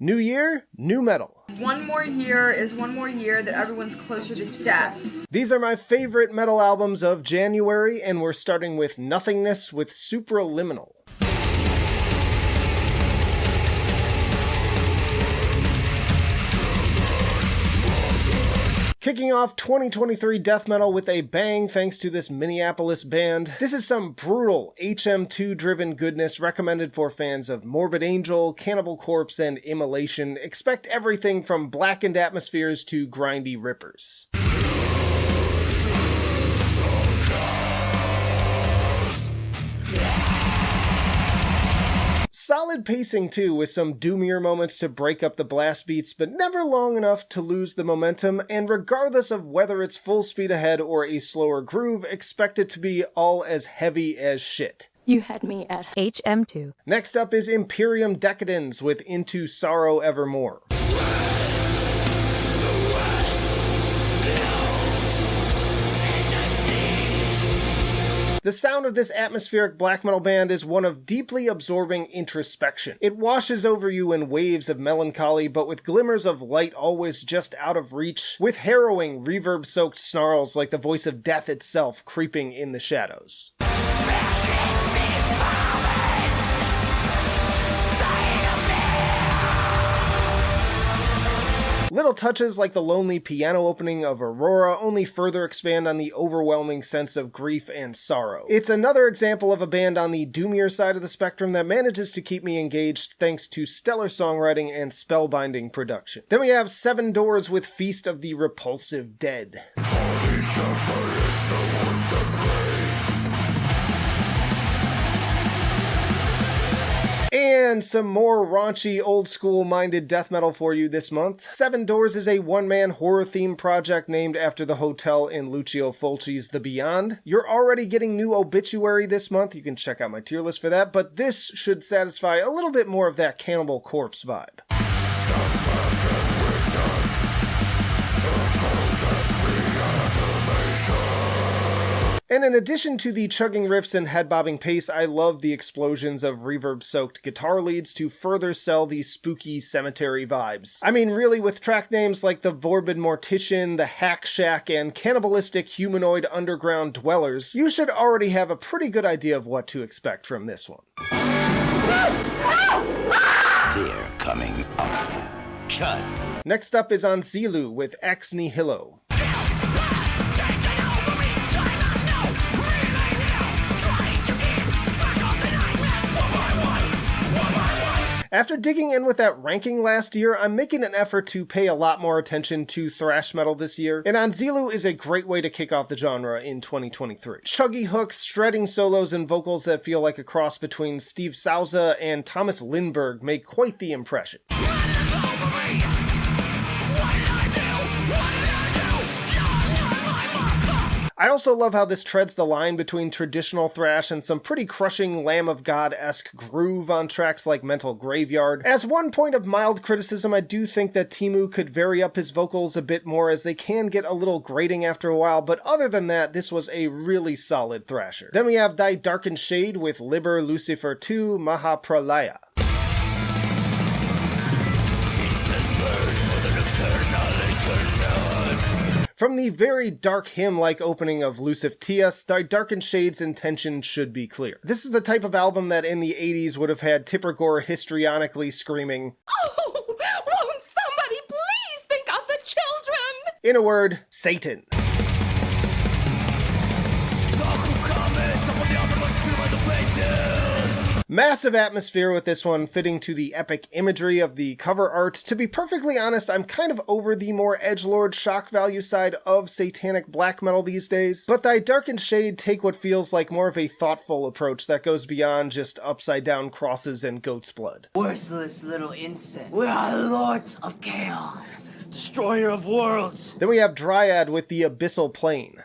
New year, new metal. One more year is one more year that everyone's closer to death. These are my favorite metal albums of January, and we're starting with Nothingness with Supraliminal. Kicking off 2023 death metal with a bang thanks to this Minneapolis band. This is some brutal HM2-driven goodness recommended for fans of Morbid Angel, Cannibal Corpse, and Immolation. Expect everything from blackened atmospheres to grindy rippers. Solid pacing too, with some doomier moments to break up the blast beats, but never long enough to lose the momentum, and regardless of whether it's full speed ahead or a slower groove, expect it to be all as heavy as shit. You had me at HM2. Next up is Imperium Decadens with Into Sorrow Evermore. The sound of this atmospheric black metal band is one of deeply absorbing introspection. It washes over you in waves of melancholy, but with glimmers of light always just out of reach, with harrowing, reverb-soaked snarls like the voice of death itself creeping in the shadows. Little touches like the lonely piano opening of Aurora only further expand on the overwhelming sense of grief and sorrow. It's another example of a band on the doomier side of the spectrum that manages to keep me engaged thanks to stellar songwriting and spellbinding production. Then we have Seven Doors with Feast of the Repulsive Dead. And some more raunchy, old-school-minded death metal for you this month. Seven Doors is a one-man horror-themed project named after the hotel in Lucio Fulci's The Beyond. You're already getting new Obituary this month. You can check out my tier list for that, but this should satisfy a little bit more of that Cannibal Corpse vibe. And in addition to the chugging riffs and head-bobbing pace, I love the explosions of reverb-soaked guitar leads to further sell these spooky cemetery vibes. I mean, really, with track names like the Vorbid Mortician, the Hack Shack, and Cannibalistic Humanoid Underground Dwellers, you should already have a pretty good idea of what to expect from this one. They're coming up. Chud. Next up is Anzilu with Ex Nihilo. After digging in with that ranking last year, I'm making an effort to pay a lot more attention to thrash metal this year, and Anzilu is a great way to kick off the genre in 2023. Chuggy hooks, shredding solos, and vocals that feel like a cross between Steve Souza and Thomas Lindberg make quite the impression. I also love how this treads the line between traditional thrash and some pretty crushing Lamb of God-esque groove on tracks like Mental Graveyard. As one point of mild criticism, I do think that Timu could vary up his vocals a bit more as they can get a little grating after a while, but other than that, this was a really solid thrasher. Then we have Thy Darkened Shade with Liber Lucifer 2 Mahapralaya. From the very dark hymn-like opening of Lucif Tias, Thy Darkened Shade's intention should be clear. This is the type of album that in the 80s would have had Tipper Gore histrionically screaming, Oh, won't somebody please think of the children? In a word, Satan. Massive atmosphere with this one, fitting to the epic imagery of the cover art. To be perfectly honest, I'm kind of over the more edgelord shock value side of satanic black metal these days, but Thy Darkened Shade take what feels like more of a thoughtful approach that goes beyond just upside down crosses and goat's blood. Worthless little insect. We are lords of chaos. Destroyer of worlds. Then we have Dryad with the Abyssal Plane.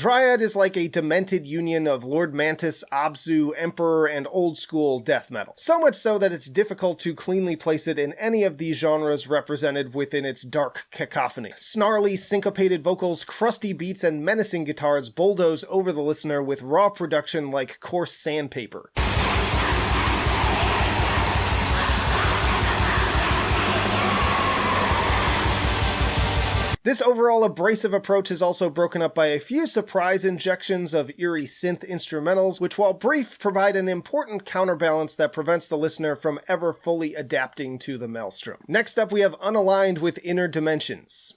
Dryad is like a demented union of Lord Mantis, Abzu, Emperor, and old school death metal. So much so that it's difficult to cleanly place it in any of these genres represented within its dark cacophony. Snarly, syncopated vocals, crusty beats, and menacing guitars bulldoze over the listener with raw production like coarse sandpaper. This overall abrasive approach is also broken up by a few surprise injections of eerie synth instrumentals, which while brief, provide an important counterbalance that prevents the listener from ever fully adapting to the maelstrom. Next up we have Unaligned with Inner Dimensions.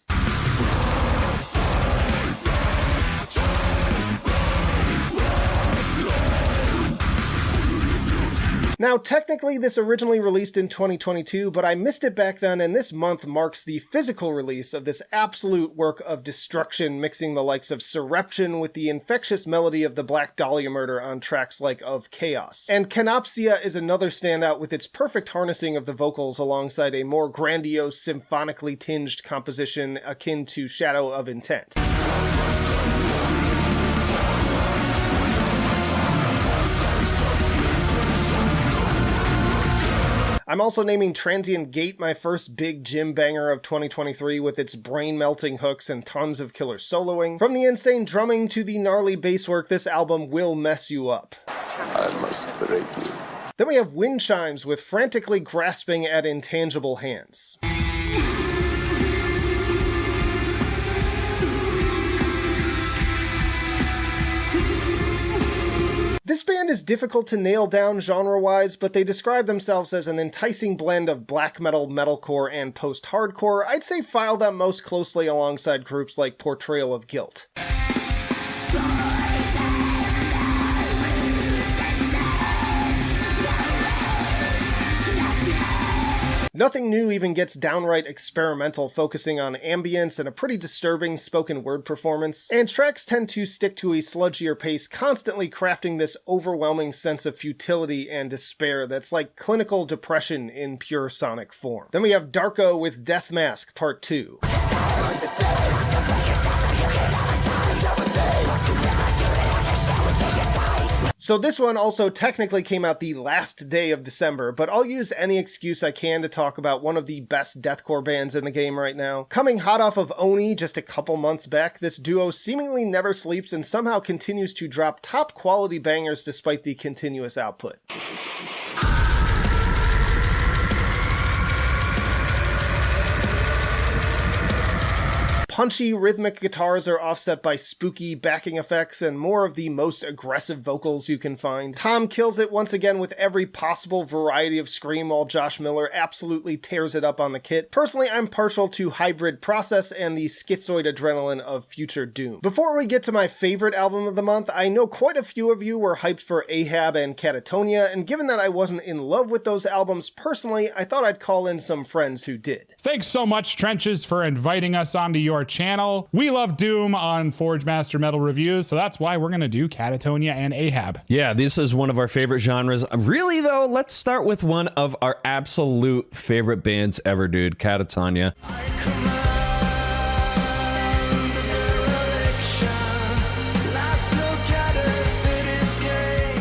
Now, technically this originally released in 2022, but I missed it back then, and this month marks the physical release of this absolute work of destruction, mixing the likes of Surreption with the infectious melody of the Black Dahlia murder on tracks like Of Chaos. And Canopsia is another standout with its perfect harnessing of the vocals alongside a more grandiose, symphonically tinged composition akin to Shadow of Intent. I'm also naming Transient Gate my first big gym banger of 2023 with its brain-melting hooks and tons of killer soloing. From the insane drumming to the gnarly bass work, this album will mess you up. I must break you. Then we have Wind Chimes with frantically grasping at intangible hands. This band is difficult to nail down genre-wise, but they describe themselves as an enticing blend of black metal, metalcore, and post-hardcore. I'd say file them most closely alongside groups like Portrayal of Guilt. Nothing New even gets downright experimental, focusing on ambience and a pretty disturbing spoken word performance, and tracks tend to stick to a sludgier pace, constantly crafting this overwhelming sense of futility and despair that's like clinical depression in pure sonic form. Then we have Darko with Death Mask Part 2. So this one also technically came out the last day of December, but I'll use any excuse I can to talk about one of the best deathcore bands in the game right now. Coming hot off of Oni just a couple months back, this duo seemingly never sleeps and somehow continues to drop top quality bangers despite the continuous output. Punchy, rhythmic guitars are offset by spooky backing effects and more of the most aggressive vocals you can find. Tom kills it once again with every possible variety of scream, while Josh Miller absolutely tears it up on the kit. Personally, I'm partial to Hybrid Process and the schizoid adrenaline of Future Doom. Before we get to my favorite album of the month, I know quite a few of you were hyped for Ahab and Catatonia, and given that I wasn't in love with those albums personally, I thought I'd call in some friends who did. Thanks so much, Trenches, for inviting us onto your channel. We love Doom on Forge Master Metal Reviews, so that's why we're gonna do Catatonia and Ahab. Yeah, this is one of our favorite genres. Really though, let's start with one of our absolute favorite bands ever, dude, Catatonia.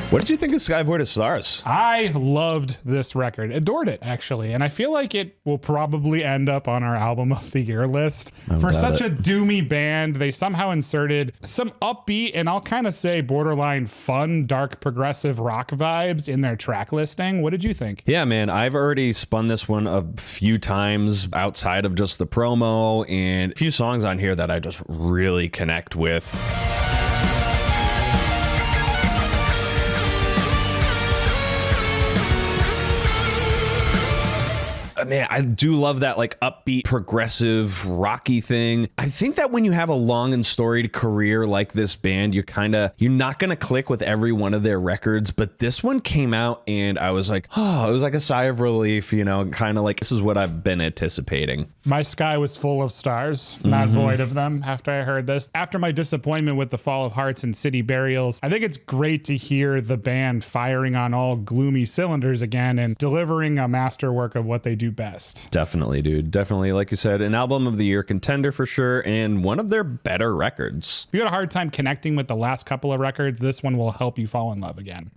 What did you think of Skyboard of Stars? I loved this record, adored it actually, and I feel like it will probably end up on our album of the year list. For such a doomy band, they somehow inserted some upbeat and I'll kind of say borderline fun, dark progressive rock vibes in their track listing. What did you think? Yeah, man, I've already spun this one a few times outside of just the promo, and a few songs on here that I just really connect with. Man, I do love that like upbeat, progressive, rocky thing. I think that when you have a long and storied career like this band, you're not gonna click with every one of their records, but this one came out and I was like, oh, it was like a sigh of relief, you know, kind of like this is what I've been anticipating. My sky was full of stars, not void of them after I heard this. After my disappointment with The Fall of Hearts and City Burials, I think it's great to hear the band firing on all gloomy cylinders again and delivering a masterwork of what they do best. Definitely, dude. Definitely, like you said, an album of the year contender for sure, and one of their better records. If you had a hard time connecting with the last couple of records, this one will help you fall in love again.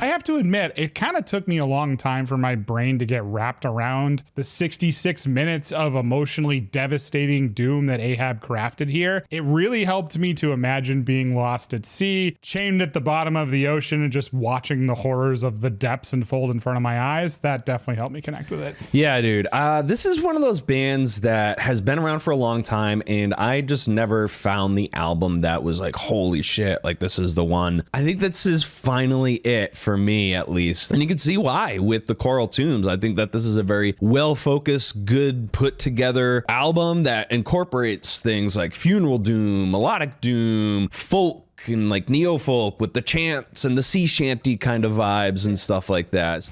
I have to admit, it kind of took me a long time for my brain to get wrapped around the 66 minutes of emotionally devastating doom that Ahab crafted here. It really helped me to imagine being lost at sea, chained at the bottom of the ocean, and just watching the horrors of the depths unfold in front of my eyes. That definitely helped me connect with it. Yeah, dude. This is one of those bands that has been around for a long time, and I just never found the album that was like, holy shit, like this is the one. I think this is finally it for me, at least. And you can see why with the Coral Tombs. I think that this is a very well-focused, good put together album that incorporates things like funeral doom, melodic doom, folk, and like neo-folk with the chants and the sea shanty kind of vibes and stuff like that.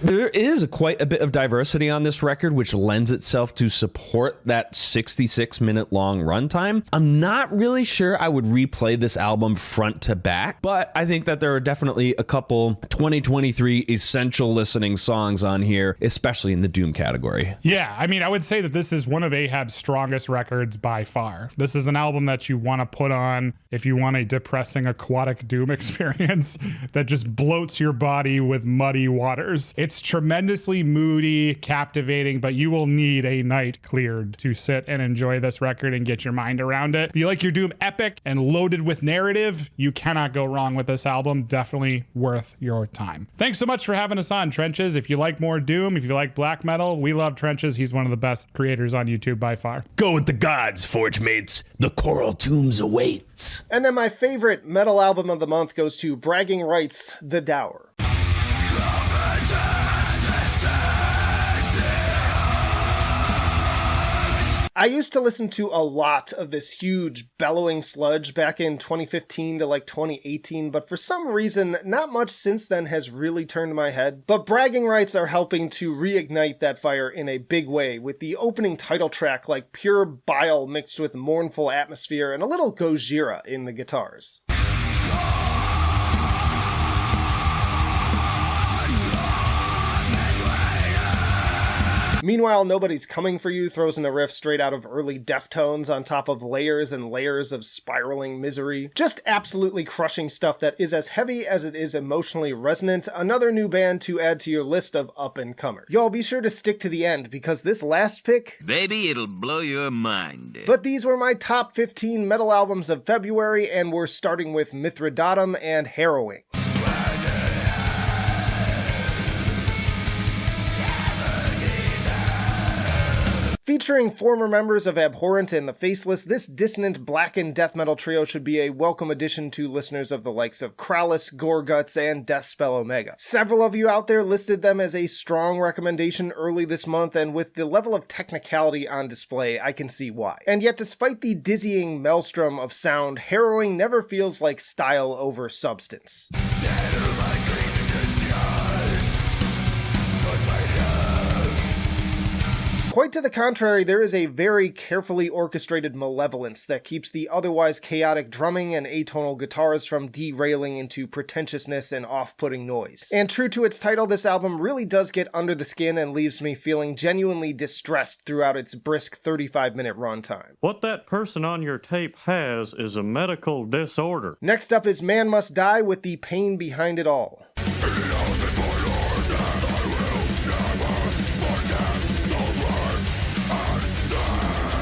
There is quite a bit of diversity on this record, which lends itself to support that 66-minute long runtime. I'm not really sure I would replay this album front to back, but I think that there are definitely a couple 2023 essential listening songs on here, especially in the Doom category. Yeah, I mean, I would say that this is one of Ahab's strongest records by far. This is an album that you want to put on if you want a depressing aquatic Doom experience that just bloats your body with muddy waters. It's tremendously moody, captivating, but you will need a night cleared to sit and enjoy this record and get your mind around it. If you like your Doom epic and loaded with narrative, you cannot go wrong with this album. Definitely worth your time. Thanks so much for having us on, Trenches. If you like more Doom, if you like black metal, we love Trenches. He's one of the best creators on YouTube by far. Go with the gods, Forge Mates. The Coral Tombs awaits. And then my favorite metal album of the month goes to Bragging Rights, The Dower. I used to listen to a lot of this huge bellowing sludge back in 2015 to like 2018, but for some reason, not much since then has really turned my head. But Bragging Rights are helping to reignite that fire in a big way, with the opening title track like pure bile mixed with mournful atmosphere and a little Gojira in the guitars. Meanwhile, Nobody's Coming For You throws in a riff straight out of early Deftones on top of layers and layers of spiraling misery. Just absolutely crushing stuff that is as heavy as it is emotionally resonant. Another new band to add to your list of up-and-comers. Y'all be sure to stick to the end, because this last pick... Baby, it'll blow your mind. But these were my top 15 metal albums of February, and we're starting with Mithridatum and Harrowing. Featuring former members of Abhorrent and The Faceless, this dissonant blackened death metal trio should be a welcome addition to listeners of the likes of Krallis, Goreguts, and Deathspell Omega. Several of you out there listed them as a strong recommendation early this month, and with the level of technicality on display, I can see why. And yet, despite the dizzying maelstrom of sound, Harrowing never feels like style over substance. Quite to the contrary, there is a very carefully orchestrated malevolence that keeps the otherwise chaotic drumming and atonal guitars from derailing into pretentiousness and off-putting noise. And true to its title, this album really does get under the skin and leaves me feeling genuinely distressed throughout its brisk 35-minute runtime. What that person on your tape has is a medical disorder. Next up is Man Must Die with the pain behind it all.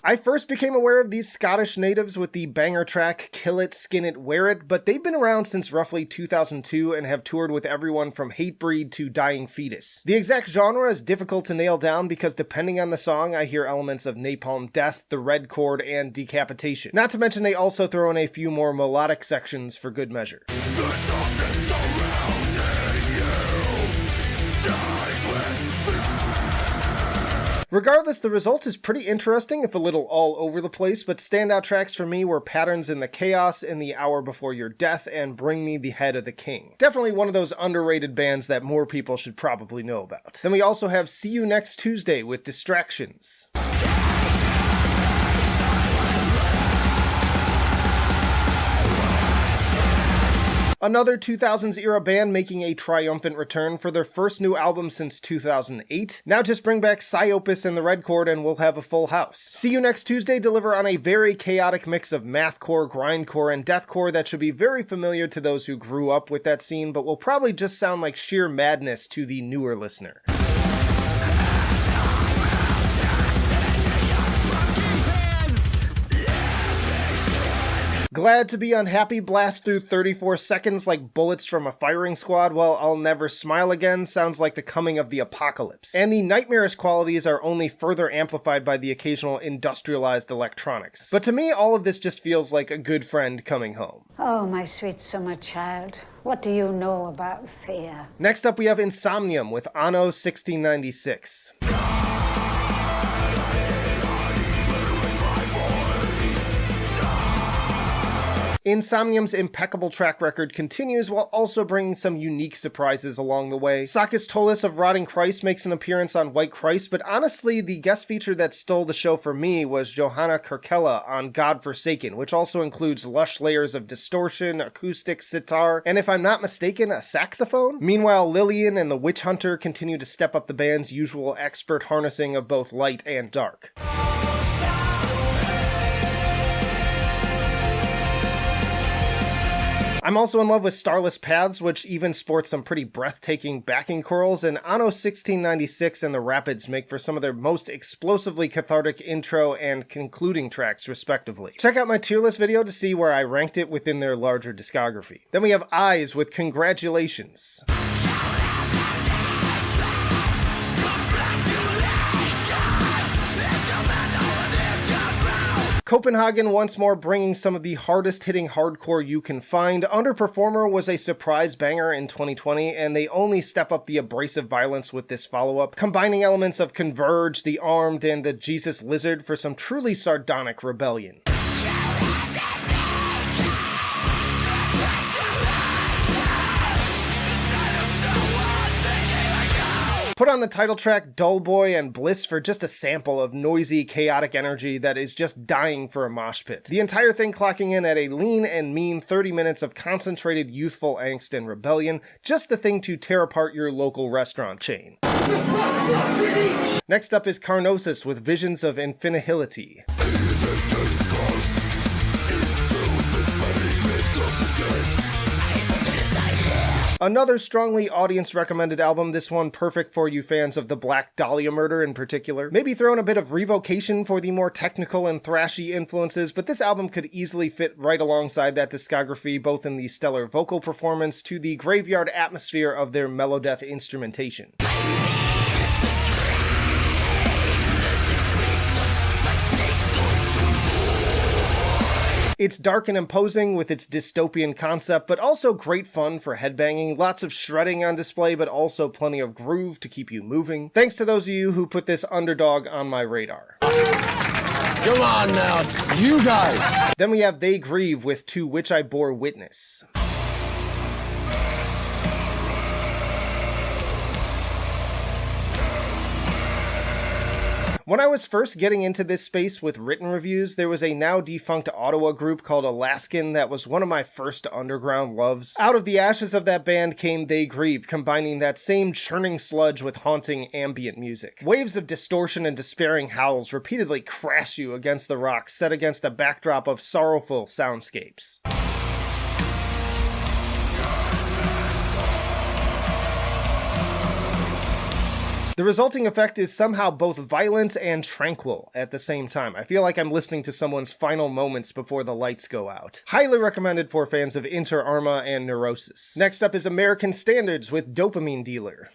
I first became aware of these Scottish natives with the banger track Kill It, Skin It, Wear It, but they've been around since roughly 2002 and have toured with everyone from Hatebreed to Dying Fetus. The exact genre is difficult to nail down because depending on the song, I hear elements of Napalm Death, The Red Chord, and Decapitation. Not to mention they also throw in a few more melodic sections for good measure. Regardless, the result is pretty interesting, if a little all over the place, but standout tracks for me were Patterns in the Chaos, In the Hour Before Your Death, and Bring Me the Head of the King. Definitely one of those underrated bands that more people should probably know about. Then we also have See You Next Tuesday with Distractions. Another 2000s era band making a triumphant return for their first new album since 2008. Now just bring back Psyopus and the Red Chord and we'll have a full house. See you next Tuesday, deliver on a very chaotic mix of mathcore, grindcore, and deathcore that should be very familiar to those who grew up with that scene, but will probably just sound like sheer madness to the newer listener. Glad to be unhappy blast through 34 seconds like bullets from a firing squad while I'll never smile again sounds like the coming of the apocalypse. And the nightmarish qualities are only further amplified by the occasional industrialized electronics. But to me, all of this just feels like a good friend coming home. Oh, my sweet summer child, what do you know about fear? Next up we have Insomnium with Anno 1696. Insomnium's impeccable track record continues while also bringing some unique surprises along the way. Sakis Tolis of Rotting Christ makes an appearance on White Christ, but honestly, the guest feature that stole the show for me was Johanna Kirkella on God Forsaken, which also includes lush layers of distortion, acoustic, sitar, and if I'm not mistaken, a saxophone? Meanwhile, Lillian and the Witch Hunter continue to step up the band's usual expert harnessing of both light and dark. I'm also in love with Starless Paths, which even sports some pretty breathtaking backing chorals, and Anno 1696 and the Rapids make for some of their most explosively cathartic intro and concluding tracks, respectively. Check out my tier list video to see where I ranked it within their larger discography. Then we have Eyes with Congratulations. Copenhagen once more bringing some of the hardest hitting hardcore you can find. Underperformer was a surprise banger in 2020, and they only step up the abrasive violence with this follow-up, combining elements of Converge, The Armed, and the Jesus Lizard for some truly sardonic rebellion. Put on the title track Dull Boy and Bliss for just a sample of noisy, chaotic energy that is just dying for a mosh pit. The entire thing clocking in at a lean and mean 30 minutes of concentrated youthful angst and rebellion, just the thing to tear apart your local restaurant chain. Next up is Carnosis with Visions of Infinihility. Another strongly audience-recommended album, this one perfect for you fans of the Black Dahlia murder in particular. Maybe throw in a bit of Revocation for the more technical and thrashy influences, but this album could easily fit right alongside that discography, both in the stellar vocal performance to the graveyard atmosphere of their melodeath instrumentation. It's dark and imposing with its dystopian concept, but also great fun for headbanging, lots of shredding on display, but also plenty of groove to keep you moving. Thanks to those of you who put this underdog on my radar. Come on now, you guys! Then we have They Grieve with To Which I Bore Witness. When I was first getting into this space with written reviews, there was a now defunct Ottawa group called Alaskan that was one of my first underground loves. Out of the ashes of that band came They Grieve, combining that same churning sludge with haunting ambient music. Waves of distortion and despairing howls repeatedly crash you against the rocks set against a backdrop of sorrowful soundscapes. The resulting effect is somehow both violent and tranquil at the same time. I feel like I'm listening to someone's final moments before the lights go out. Highly recommended for fans of Inter Arma and Neurosis. Next up is American Standards with Dopamine Dealer.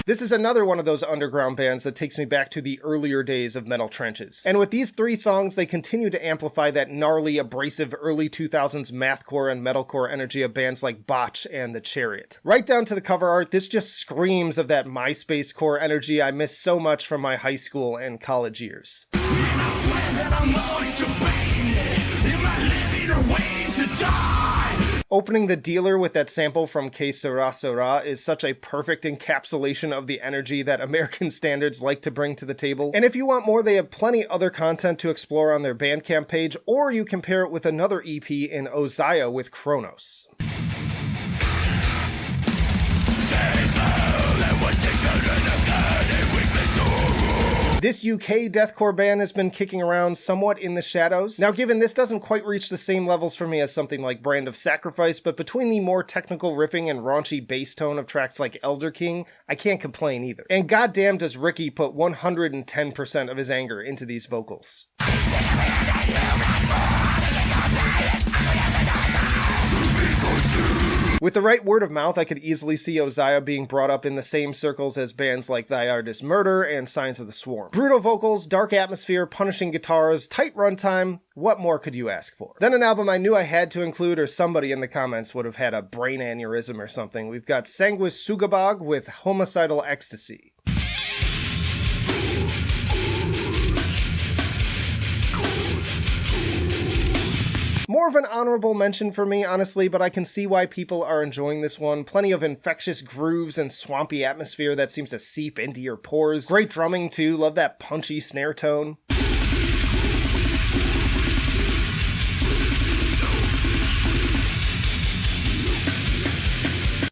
This is another one of those underground bands that takes me back to the earlier days of Metal Trenches. And with these three songs, they continue to amplify that gnarly, abrasive early 2000s mathcore and metalcore energy of bands like Botch and The Chariot. Right down to the cover art, this just screams of that MySpace core energy I miss so much from my high school and college years. Opening the dealer with that sample from Que Sera Sera is such a perfect encapsulation of the energy that American standards like to bring to the table. And if you want more, they have plenty other content to explore on their Bandcamp page, or you can pair it with another EP in Ozaya with Kronos. This UK deathcore band has been kicking around somewhat in the shadows. Now, given this doesn't quite reach the same levels for me as something like Brand of Sacrifice, but between the more technical riffing and raunchy bass tone of tracks like Elder King, I can't complain either. And goddamn does Ricky put 110% of his anger into these vocals. With the right word of mouth, I could easily see Ozaya being brought up in the same circles as bands like Thy Artist Murder and Signs of the Swarm. Brutal vocals, dark atmosphere, punishing guitars, tight runtime, what more could you ask for? Then an album I knew I had to include, or somebody in the comments would have had a brain aneurysm or something. We've got Sanguis Sugabog with Homicidal Ecstasy. More of an honorable mention for me, honestly, but I can see why people are enjoying this one. Plenty of infectious grooves and swampy atmosphere that seems to seep into your pores. Great drumming too, love that punchy snare tone.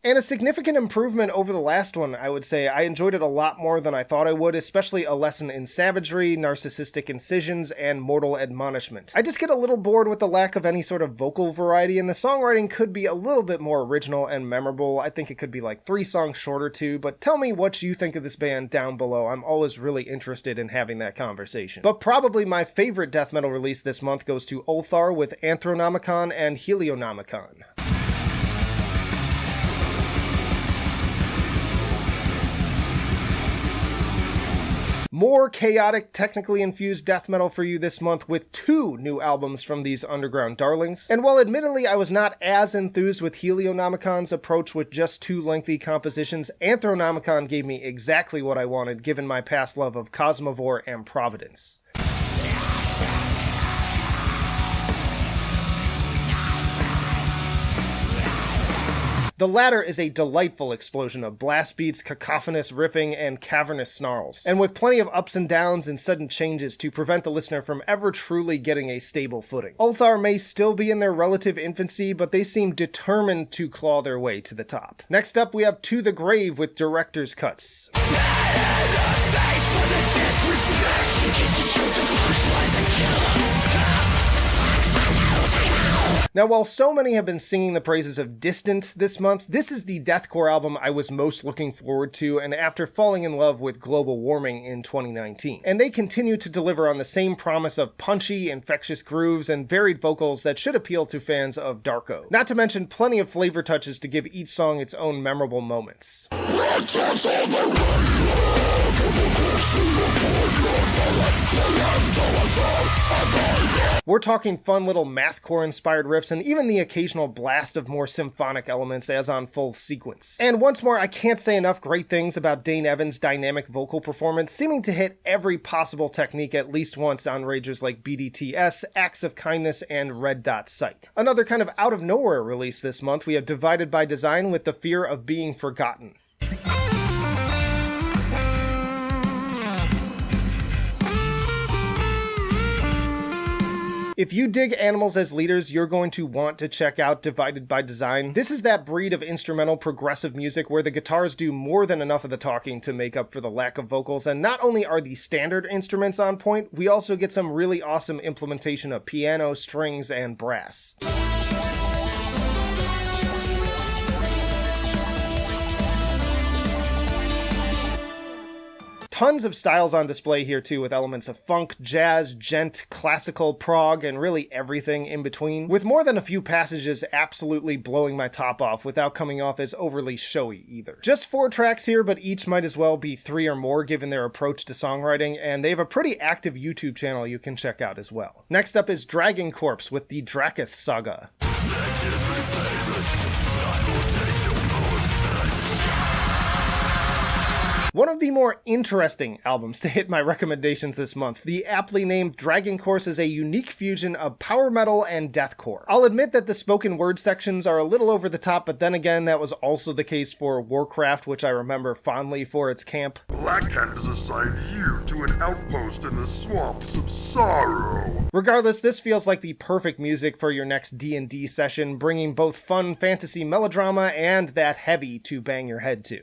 And a significant improvement over the last one, I would say. I enjoyed it a lot more than I thought I would, especially A Lesson in Savagery, Narcissistic Incisions, and Mortal Admonishment. I just get a little bored with the lack of any sort of vocal variety, and the songwriting could be a little bit more original and memorable. I think it could be like 3 songs shorter too, but tell me what you think of this band down below. I'm always really interested in having that conversation. But probably my favorite death metal release this month goes to Ulthar with Anthronomicon and Helionomicon. More chaotic, technically infused death metal for you this month with 2 new albums from these underground darlings. And while admittedly I was not as enthused with Helionomicon's approach with just 2 lengthy compositions, Anthronomicon gave me exactly what I wanted given my past love of Cosmovore and Providence. The latter is a delightful explosion of blast beats, cacophonous riffing, and cavernous snarls, and with plenty of ups and downs and sudden changes to prevent the listener from ever truly getting a stable footing. Ulthar may still be in their relative infancy, but they seem determined to claw their way to the top. Next up, we have To the Grave with Director's Cuts. Now, while so many have been singing the praises of Distant this month, this is the deathcore album I was most looking forward to, and after falling in love with Global Warming in 2019. And they continue to deliver on the same promise of punchy, infectious grooves and varied vocals that should appeal to fans of Darko. Not to mention plenty of flavor touches to give each song its own memorable moments. We're talking fun little mathcore-inspired riffs and even the occasional blast of more symphonic elements as on Full Sequence. And once more, I can't say enough great things about Dane Evans' dynamic vocal performance, seeming to hit every possible technique at least once on rages like BDTS, Acts of Kindness, and Red Dot Sight. Another kind of out-of-nowhere release this month, we have Divided by Design with The Fear of Being Forgotten. If you dig animals as leaders, you're going to want to check out Divided by Design. This is that breed of instrumental progressive music where the guitars do more than enough of the talking to make up for the lack of vocals, and not only are the standard instruments on point, we also get some really awesome implementation of piano, strings, and brass. Tons of styles on display here too, with elements of funk, jazz, gent, classical, prog, and really everything in between, with more than a few passages absolutely blowing my top off without coming off as overly showy either. Just 4 tracks here, but each might as well be 3 or more given their approach to songwriting, and they have a pretty active YouTube channel you can check out as well. Next up is Dragon Corpse with the Draketh Saga. One of the more interesting albums to hit my recommendations this month, the aptly named Dragon Course, is a unique fusion of power metal and deathcore. I'll admit that the spoken word sections are a little over the top, but then again, that was also the case for Warcraft, which I remember fondly for its camp. Black Cat has assigned you to an outpost in the swamps of sorrow. Regardless, this feels like the perfect music for your next D&D session, bringing both fun fantasy melodrama and that heavy to bang your head to.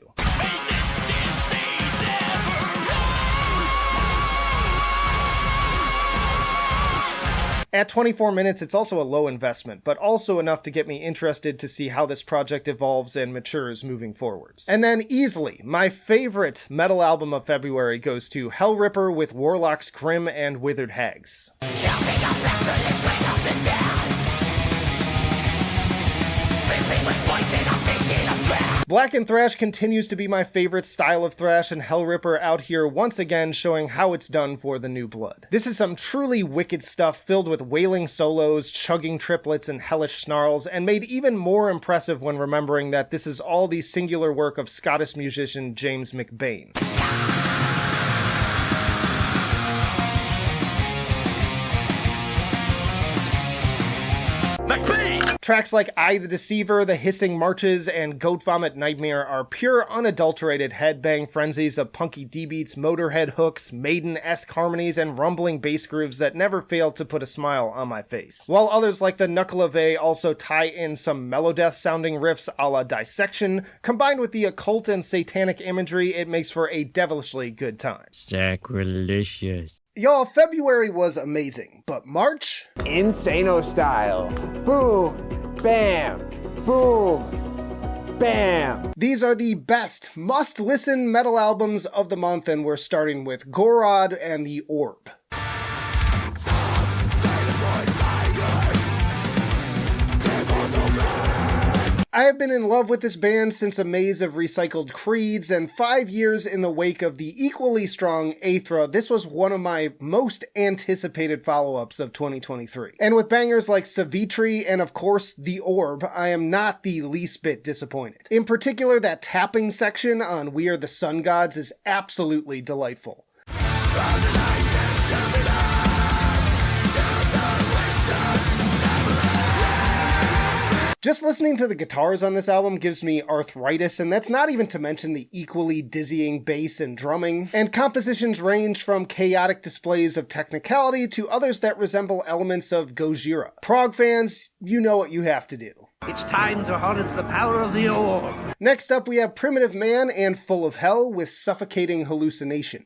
At 24 minutes, it's also a low investment, but also enough to get me interested to see how this project evolves and matures moving forwards. And then easily, my favorite metal album of February goes to Hellripper with Warlock's Grim and Withered Hags. Black and thrash continues to be my favorite style of thrash, and Hellripper out here once again showing how it's done for the new blood. This is some truly wicked stuff filled with wailing solos, chugging triplets, and hellish snarls, and made even more impressive when remembering that this is all the singular work of Scottish musician James McBain. Tracks like I the Deceiver, The Hissing Marches, and Goat Vomit Nightmare are pure unadulterated headbang frenzies of punky D-beats, Motorhead hooks, Maiden-esque harmonies, and rumbling bass grooves that never fail to put a smile on my face. While others like the Knuckle of A also tie in some melodeath sounding riffs a la Dissection, combined with the occult and satanic imagery, it makes for a devilishly good time. Sacrilegious. Y'all, February was amazing, but March? Insano style. Boom, bam, boom, bam. These are the best must-listen metal albums of the month, and we're starting with Gorod and the Orb. I have been in love with this band since a maze of recycled creeds, and 5 years in the wake of the equally strong Aethra, this was one of my most anticipated follow-ups of 2023. And with bangers like Savitri and of course The Orb, I am not the least bit disappointed. In particular, that tapping section on We Are the Sun Gods is absolutely delightful. Just listening to the guitars on this album gives me arthritis, and that's not even to mention the equally dizzying bass and drumming. And compositions range from chaotic displays of technicality to others that resemble elements of Gojira. Prog fans, you know what you have to do. It's time to harness the power of the orb. Next up, we have Primitive Man and Full of Hell with Suffocating Hallucination.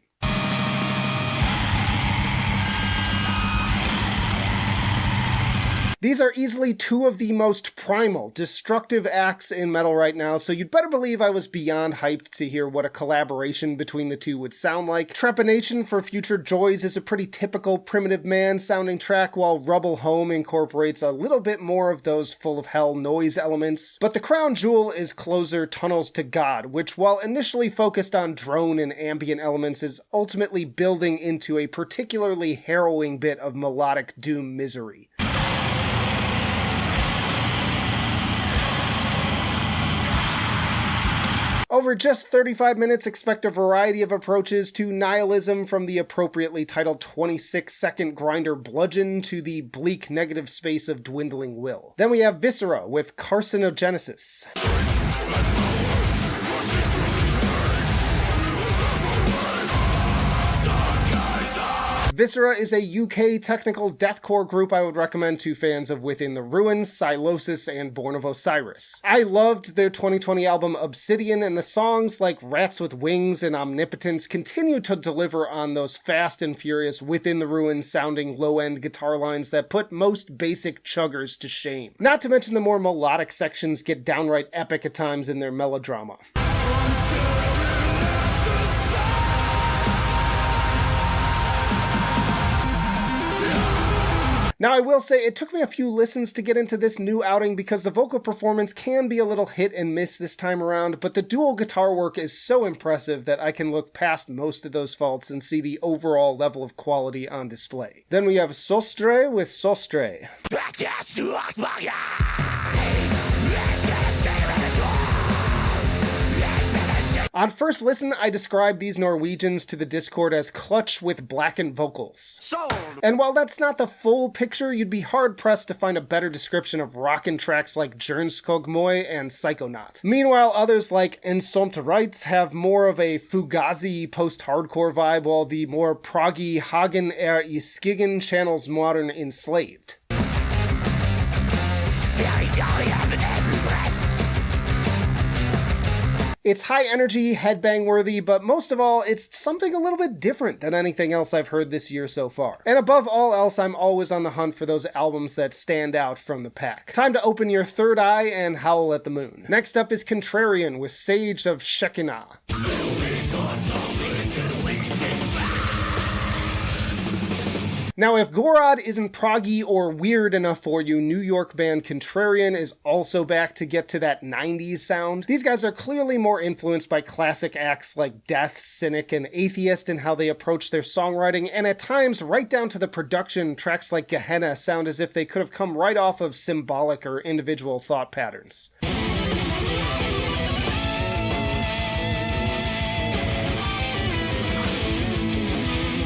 These are easily two of the most primal, destructive acts in metal right now, so you'd better believe I was beyond hyped to hear what a collaboration between the two would sound like. Trepanation for Future Joys is a pretty typical Primitive Man sounding track, while Rubble Home incorporates a little bit more of those Full of Hell noise elements. But the crown jewel is Closer Tunnels to God, which while initially focused on drone and ambient elements is ultimately building into a particularly harrowing bit of melodic doom misery. Over just 35 minutes, expect a variety of approaches to nihilism, from the appropriately titled 26-second grinder bludgeon to the bleak negative space of dwindling will. Then we have Viscera with Carcinogenesis. Viscera is a UK technical deathcore group I would recommend to fans of Within the Ruins, Silosis, and Born of Osiris. I loved their 2020 album Obsidian, and the songs like Rats with Wings and Omnipotence continue to deliver on those fast and furious Within the Ruins sounding low-end guitar lines that put most basic chuggers to shame. Not to mention the more melodic sections get downright epic at times in their melodrama. Now, I will say it took me a few listens to get into this new outing because the vocal performance can be a little hit and miss this time around, but the dual guitar work is so impressive that I can look past most of those faults and see the overall level of quality on display. Then we have Sostre with Sostre. On first listen, I described these Norwegians to the Discord as clutch with blackened vocals. Sold! And while that's not the full picture, you'd be hard-pressed to find a better description of rockin' tracks like Jernskogmoy and Psychonaut. Meanwhile, others like Ensomt Rights have more of a Fugazi post-hardcore vibe, while the more proggy Hagen I Skigen channels modern Enslaved. It's high energy, headbang worthy, but most of all, it's something a little bit different than anything else I've heard this year so far. And above all else, I'm always on the hunt for those albums that stand out from the pack. Time to open your third eye and howl at the moon. Next up is Contrarian with Sage of Shekinah. Now, if Gorod isn't proggy or weird enough for you, New York band Contrarian is also back to get to that 90s sound. These guys are clearly more influenced by classic acts like Death, Cynic, and Atheist in how they approach their songwriting, and at times, right down to the production, tracks like Gehenna sound as if they could have come right off of symbolic or individual thought patterns.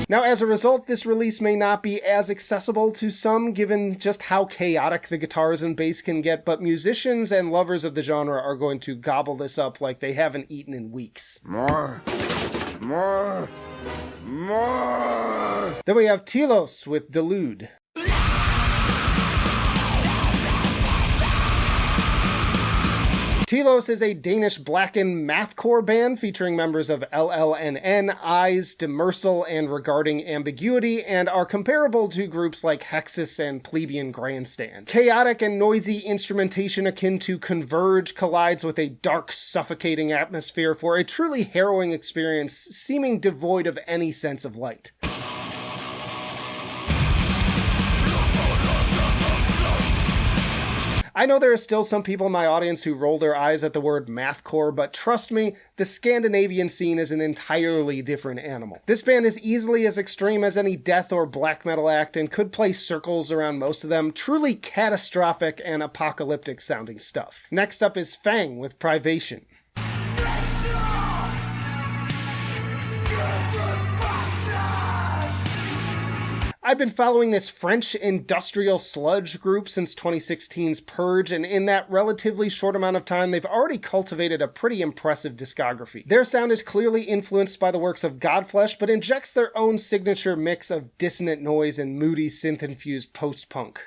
Now, as a result, this release may not be as accessible to some, given just how chaotic the guitars and bass can get, but musicians and lovers of the genre are going to gobble this up like they haven't eaten in weeks. More. Then we have Telos with Delude. Telos is a Danish blackened mathcore band featuring members of LLNN, Eyes, Demersal, and Regarding Ambiguity, and are comparable to groups like Hexus and Plebeian Grandstand. Chaotic and noisy instrumentation akin to Converge collides with a dark, suffocating atmosphere for a truly harrowing experience, seeming devoid of any sense of light. I know there are still some people in my audience who roll their eyes at the word mathcore, but trust me, the Scandinavian scene is an entirely different animal. This band is easily as extreme as any death or black metal act and could play circles around most of them. Truly catastrophic and apocalyptic sounding stuff. Next up is Fang with Privation. I've been following this French industrial sludge group since 2016's Purge, and in that relatively short amount of time, they've already cultivated a pretty impressive discography. Their sound is clearly influenced by the works of Godflesh, but injects their own signature mix of dissonant noise and moody synth-infused post-punk.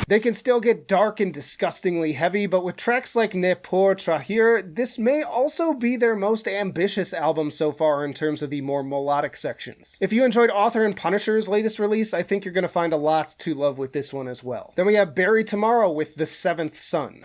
They can still get dark and disgustingly heavy, but with tracks like Ne pour trahir, this may also be their most ambitious album so far in terms of the more melodic sections. If you enjoyed Author and Punisher's latest release, I think you're going to find a lot to love with this one as well. Then we have Bury Tomorrow with The Seventh Son.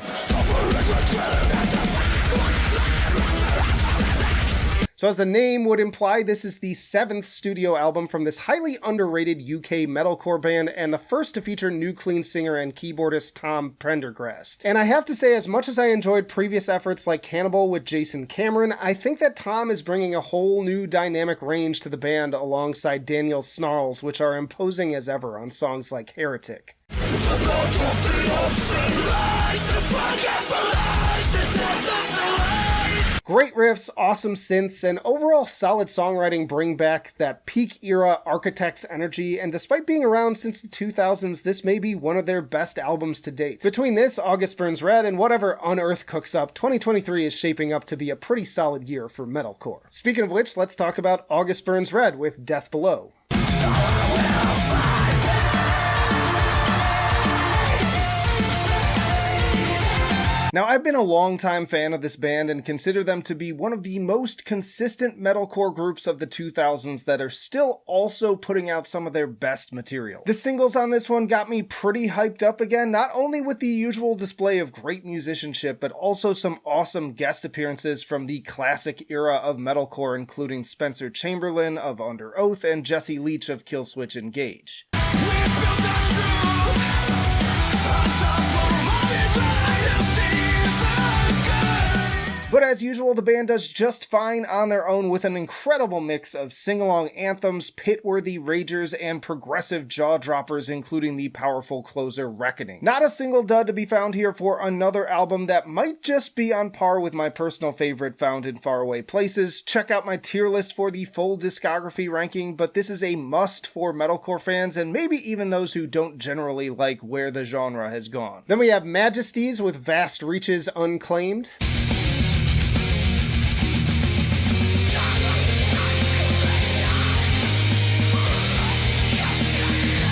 So as the name would imply, this is the 7th studio album from this highly underrated UK metalcore band and the first to feature New Clean singer and keyboardist Tom Prendergast. And I have to say, as much as I enjoyed previous efforts like Cannibal with Jason Cameron, I think that Tom is bringing a whole new dynamic range to the band alongside Daniel Snarls, which are imposing as ever on songs like Heretic. Great riffs, awesome synths, and overall solid songwriting bring back that peak era Architects energy, and despite being around since the 2000s, this may be one of their best albums to date. Between this, August Burns Red, and whatever Unearth cooks up, 2023 is shaping up to be a pretty solid year for metalcore. Speaking of which, let's talk about August Burns Red with Death Below. Now, I've been a longtime fan of this band and consider them to be one of the most consistent metalcore groups of the 2000s that are still also putting out some of their best material. The singles on this one got me pretty hyped up again, not only with the usual display of great musicianship, but also some awesome guest appearances from the classic era of metalcore, including Spencer Chamberlain of Under Oath and Jesse Leach of Killswitch Engage. But as usual, the band does just fine on their own with an incredible mix of sing-along anthems, pit-worthy ragers, and progressive jaw-droppers, including the powerful closer Reckoning. Not a single dud to be found here for another album that might just be on par with my personal favorite found in faraway places. Check out my tier list for the full discography ranking, but this is a must for metalcore fans and maybe even those who don't generally like where the genre has gone. Then we have Majesties with Vast Reaches Unclaimed.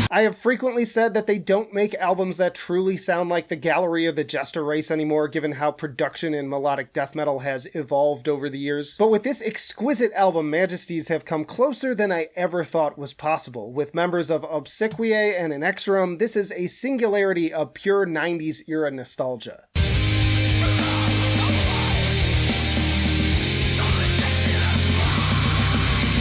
I have frequently said that they don't make albums that truly sound like the Gallery of the Jester Race anymore, given how production in melodic death metal has evolved over the years. But with this exquisite album, Majesties have come closer than I ever thought was possible. With members of Obsequiae and Inexorum, this is a singularity of pure 90s era nostalgia.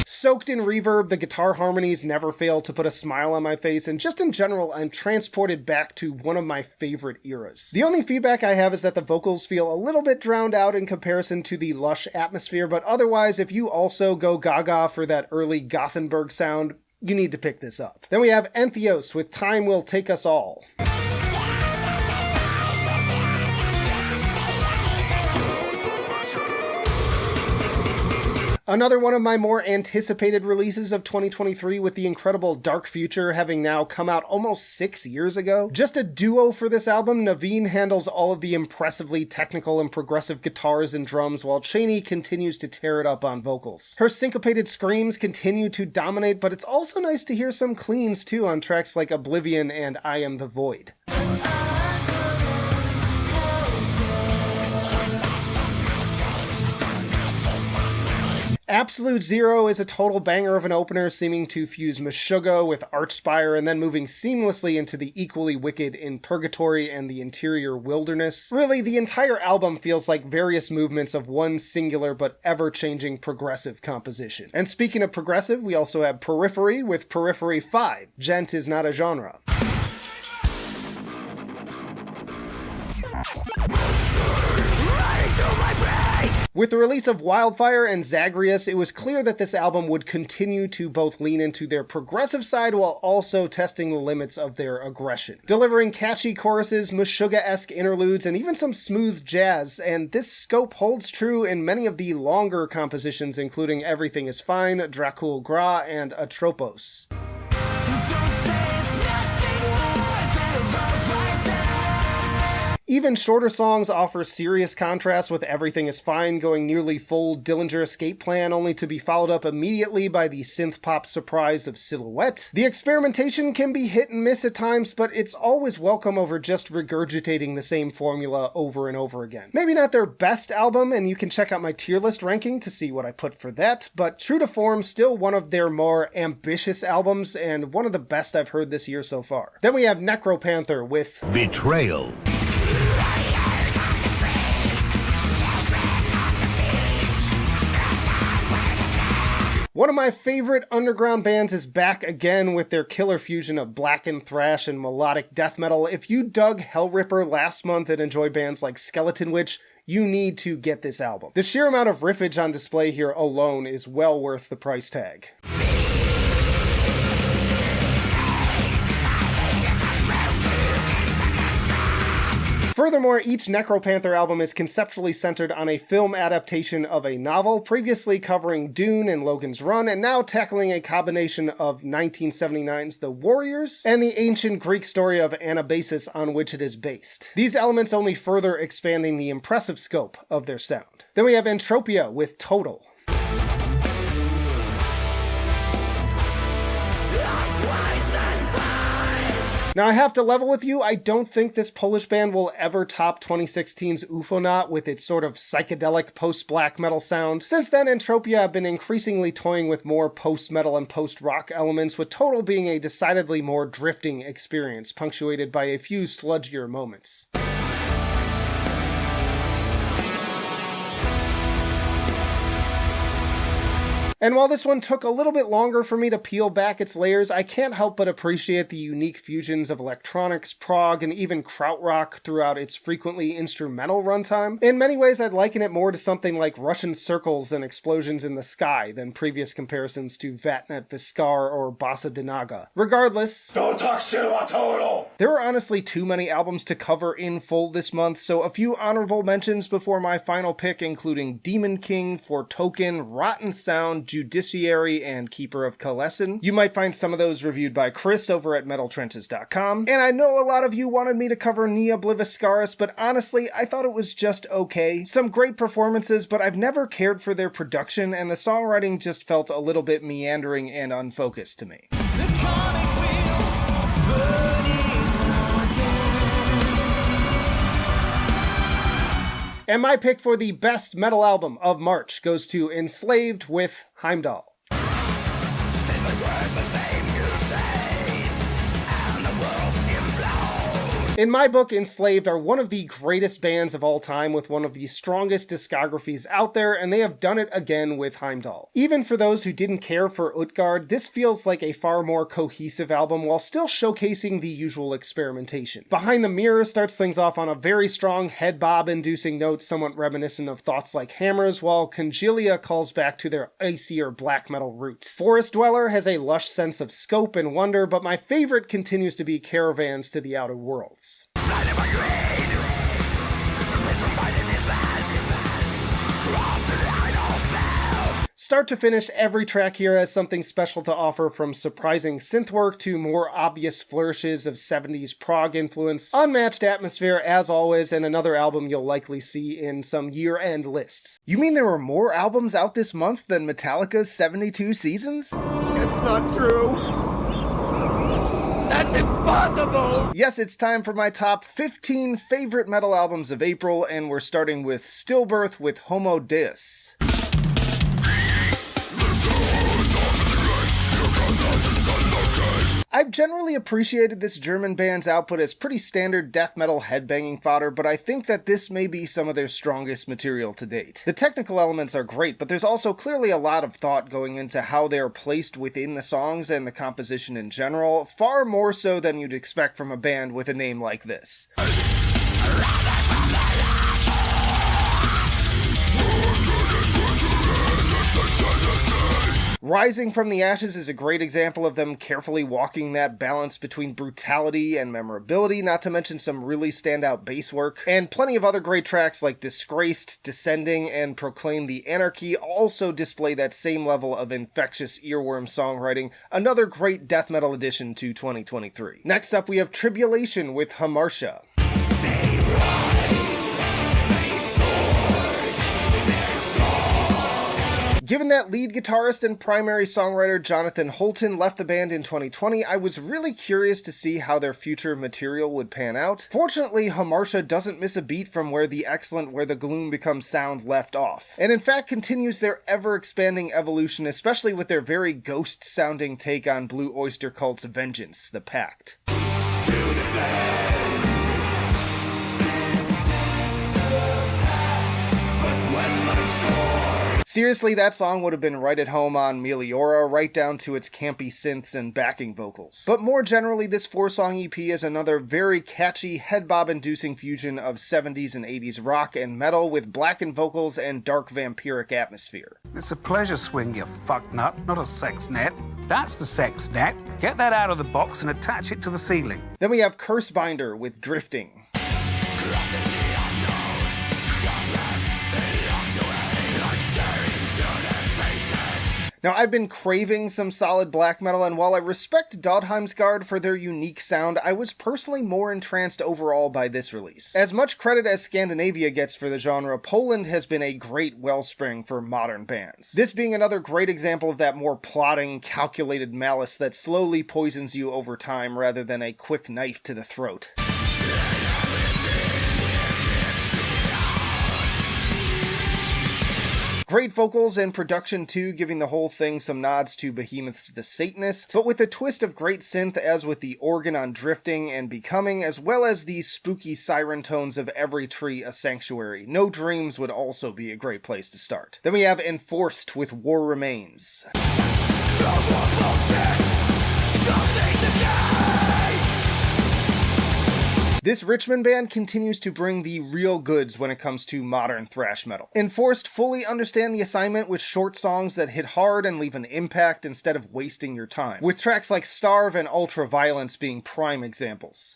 Soaked in reverb, the guitar harmonies never fail to put a smile on my face, and just in general, I'm transported back to one of my favorite eras. The only feedback I have is that the vocals feel a little bit drowned out in comparison to the lush atmosphere, but otherwise, if you also go gaga for that early Gothenburg sound, you need to pick this up. Then we have Entheos with Time Will Take Us All. Another one of my more anticipated releases of 2023, with the incredible Dark Future having now come out almost 6 years ago. Just a duo for this album, Naveen handles all of the impressively technical and progressive guitars and drums, while Cheney continues to tear it up on vocals. Her syncopated screams continue to dominate, but it's also nice to hear some cleans too on tracks like Oblivion and I Am the Void. Absolute Zero is a total banger of an opener, seeming to fuse Meshuggah with Archspire and then moving seamlessly into the equally wicked In Purgatory and the Interior Wilderness. Really, the entire album feels like various movements of one singular but ever-changing progressive composition. And speaking of progressive, we also have Periphery with Periphery 5, Gent is Not a Genre. With the release of Wildfire and Zagreus, it was clear that this album would continue to both lean into their progressive side while also testing the limits of their aggression. Delivering catchy choruses, Meshuggah-esque interludes, and even some smooth jazz, and this scope holds true in many of the longer compositions, including Everything is Fine, Dracul Gra, and Atropos. Even shorter songs offer serious contrast, with Everything is Fine going nearly full Dillinger Escape Plan, only to be followed up immediately by the synth-pop surprise of Silhouette. The experimentation can be hit and miss at times, but it's always welcome over just regurgitating the same formula over and over again. Maybe not their best album, and you can check out my tier list ranking to see what I put for that, but true to form, still one of their more ambitious albums, and one of the best I've heard this year so far. Then we have Necropanther with Betrayal. One of my favorite underground bands is back again with their killer fusion of blackened thrash and melodic death metal. If you dug Hellripper last month and enjoy bands like Skeleton Witch, you need to get this album. The sheer amount of riffage on display here alone is well worth the price tag. Furthermore, each Necropanther album is conceptually centered on a film adaptation of a novel, previously covering Dune and Logan's Run, and now tackling a combination of 1979's The Warriors and the ancient Greek story of Anabasis on which it is based. These elements only further expanding the impressive scope of their sound. Then we have Entropia with Total. Now I have to level with you, I don't think this Polish band will ever top 2016's Ufonaut with its sort of psychedelic post-black metal sound. Since then, Entropia have been increasingly toying with more post-metal and post-rock elements, with Total being a decidedly more drifting experience, punctuated by a few sludgier moments. And while this one took a little bit longer for me to peel back its layers, I can't help but appreciate the unique fusions of electronics, prog, and even krautrock throughout its frequently instrumental runtime. In many ways, I'd liken it more to something like Russian circles and explosions in the sky than previous comparisons to Vatnet Viskar or Bossa de Naga. Regardless, Don't talk shit about Total! There are honestly too many albums to cover in full this month, so a few honorable mentions before my final pick, including Demon King, For Token, Rotten Sound, Judiciary, and Keeper of Kalessin. You might find some of those reviewed by Chris over at metaltrenches.com. And I know a lot of you wanted me to cover Nia Bliviscaris, but honestly, I thought it was just okay. Some great performances, but I've never cared for their production, and the songwriting just felt a little bit meandering and unfocused to me. And my pick for the best metal album of March goes to Enslaved with Heimdall. In my book, Enslaved are one of the greatest bands of all time with one of the strongest discographies out there, and they have done it again with Heimdall. Even for those who didn't care for Utgard, this feels like a far more cohesive album while still showcasing the usual experimentation. Behind the Mirror starts things off on a very strong head bob-inducing note somewhat reminiscent of thoughts like Hammers, while Congelia calls back to their icier black metal roots. Forest Dweller has a lush sense of scope and wonder, but my favorite continues to be Caravans to the Outer Worlds. Start to finish, every track here has something special to offer, from surprising synth work to more obvious flourishes of 70s prog influence, unmatched atmosphere as always, and another album you'll likely see in some year-end lists. You mean there were more albums out this month than Metallica's 72 Seasons? It's not true! That's impossible! Yes, it's time for my top 15 favorite metal albums of April, and we're starting with Stillbirth with Homo Deus. I've generally appreciated this German band's output as pretty standard death metal headbanging fodder, but I think that this may be some of their strongest material to date. The technical elements are great, but there's also clearly a lot of thought going into how they are placed within the songs and the composition in general, far more so than you'd expect from a band with a name like this. Rising from the Ashes is a great example of them carefully walking that balance between brutality and memorability, not to mention some really standout bass work, and plenty of other great tracks like Disgraced, Descending, and Proclaim the Anarchy also display that same level of infectious earworm songwriting, another great death metal addition to 2023. Next up we have Tribulation with Hamartia. Given that lead guitarist and primary songwriter Jonathan Holton left the band in 2020, I was really curious to see how their future material would pan out. Fortunately, Hamartia doesn't miss a beat from where the excellent Where the Gloom Becomes Sound left off, and in fact continues their ever-expanding evolution, especially with their very ghost-sounding take on Blue Oyster Cult's Vengeance, The Pact. Seriously, that song would have been right at home on Meliora, right down to its campy synths and backing vocals. But more generally, this 4-song EP is another very catchy, head-bob-inducing fusion of 70s and 80s rock and metal with blackened vocals and dark vampiric atmosphere. It's a pleasure swing, you fucknut, not a sex net. That's the sex net. Get that out of the box and attach it to the ceiling. Then we have Cursebinder with Drifting. Now, I've been craving some solid black metal, and while I respect Dodheimsgard for their unique sound, I was personally more entranced overall by this release. As much credit as Scandinavia gets for the genre, Poland has been a great wellspring for modern bands. This being another great example of that more plotting, calculated malice that slowly poisons you over time rather than a quick knife to the throat. Great vocals and production too, giving the whole thing some nods to Behemoth's The Satanist, but with a twist of great synth as with the organ on Drifting and Becoming, as well as the spooky siren tones of Every Tree a Sanctuary. No Dreams would also be a great place to start. Then we have Enforced with War Remains. This Richmond band continues to bring the real goods when it comes to modern thrash metal. Enforced fully understand the assignment with short songs that hit hard and leave an impact instead of wasting your time, with tracks like Starve and Ultraviolence being prime examples.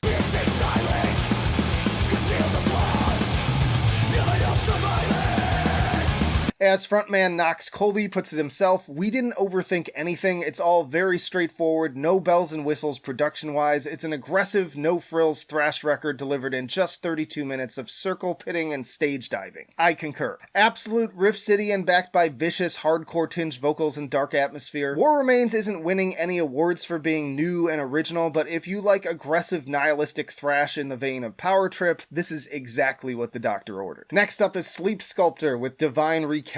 As frontman Knox Colby puts it himself, we didn't overthink anything, it's all very straightforward, no bells and whistles production-wise, it's an aggressive, no-frills thrash record delivered in just 32 minutes of circle pitting and stage diving. I concur. Absolute riff city and backed by vicious, hardcore-tinged vocals and dark atmosphere. War Remains isn't winning any awards for being new and original, but if you like aggressive, nihilistic thrash in the vein of Power Trip, this is exactly what the doctor ordered. Next up is Sleep Sculptor with Divine Recalibration.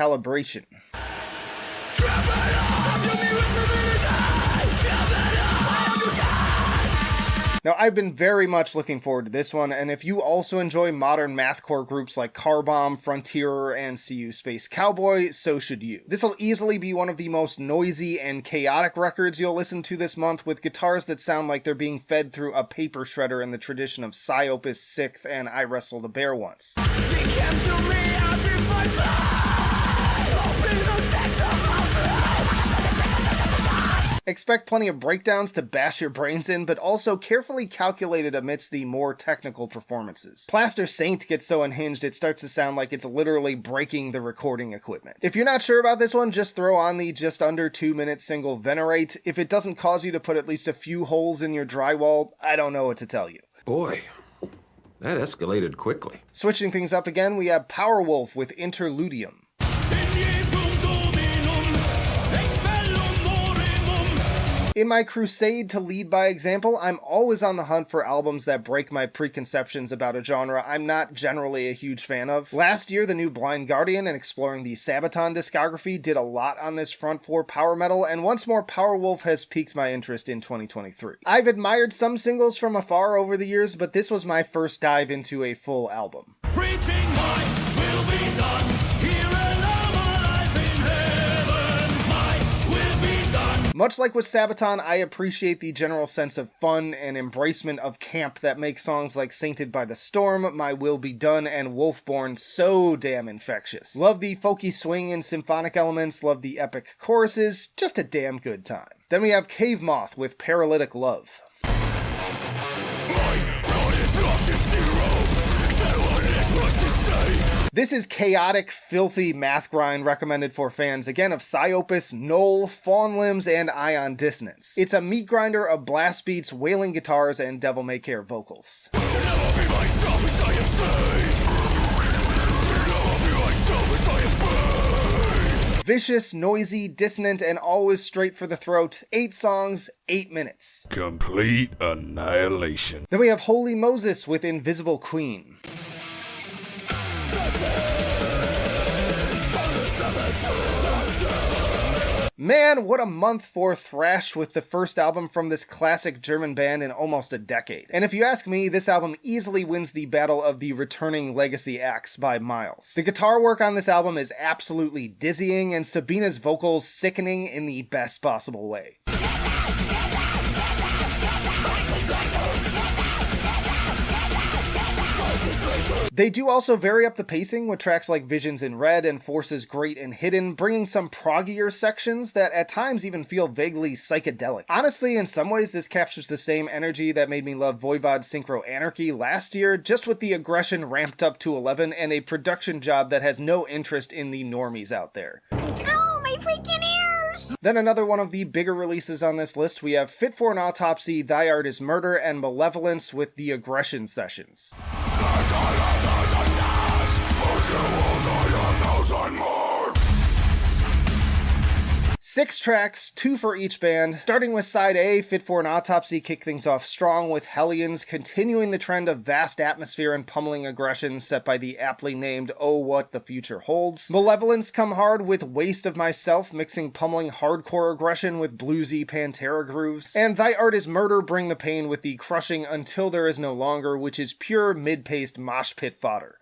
Now, I've been very much looking forward to this one, and if you also enjoy modern mathcore groups like Carbomb, Frontierer, and CU Space Cowboy, so should you. This will easily be one of the most noisy and chaotic records you'll listen to this month, with guitars that sound like they're being fed through a paper shredder in the tradition of Psyopus, Sixth, and I Wrestled a Bear Once. Expect plenty of breakdowns to bash your brains in, but also carefully calculated amidst the more technical performances. Plaster Saint gets so unhinged it starts to sound like it's literally breaking the recording equipment. If you're not sure about this one, just throw on the just under 2-minute single Venerate. If it doesn't cause you to put at least a few holes in your drywall, I don't know what to tell you. Boy, that escalated quickly. Switching things up again, we have Powerwolf with Interludium. In my crusade to lead by example, I'm always on the hunt for albums that break my preconceptions about a genre I'm not generally a huge fan of. Last year, the new Blind Guardian and exploring the Sabaton discography did a lot on this front for power metal, and once more Powerwolf has piqued my interest in 2023. I've admired some singles from afar over the years, but this was my first dive into a full album. Preaching my will be done. Much like with Sabaton, I appreciate the general sense of fun and embracement of camp that makes songs like Sainted by the Storm, My Will Be Done, and Wolfborn so damn infectious. Love the folky swing and symphonic elements, love the epic choruses, just a damn good time. Then we have Cave Moth with Paralytic Love. This is chaotic, filthy math grind recommended for fans, again, of Psyopus, Knoll, Fawn Limbs, and Ion Dissonance. It's a meat grinder of blast beats, wailing guitars, and Devil May Care vocals. Vicious, noisy, dissonant, and always straight for the throat. 8 songs, 8 minutes. Complete annihilation. Then we have Holy Moses with Invisible Queen. Man, what a month for thrash with the first album from this classic German band in almost a decade. And if you ask me, this album easily wins the battle of the returning legacy acts by miles. The guitar work on this album is absolutely dizzying, and Sabina's vocals sickening in the best possible way. They do also vary up the pacing with tracks like Visions in Red and Forces Great and Hidden, bringing some proggier sections that at times even feel vaguely psychedelic. Honestly, in some ways this captures the same energy that made me love Voivod's Synchro Anarchy last year, just with the aggression ramped up to 11 and a production job that has no interest in the normies out there. Oh, my freaking ears! Then another one of the bigger releases on this list, we have Fit for an Autopsy, Thy Art is Murder, and Malevolence with the Aggression Sessions. 6 tracks, 2 for each band. Starting with side A, Fit for an Autopsy kick things off strong with Hellions continuing the trend of vast atmosphere and pummeling aggression set by the aptly named Oh What the Future Holds. Malevolence come hard with Waste of Myself mixing pummeling hardcore aggression with bluesy Pantera grooves. And Thy Art is Murder bring the pain with the crushing Until There Is No Longer, which is pure mid-paced mosh pit fodder.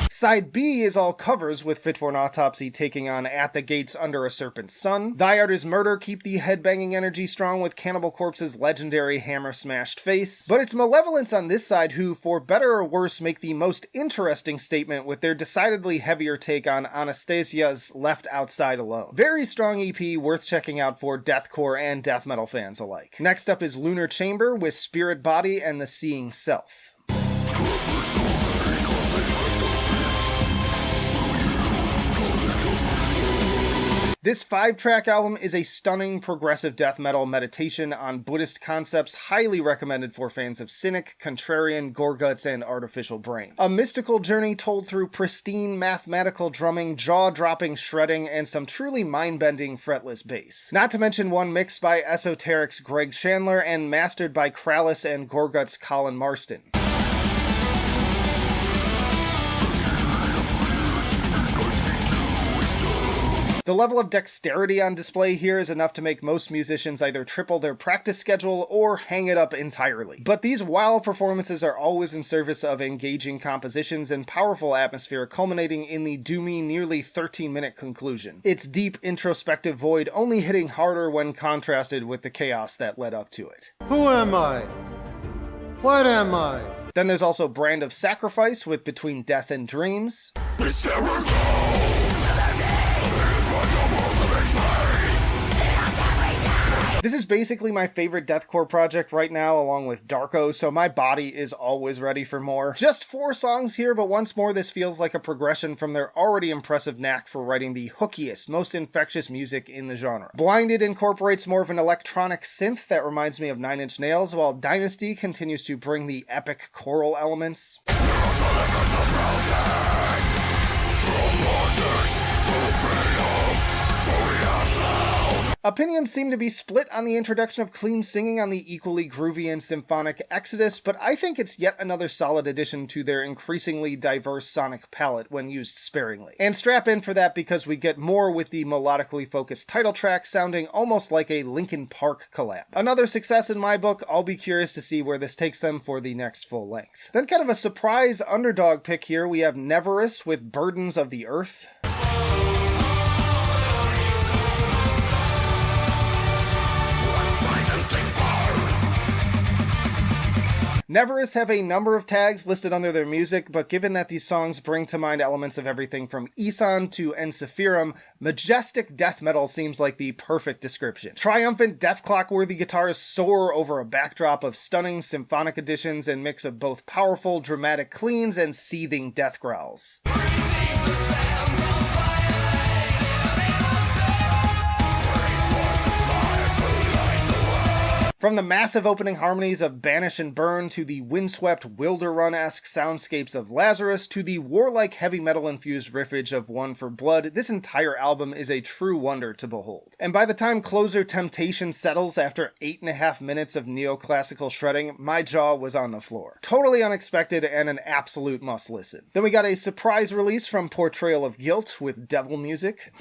Side B is all covers with Fit for an Autopsy taking on At the Gates Under a Serpent's Sun. Thy Art is Murder keep the headbanging energy strong with Cannibal Corpse's legendary hammer smashed face. But it's Malevolence on this side who, for better or worse, make the most interesting statement with their decidedly heavier take on Anastasia's Left Outside Alone. Very strong EP worth checking out for deathcore and death metal fans alike. Next up is Lunar Chamber with Spirit Body and the Seeing Self. This 5-track album is a stunning progressive death metal meditation on Buddhist concepts highly recommended for fans of Cynic, Contrarian, Gorguts, and Artificial Brain. A mystical journey told through pristine mathematical drumming, jaw-dropping shredding, and some truly mind-bending fretless bass. Not to mention one mixed by Esoteric's Greg Chandler and mastered by Krallis and Gorguts' Colin Marston. The level of dexterity on display here is enough to make most musicians either triple their practice schedule or hang it up entirely. But these wild performances are always in service of engaging compositions and powerful atmosphere culminating in the doomy, nearly 13-minute conclusion. Its deep, introspective void only hitting harder when contrasted with the chaos that led up to it. Who am I? What am I? Then there's also Brand of Sacrifice with Between Death and Dreams. This is basically my favorite deathcore project right now, along with Darko, so my body is always ready for more. Just 4 songs here, but once more this feels like a progression from their already impressive knack for writing the hookiest, most infectious music in the genre. Blinded incorporates more of an electronic synth that reminds me of Nine Inch Nails, while Dynasty continues to bring the epic choral elements. Opinions seem to be split on the introduction of clean singing on the equally groovy and symphonic Exodus, but I think it's yet another solid addition to their increasingly diverse sonic palette when used sparingly. And strap in for that because we get more with the melodically focused title track sounding almost like a Linkin Park collab. Another success in my book. I'll be curious to see where this takes them for the next full length. Then kind of a surprise underdog pick here, we have Neverus with Burdens of the Earth. Neverus have a number of tags listed under their music, but given that these songs bring to mind elements of everything from Isan to Ensifirum, majestic death metal seems like the perfect description. Triumphant death clock-worthy guitars soar over a backdrop of stunning symphonic additions and mix of both powerful, dramatic cleans and seething death growls. From the massive opening harmonies of Banish and Burn to the windswept Wilder Run-esque soundscapes of Lazarus to the warlike heavy metal-infused riffage of One for Blood, this entire album is a true wonder to behold. And by the time closer Temptation settles after 8.5 minutes of neoclassical shredding, my jaw was on the floor. Totally unexpected and an absolute must-listen. Then we got a surprise release from Portrayal of Guilt with Devil Music.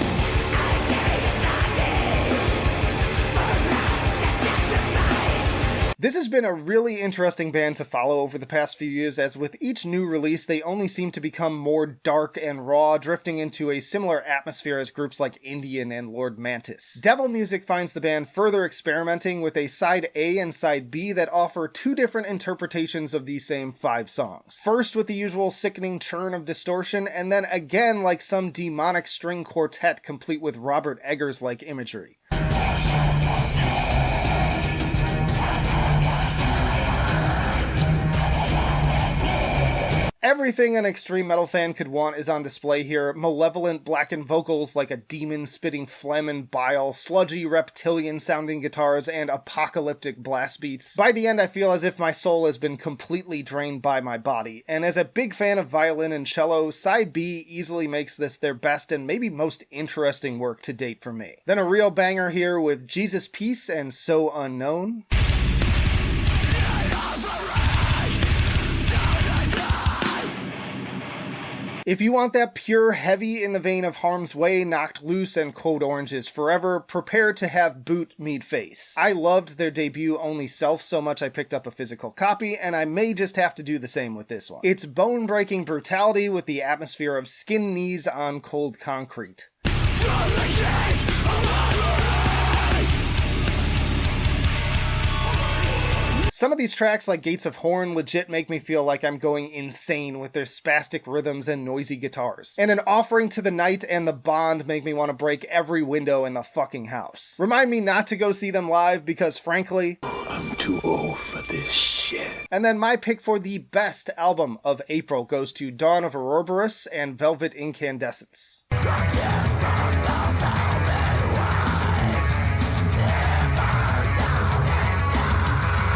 This has been a really interesting band to follow over the past few years, as with each new release they only seem to become more dark and raw, drifting into a similar atmosphere as groups like Indian and Lord Mantis. Devil Music finds the band further experimenting with a side A and side B that offer 2 different interpretations of these same 5 songs. First with the usual sickening churn of distortion, and then again like some demonic string quartet complete with Robert Eggers-like imagery. Everything an extreme metal fan could want is on display here. Malevolent blackened vocals like a demon spitting phlegm and bile, sludgy reptilian sounding guitars, and apocalyptic blast beats. By the end, I feel as if my soul has been completely drained by my body, and as a big fan of violin and cello, side B easily makes this their best and maybe most interesting work to date for me. Then a real banger here with Jesus Peace and So Unknown. If you want that pure heavy in the vein of Harm's Way, Knocked Loose, and Code Orange's Forever, prepare to have boot meet face. I loved their debut Only Self so much I picked up a physical copy, and I may just have to do the same with this one. It's bone-breaking brutality with the atmosphere of skin knees on cold concrete. Some of these tracks, like Gates of Horn, legit make me feel like I'm going insane with their spastic rhythms and noisy guitars. And An Offering to the Night and The Bond make me want to break every window in the fucking house. Remind me not to go see them live because, frankly, I'm too old for this shit. And then my pick for the best album of April goes to Dawn of Ouroboros and Velvet Incandescence.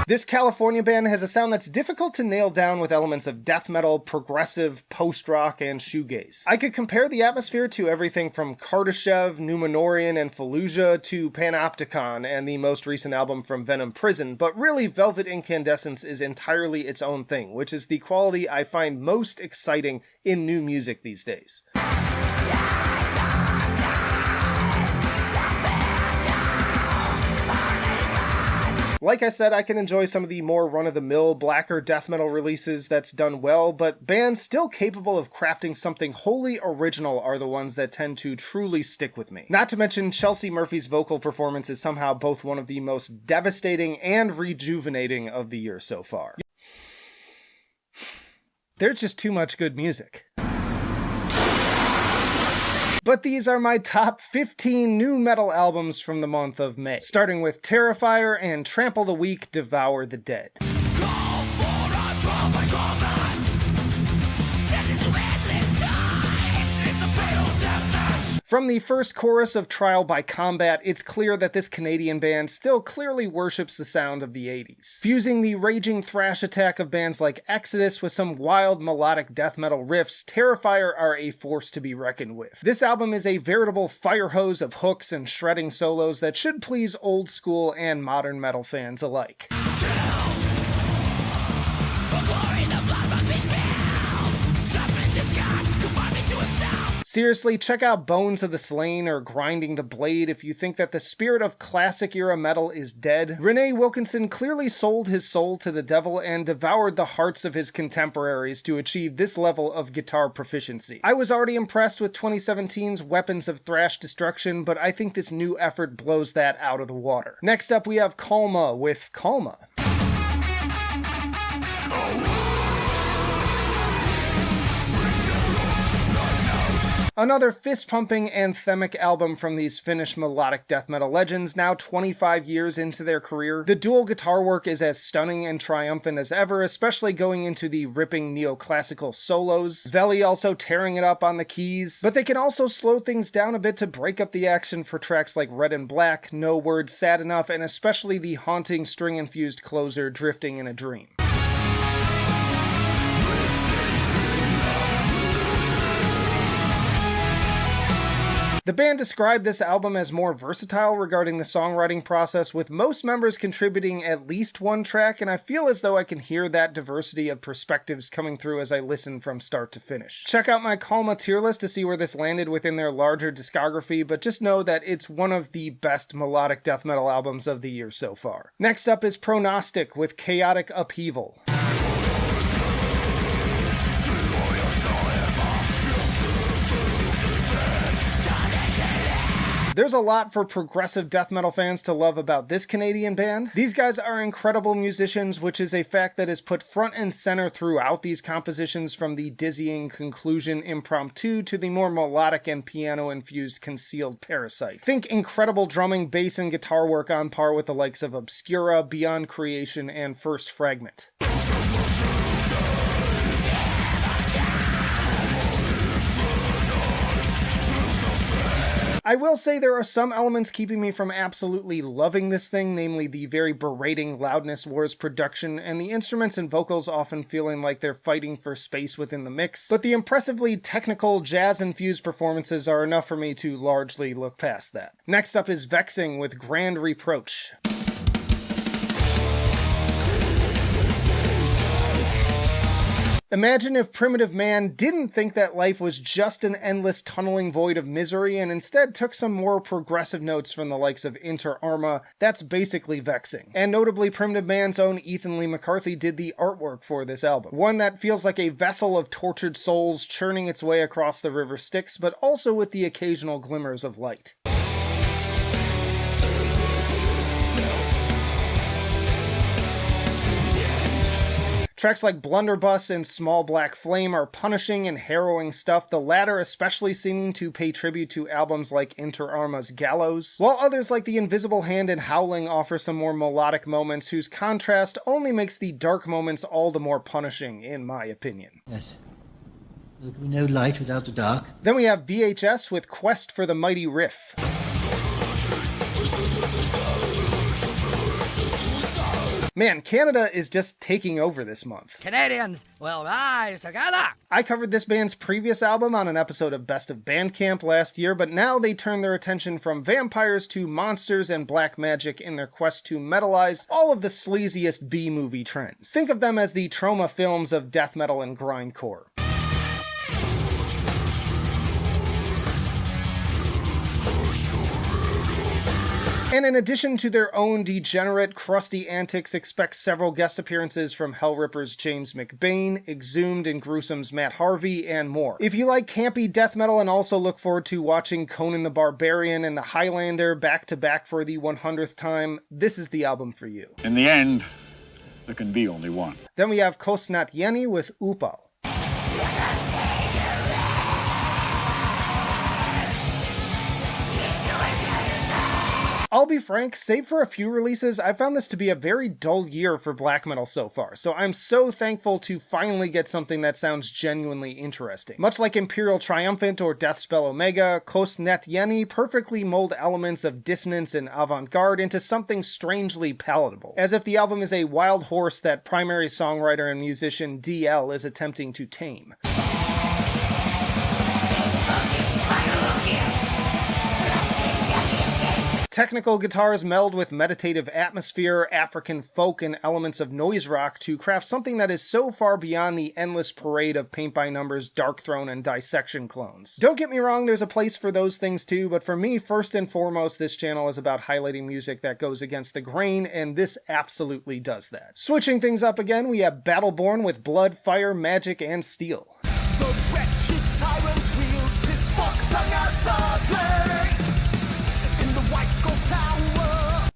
This California band has a sound that's difficult to nail down with elements of death metal, progressive, post-rock, and shoegaze. I could compare the atmosphere to everything from Kardashev, Numenorian, and Fallujah to Panopticon and the most recent album from Venom Prison, but really Velvet Incandescence is entirely its own thing, which is the quality I find most exciting in new music these days. Like I said, I can enjoy some of the more run-of-the-mill, blacker death metal releases that's done well, but bands still capable of crafting something wholly original are the ones that tend to truly stick with me. Not to mention, Chelsea Murphy's vocal performance is somehow both one of the most devastating and rejuvenating of the year so far. There's just too much good music. But these are my top 15 new metal albums from the month of May, starting with Terrifier and Trample the Weak, Devour the Dead. From the first chorus of Trial by Combat, it's clear that this Canadian band still clearly worships the sound of the 80s. Fusing the raging thrash attack of bands like Exodus with some wild melodic death metal riffs, Terrifier are a force to be reckoned with. This album is a veritable fire hose of hooks and shredding solos that should please old school and modern metal fans alike. Seriously, check out Bones of the Slain or Grinding the Blade if you think that the spirit of classic era metal is dead. Renee Wilkinson clearly sold his soul to the devil and devoured the hearts of his contemporaries to achieve this level of guitar proficiency. I was already impressed with 2017's Weapons of Thrash Destruction, but I think this new effort blows that out of the water. Next up we have Kalma with Kalma. Another fist-pumping, anthemic album from these Finnish melodic death metal legends, now 25 years into their career. The dual guitar work is as stunning and triumphant as ever, especially going into the ripping neoclassical solos. Veli also tearing it up on the keys, but they can also slow things down a bit to break up the action for tracks like Red and Black, No Words, Sad Enough, and especially the haunting string-infused closer, Drifting in a Dream. The band described this album as more versatile regarding the songwriting process, with most members contributing at least one track, and I feel as though I can hear that diversity of perspectives coming through as I listen from start to finish. Check out my Kalma tier list to see where this landed within their larger discography, but just know that it's one of the best melodic death metal albums of the year so far. Next up is Pronostic with Chaotic Upheaval. There's a lot for progressive death metal fans to love about this Canadian band. These guys are incredible musicians, which is a fact that is put front and center throughout these compositions, from the dizzying conclusion impromptu to the more melodic and piano-infused Concealed Parasite. Think incredible drumming, bass, and guitar work on par with the likes of Obscura, Beyond Creation, and First Fragment. I will say there are some elements keeping me from absolutely loving this thing, namely the very berating loudness wars production, and the instruments and vocals often feeling like they're fighting for space within the mix, but the impressively technical, jazz-infused performances are enough for me to largely look past that. Next up is Vexing with Grand Reproach. Imagine if primitive man didn't think that life was just an endless tunneling void of misery and instead took some more progressive notes from the likes of Inter Arma. That's basically Vexing. And notably, primitive man's own Ethan Lee McCarthy did the artwork for this album. One that feels like a vessel of tortured souls churning its way across the river Styx, but also with the occasional glimmers of light. Tracks like Blunderbuss and Small Black Flame are punishing and harrowing stuff, the latter especially seeming to pay tribute to albums like Inter Arma's Gallows, while others like The Invisible Hand and Howling offer some more melodic moments whose contrast only makes the dark moments all the more punishing, in my opinion. Yes. There can be no light without the dark. Then we have VHS with Quest for the Mighty Riff. Man, Canada is just taking over this month. Canadians will rise together! I covered this band's previous album on an episode of Best of Bandcamp last year, but now they turn their attention from vampires to monsters and black magic in their quest to metalize all of the sleaziest B-movie trends. Think of them as the Troma films of death metal and grindcore. And in addition to their own degenerate, crusty antics, expect several guest appearances from Hellripper's James McBain, Exhumed and Gruesome's Matt Harvey, and more. If you like campy death metal and also look forward to watching Conan the Barbarian and the Highlander back-to-back for the 100th time, this is the album for you. In the end, there can be only one. Then we have Kosnat Yeni with Upal. I'll be frank, save for a few releases, I found this to be a very dull year for black metal so far, so I'm so thankful to finally get something that sounds genuinely interesting. Much like Imperial Triumphant or Deathspell Omega, Kosnet Yeni perfectly mold elements of dissonance and avant-garde into something strangely palatable, as if the album is a wild horse that primary songwriter and musician DL is attempting to tame. Technical guitars meld with meditative atmosphere, African folk, and elements of noise rock to craft something that is so far beyond the endless parade of Paint by Numbers, Darkthrone, and Dissection clones. Don't get me wrong, there's a place for those things too, but for me, first and foremost, this channel is about highlighting music that goes against the grain, and this absolutely does that. Switching things up again, we have Battleborn with Blood, Fire, Magic, and Steel. The wretched tyrant wields his forked tongue as a blade.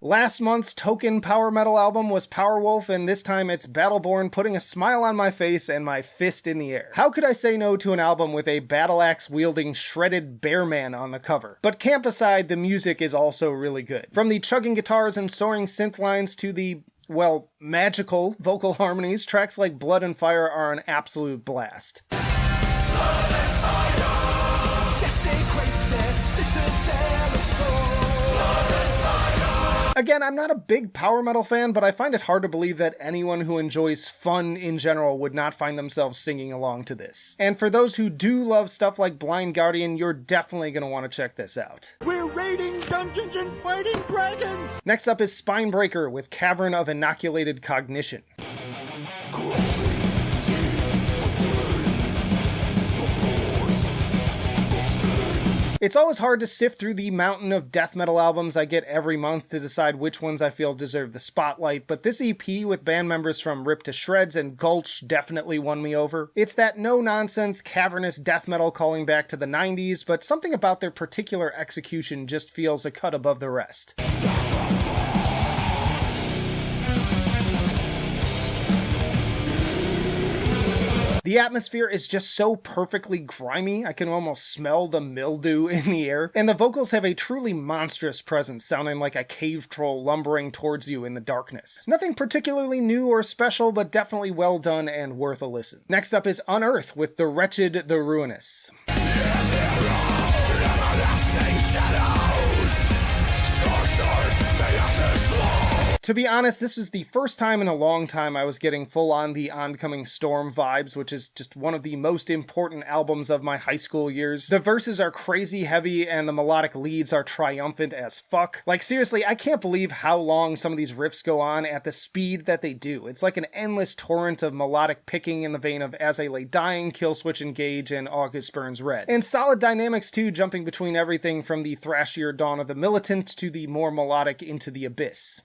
Last month's token power metal album was Powerwolf, and this time it's Battleborn putting a smile on my face and my fist in the air. How could I say no to an album with a battle axe wielding shredded bear man on the cover? But camp aside, the music is also really good. From the chugging guitars and soaring synth lines to the, well, magical vocal harmonies, tracks like Blood and Fire are an absolute blast. Blood and fire desecrates their citadel of stone. Again, I'm not a big power metal fan, but I find it hard to believe that anyone who enjoys fun in general would not find themselves singing along to this. And for those who do love stuff like Blind Guardian, you're definitely going to want to check this out. We're raiding Dungeons and fighting dragons! Next up is Spinebreaker with Cavern of Inoculated Cognition. It's always hard to sift through the mountain of death metal albums I get every month to decide which ones I feel deserve the spotlight, but this EP with band members from Rip to Shreds and Gulch definitely won me over. It's that no-nonsense, cavernous death metal calling back to the 90s, but something about their particular execution just feels a cut above the rest. The atmosphere is just so perfectly grimy, I can almost smell the mildew in the air, and the vocals have a truly monstrous presence, sounding like a cave troll lumbering towards you in the darkness. Nothing particularly new or special, but definitely well done and worth a listen. Next up is Unearth with The Wretched, The Ruinous. To be honest, this is the first time in a long time I was getting full-on the Oncoming Storm vibes, which is just one of the most important albums of my high school years. The verses are crazy heavy and the melodic leads are triumphant as fuck. Like seriously, I can't believe how long some of these riffs go on at the speed that they do. It's like an endless torrent of melodic picking in the vein of As I Lay Dying, Killswitch Engage, and August Burns Red. And solid dynamics too, jumping between everything from the thrashier Dawn of the Militant to the more melodic Into the Abyss.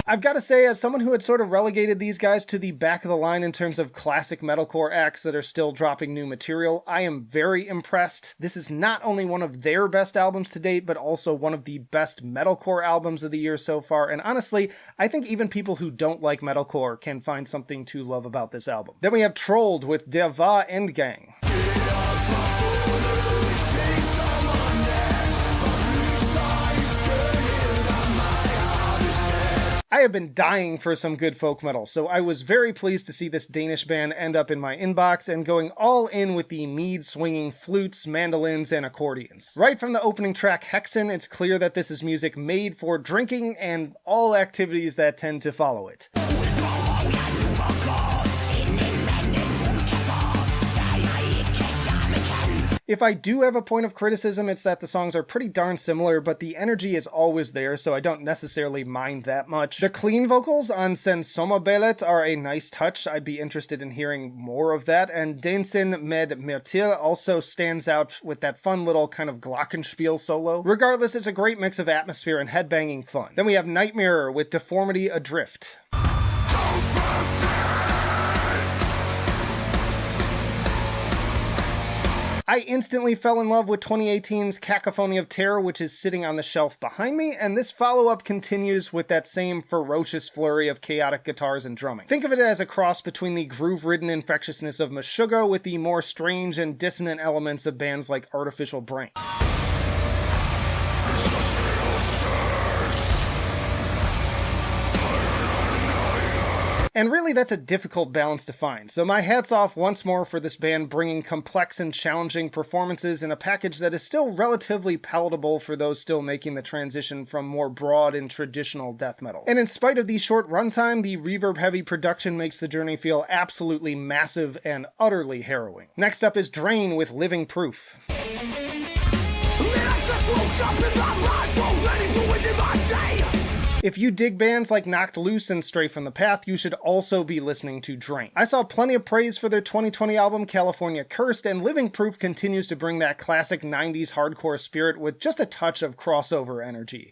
I've got to say, as someone who had sort of relegated these guys to the back of the line in terms of classic metalcore acts that are still dropping new material, I am very impressed. This is not only one of their best albums to date, but also one of the best metalcore albums of the year so far, and honestly, I think even people who don't like metalcore can find something to love about this album. Then we have Trolled with Der War Endgang. I have been dying for some good folk metal, so I was very pleased to see this Danish band end up in my inbox and going all in with the mead-swinging flutes, mandolins, and accordions. Right from the opening track, Hexen, it's clear that this is music made for drinking and all activities that tend to follow it. If I do have a point of criticism, it's that the songs are pretty darn similar, but the energy is always there, so I don't necessarily mind that much. The clean vocals on Sen Sommerbellet are a nice touch. I'd be interested in hearing more of that, and Dansen med Mertil also stands out with that fun little kind of glockenspiel solo. Regardless, it's a great mix of atmosphere and headbanging fun. Then we have Nightmare with Deformity Adrift. I instantly fell in love with 2018's Cacophony of Terror, which is sitting on the shelf behind me, and this follow-up continues with that same ferocious flurry of chaotic guitars and drumming. Think of it as a cross between the groove-ridden infectiousness of Meshuggah with the more strange and dissonant elements of bands like Artificial Brain. And really, that's a difficult balance to find, so my hat's off once more for this band bringing complex and challenging performances in a package that is still relatively palatable for those still making the transition from more broad and traditional death metal. And in spite of the short runtime, the reverb-heavy production makes the journey feel absolutely massive and utterly harrowing. Next up is Drain with Living Proof. If you dig bands like Knocked Loose and Stray from the Path, you should also be listening to Drain. I saw plenty of praise for their 2020 album California Cursed, and Living Proof continues to bring that classic 90s hardcore spirit with just a touch of crossover energy.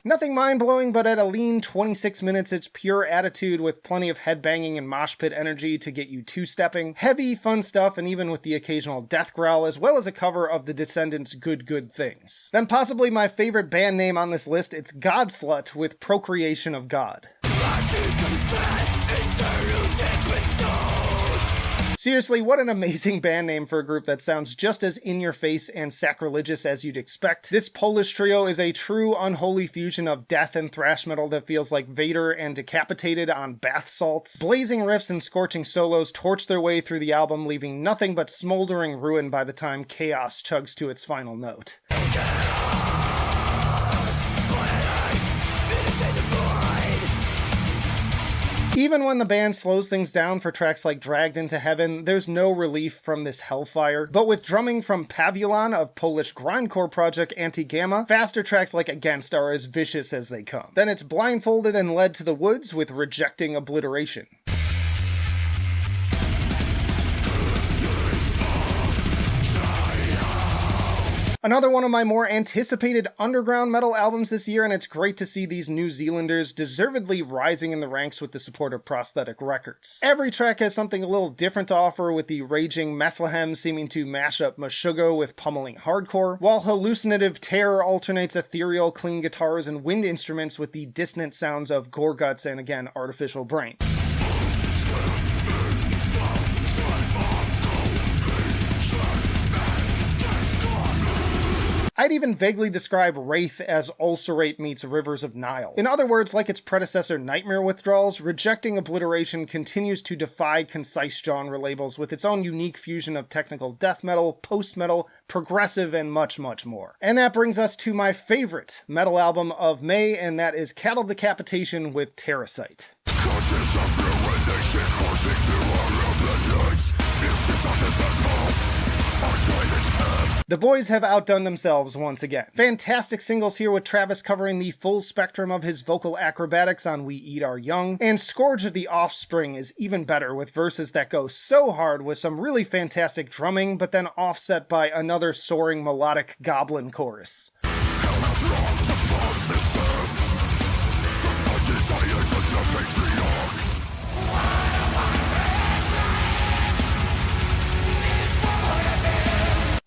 Nothing mind-blowing, but at a lean 26 minutes, it's pure attitude with plenty of headbanging and mosh pit energy to get you two-stepping. Heavy, fun stuff, and even with the occasional death growl, as well as a cover of the Descendants' Good Good Things. Then possibly my favorite band name on this list, it's Godslut with Procreation of God. Seriously, what an amazing band name for a group that sounds just as in-your-face and sacrilegious as you'd expect. This Polish trio is a true unholy fusion of death and thrash metal that feels like Vader and Decapitated on bath salts. Blazing riffs and scorching solos torch their way through the album, leaving nothing but smoldering ruin by the time Chaos chugs to its final note. Even when the band slows things down for tracks like Dragged into Heaven, there's no relief from this hellfire. But with drumming from Pavulon of Polish grindcore project Anti-Gamma, faster tracks like Against are as vicious as they come. Then it's Blindfolded and Led to the Woods with Rejecting Obliteration. Another one of my more anticipated underground metal albums this year, and it's great to see these New Zealanders deservedly rising in the ranks with the support of Prosthetic Records. Every track has something a little different to offer, with the raging Methlehem seeming to mash up Meshuggah with pummeling hardcore, while hallucinative Terror alternates ethereal clean guitars and wind instruments with the dissonant sounds of Gorguts and again Artificial Brain. I'd even vaguely describe Wraith as ulcerate meets Rivers of Nile. In other words, like its predecessor Nightmare Withdrawals, Rejecting Obliteration continues to defy concise genre labels with its own unique fusion of technical death metal, post-metal, progressive, and much, much more. And that brings us to my favorite metal album of May, and that is Cattle Decapitation with Terracite. The boys have outdone themselves once again. Fantastic singles here with Travis covering the full spectrum of his vocal acrobatics on We Eat Our Young, and Scourge of the Offspring is even better with verses that go so hard with some really fantastic drumming, but then offset by another soaring melodic goblin chorus.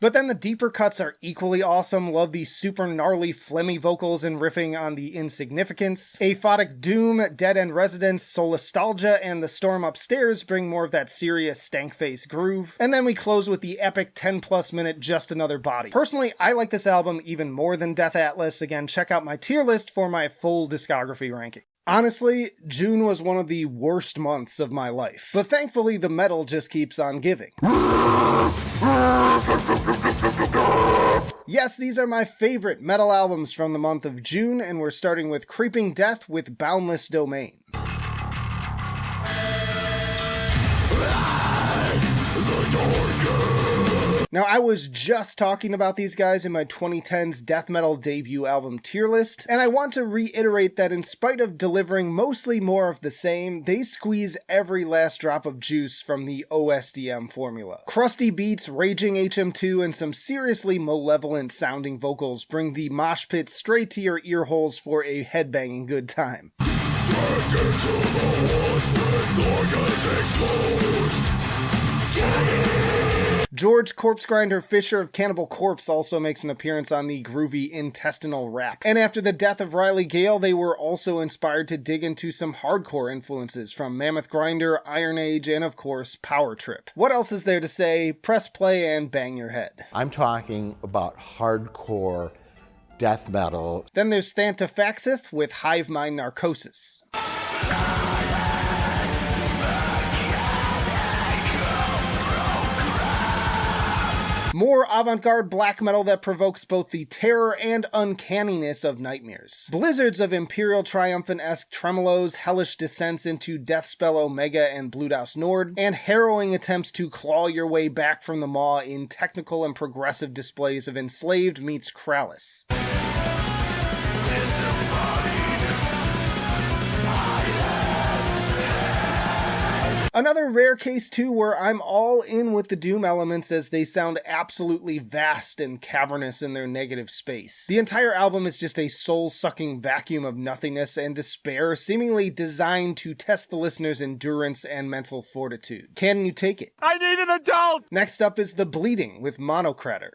But then the deeper cuts are equally awesome. Love the super gnarly phlegmy vocals and riffing on the Insignificance. Aphotic Doom, Dead End Residence, Solastalgia, and The Storm Upstairs bring more of that serious stank face groove. And then we close with the epic 10+ minute Just Another Body. Personally, I like this album even more than Death Atlas. Again, check out my tier list for my full discography ranking. Honestly, June was one of the worst months of my life, but thankfully the metal just keeps on giving. Yes, these are my favorite metal albums from the month of June, and we're starting with Creeping Death with Boundless Domain. Now, I was just talking about these guys in my 2010s death metal debut album tier list, and I want to reiterate that in spite of delivering mostly more of the same, they squeeze every last drop of juice from the OSDM formula. Crusty beats, raging HM2, and some seriously malevolent sounding vocals bring the mosh pit straight to your ear holes for a headbanging good time. George Corpsegrinder Fisher of Cannibal Corpse also makes an appearance on the groovy Intestinal Rap. And after the death of Riley Gale, they were also inspired to dig into some hardcore influences from Mammoth Grinder, Iron Age, and of course, Power Trip. What else is there to say? Press play and bang your head. I'm talking about hardcore death metal. Then there's Thantafaxith with Hive Mind Narcosis. More avant-garde black metal that provokes both the terror and uncanniness of nightmares. Blizzards of Imperial Triumphant-esque tremolos, hellish descents into Deathspell Omega and Bluthaus Nord, and harrowing attempts to claw your way back from the maw in technical and progressive displays of Enslaved meets Krallis. Another rare case too where I'm all in with the doom elements as they sound absolutely vast and cavernous in their negative space. The entire album is just a soul-sucking vacuum of nothingness and despair, seemingly designed to test the listener's endurance and mental fortitude. Can you take it? I need an adult! Next up is The Bleeding with Monocrator.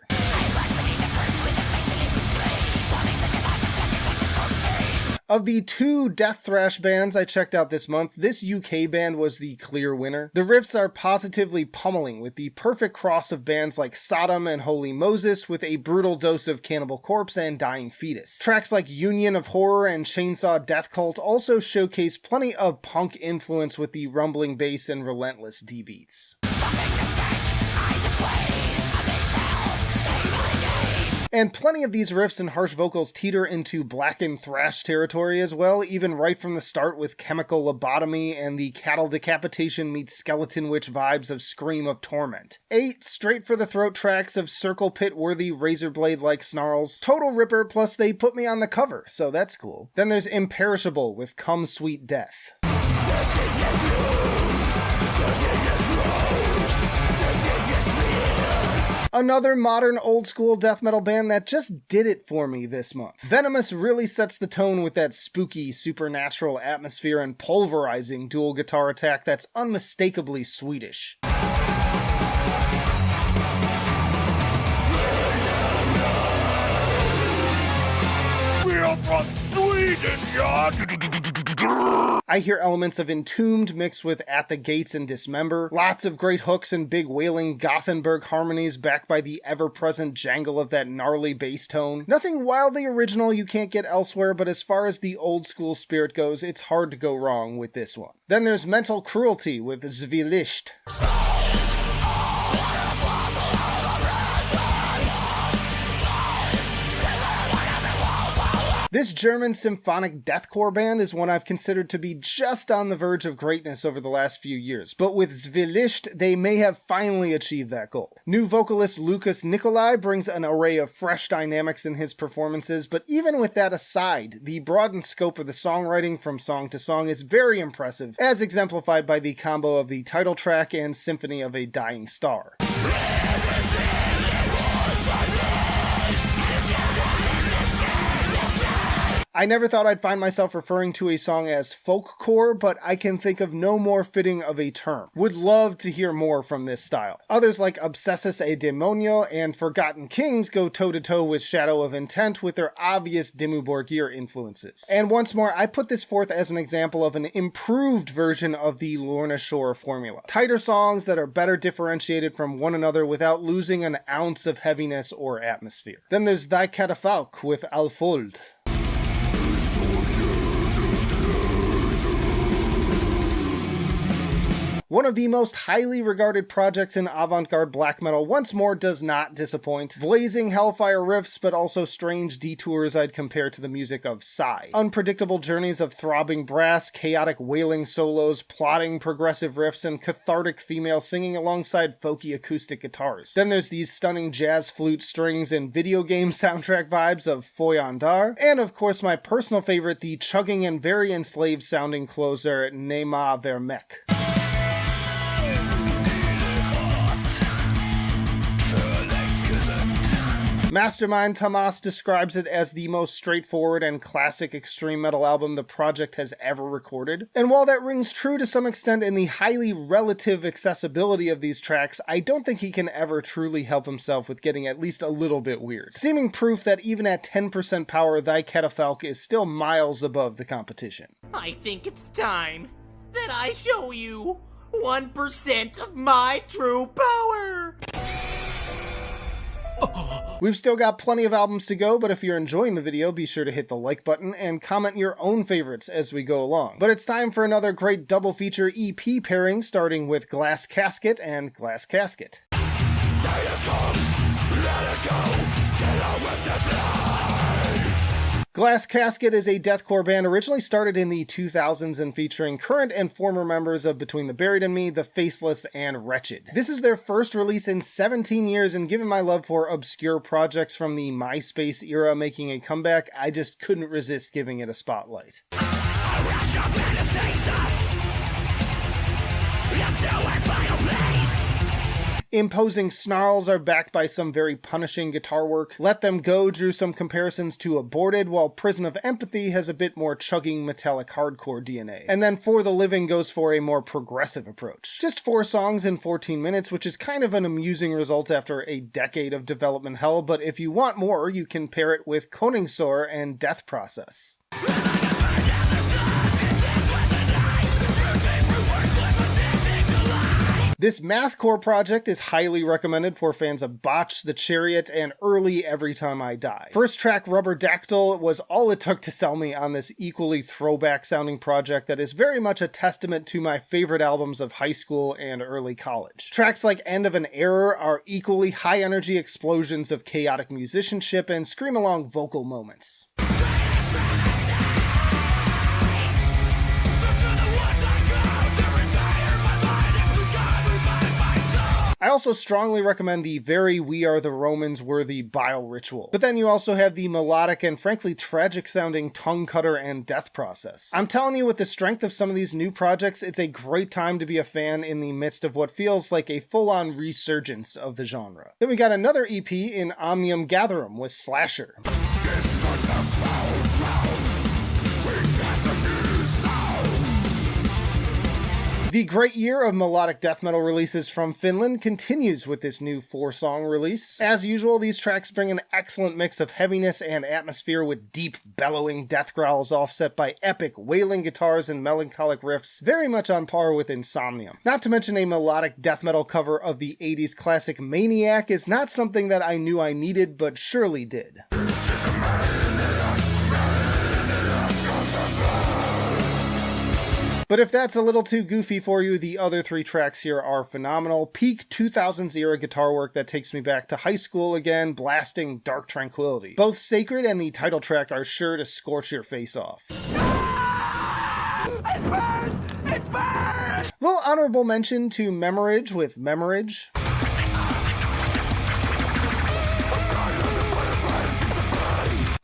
Of the two death thrash bands I checked out this month, this UK band was the clear winner. The riffs are positively pummeling with the perfect cross of bands like Sodom and Holy Moses with a brutal dose of Cannibal Corpse and Dying Fetus. Tracks like Union of Horror and Chainsaw Death Cult also showcase plenty of punk influence with the rumbling bass and relentless D-beats. And plenty of these riffs and harsh vocals teeter into blackened thrash territory as well, even right from the start with Chemical Lobotomy and the Cattle Decapitation meets Skeleton Witch vibes of Scream of Torment. 8 straight-for-the-throat tracks of Circle Pit-worthy razorblade-like snarls. Total ripper, plus they put me on the cover, so that's cool. Then there's Imperishable with Come Sweet Death. Another modern old-school death metal band that just did it for me this month. Venomous really sets the tone with that spooky, supernatural atmosphere and pulverizing dual guitar attack that's unmistakably Swedish. We are from Sweden, yeah! I hear elements of Entombed mixed with At the Gates and Dismember, lots of great hooks and big wailing Gothenburg harmonies backed by the ever-present jangle of that gnarly bass tone. Nothing wildly original you can't get elsewhere, but as far as the old school spirit goes, it's hard to go wrong with this one. Then there's Mental Cruelty with Zwielicht. This German symphonic deathcore band is one I've considered to be just on the verge of greatness over the last few years, but with Zwielicht, they may have finally achieved that goal. New vocalist Lukas Nicolai brings an array of fresh dynamics in his performances, but even with that aside, the broadened scope of the songwriting from song to song is very impressive, as exemplified by the combo of the title track and Symphony of a Dying Star. I never thought I'd find myself referring to a song as folkcore, but I can think of no more fitting of a term. Would love to hear more from this style. Others like Obsessus e Demonio and Forgotten Kings go toe-to-toe with Shadow of Intent with their obvious Dimmu Borgir influences. And once more, I put this forth as an example of an improved version of the Lorna Shore formula. Tighter songs that are better differentiated from one another without losing an ounce of heaviness or atmosphere. Then there's Thy Catafalque with Alfold. One of the most highly regarded projects in avant-garde black metal once more does not disappoint. Blazing hellfire riffs, but also strange detours I'd compare to the music of Psy. Unpredictable journeys of throbbing brass, chaotic wailing solos, plotting progressive riffs, and cathartic female singing alongside folky acoustic guitars. Then there's these stunning jazz flute strings and video game soundtrack vibes of Foyandar. And of course my personal favorite, the chugging and very enslaved sounding closer, Nema Vermek. Mastermind Tamas describes it as the most straightforward and classic extreme metal album the project has ever recorded. And while that rings true to some extent in the highly relative accessibility of these tracks, I don't think he can ever truly help himself with getting at least a little bit weird. Seeming proof that even at 10% power, Thy Catafalque is still miles above the competition. I think it's time that I show you 1% of my true power! We've still got plenty of albums to go, but if you're enjoying the video, be sure to hit the like button and comment your own favorites as we go along. But it's time for another great double feature EP pairing, starting with Glass Casket and Glass Casket. Glass Casket is a deathcore band originally started in the 2000s and featuring current and former members of Between the Buried and Me, The Faceless, and Wretched. This is their first release in 17 years, and given my love for obscure projects from the MySpace era making a comeback, I just couldn't resist giving it a spotlight. Imposing snarls are backed by some very punishing guitar work. Let Them Go drew some comparisons to Aborted, while Prison of Empathy has a bit more chugging metallic hardcore DNA. And then For the Living goes for a more progressive approach. Just 4 songs in 14 minutes, which is kind of an amusing result after a decade of development hell, but if you want more, you can pair it with Koningsor and Death Process. This mathcore project is highly recommended for fans of Botch, The Chariot, and early Every Time I Die. First track Rubber Dactyl was all it took to sell me on this equally throwback sounding project that is very much a testament to my favorite albums of high school and early college. Tracks like End of an Era are equally high energy explosions of chaotic musicianship and scream along vocal moments. I also strongly recommend the very We Are the Romans worthy Bile Ritual. But then you also have the melodic and frankly tragic sounding Tongue Cutter and Death Process. I'm telling you, with the strength of some of these new projects, it's a great time to be a fan in the midst of what feels like a full-on resurgence of the genre. Then we got another EP in Omnium Gatherum with Slasher. The great year of melodic death metal releases from Finland continues with this new 4-song release. As usual, these tracks bring an excellent mix of heaviness and atmosphere with deep, bellowing death growls offset by epic, wailing guitars and melancholic riffs, very much on par with Insomnium. Not to mention a melodic death metal cover of the 80s classic Maniac is not something that I knew I needed, but surely did. But if that's a little too goofy for you, the other 3 tracks here are phenomenal. Peak 2000s era guitar work that takes me back to high school again, blasting Dark Tranquility. Both Sacred and the title track are sure to scorch your face off. It burns! It burns! Little honorable mention to Memorage with Memorage.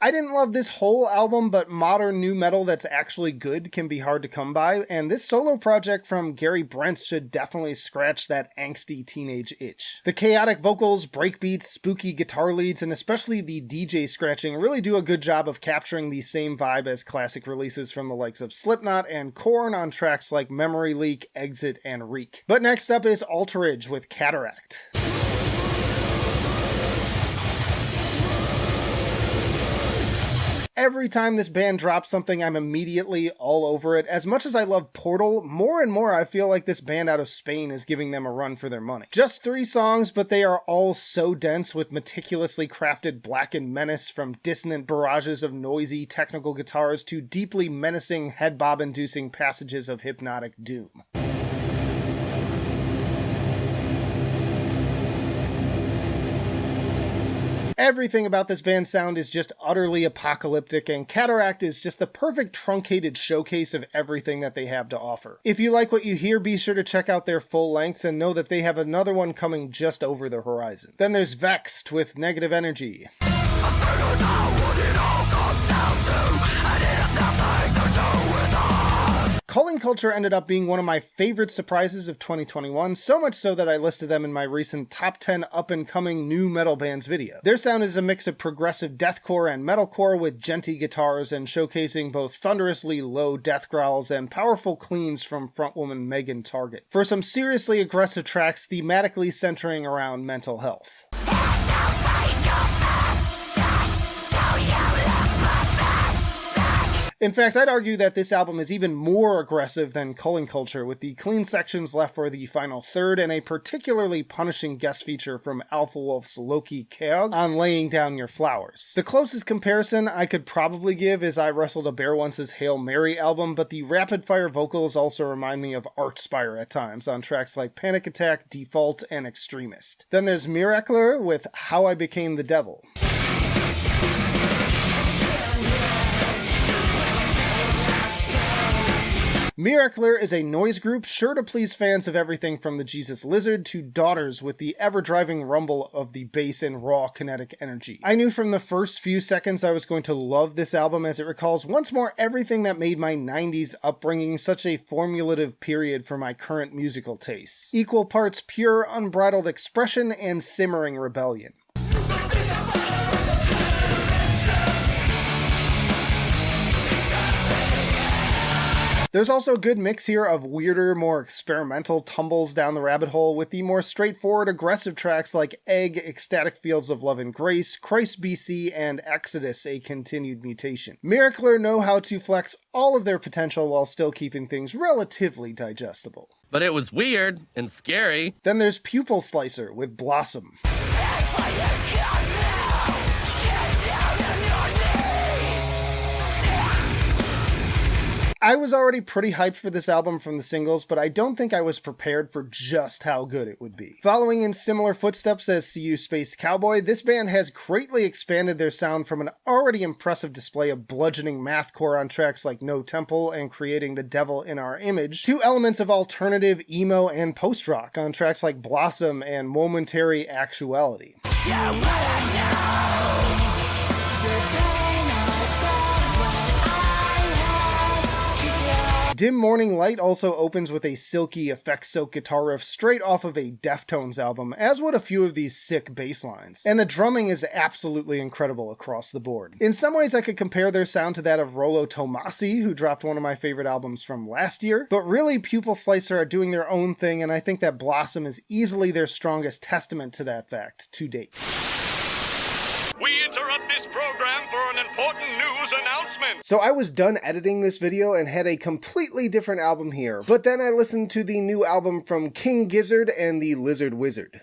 I didn't love this whole album, but modern nu metal that's actually good can be hard to come by, and this solo project from Gary Brentz should definitely scratch that angsty teenage itch. The chaotic vocals, breakbeats, spooky guitar leads, and especially the DJ scratching really do a good job of capturing the same vibe as classic releases from the likes of Slipknot and Korn on tracks like Memory Leak, Exit, and Reek. But next up is Alterage with Cataract. Every time this band drops something, I'm immediately all over it. As much as I love Portal, more and more I feel like this band out of Spain is giving them a run for their money. Just 3 songs, but they are all so dense with meticulously crafted blackened menace, from dissonant barrages of noisy technical guitars to deeply menacing head bob-inducing passages of hypnotic doom. Everything about this band's sound is just utterly apocalyptic, and Cataract is just the perfect truncated showcase of everything that they have to offer. If you like what you hear, be sure to check out their full lengths and know that they have another one coming just over the horizon. Then there's Vexed with Negative Energy. Culling Culture ended up being one of my favorite surprises of 2021, so much so that I listed them in my recent Top 10 Up-and-Coming New Metal Bands video. Their sound is a mix of progressive deathcore and metalcore with djenty guitars and showcasing both thunderously low death growls and powerful cleans from frontwoman Megan Target, for some seriously aggressive tracks thematically centering around mental health. In fact, I'd argue that this album is even more aggressive than Culling Culture, with the clean sections left for the final third and a particularly punishing guest feature from Alpha Wolf's Loki Keog on Laying Down Your Flowers. The closest comparison I could probably give is I Wrestled a Bear Once's Hail Mary album, but the rapid-fire vocals also remind me of Archspire at times on tracks like Panic Attack, Default, and Extremist. Then there's Miracler with How I Became the Devil. Miracler is a noise group sure to please fans of everything from the Jesus Lizard to Daughters, with the ever-driving rumble of the bass and raw kinetic energy. I knew from the first few seconds I was going to love this album, as it recalls once more everything that made my 90s upbringing such a formulative period for my current musical tastes. Equal parts pure, unbridled expression and simmering rebellion. There's also a good mix here of weirder, more experimental tumbles down the rabbit hole, with the more straightforward, aggressive tracks like Egg, Ecstatic Fields of Love and Grace, Christ BC, and Exodus, A Continued Mutation. Miracler know how to flex all of their potential while still keeping things relatively digestible. But it was weird and scary. Then there's Pupil Slicer with Blossom. I was already pretty hyped for this album from the singles, but I don't think I was prepared for just how good it would be. Following in similar footsteps as See You Space Cowboy, this band has greatly expanded their sound from an already impressive display of bludgeoning mathcore on tracks like No Temple and Creating the Devil in Our Image, to elements of alternative, emo, and post-rock on tracks like Blossom and Momentary Actuality. Dim Morning Light also opens with a silky effect silk guitar riff straight off of a Deftones album, as would a few of these sick bass lines. And the drumming is absolutely incredible across the board. In some ways I could compare their sound to that of Rollo Tomasi, who dropped one of my favorite albums from last year, but really Pupil Slicer are doing their own thing, and I think that Blossom is easily their strongest testament to that fact to date. We interrupt this program for an important news announcement. So I was done editing this video and had a completely different album here, but then I listened to the new album from King Gizzard and the Lizard Wizard.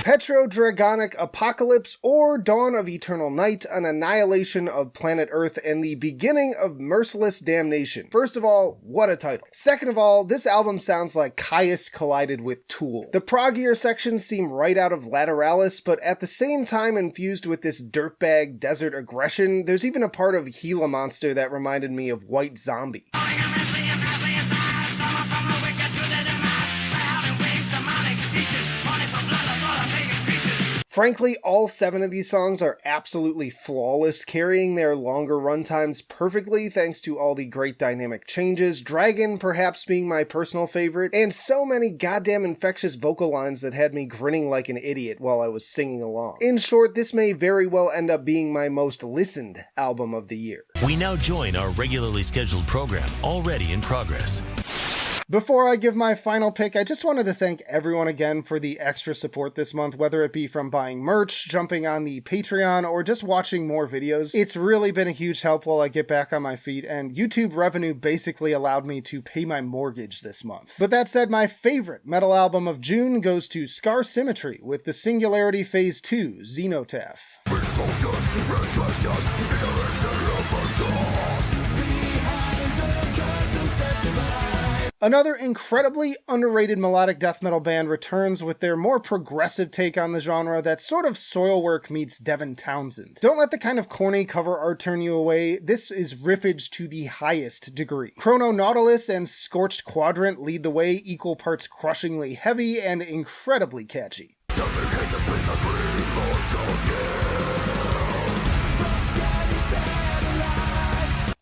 Petrodragonic Apocalypse, or Dawn of Eternal Night, an annihilation of planet Earth and the beginning of merciless damnation. First of all, what a title. Second of all, this album sounds like Caius collided with Tool. The proggier sections seem right out of Lateralis, but at the same time infused with this dirtbag desert aggression. There's even a part of Gila Monster that reminded me of White Zombie. Frankly, all 7 of these songs are absolutely flawless, carrying their longer runtimes perfectly thanks to all the great dynamic changes, Dragon perhaps being my personal favorite, and so many goddamn infectious vocal lines that had me grinning like an idiot while I was singing along. In short, this may very well end up being my most listened album of the year. We now join our regularly scheduled program, already in progress. Before I give my final pick, I just wanted to thank everyone again for the extra support this month, whether it be from buying merch, jumping on the Patreon, or just watching more videos. It's really been a huge help while I get back on my feet, and YouTube revenue basically allowed me to pay my mortgage this month. But that said, my favorite metal album of June goes to Scar Symmetry with the Singularity Phase 2, Xenotaph. Another incredibly underrated melodic death metal band returns with their more progressive take on the genre that's sort of Soilwork meets Devin Townsend. Don't let the kind of corny cover art turn you away. This is riffage to the highest degree. Chrono Nautilus and Scorched Quadrant lead the way, equal parts crushingly heavy and incredibly catchy.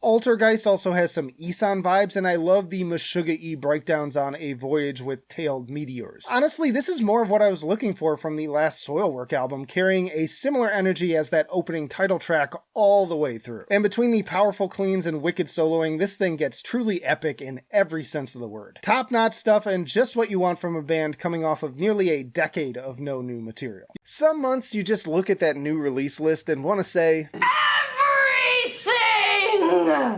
Altergeist also has some Isan vibes, and I love the Meshuggah-y breakdowns on A Voyage with Tailed Meteors. Honestly, this is more of what I was looking for from the last Soilwork album, carrying a similar energy as that opening title track all the way through. And between the powerful cleans and wicked soloing, this thing gets truly epic in every sense of the word. Top-notch stuff and just what you want from a band coming off of nearly a decade of no new material. Some months you just look at that new release list and want to say,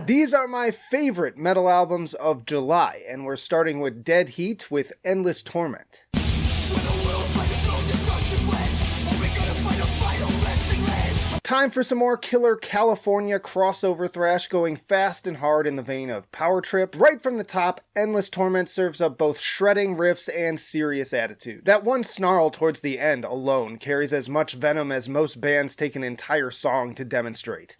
these are my favorite metal albums of July, and we're starting with Dead Heat with Endless Torment. Time for some more killer California crossover thrash going fast and hard in the vein of Power Trip. Right from the top, Endless Torment serves up both shredding riffs and serious attitude. That one snarl towards the end alone carries as much venom as most bands take an entire song to demonstrate.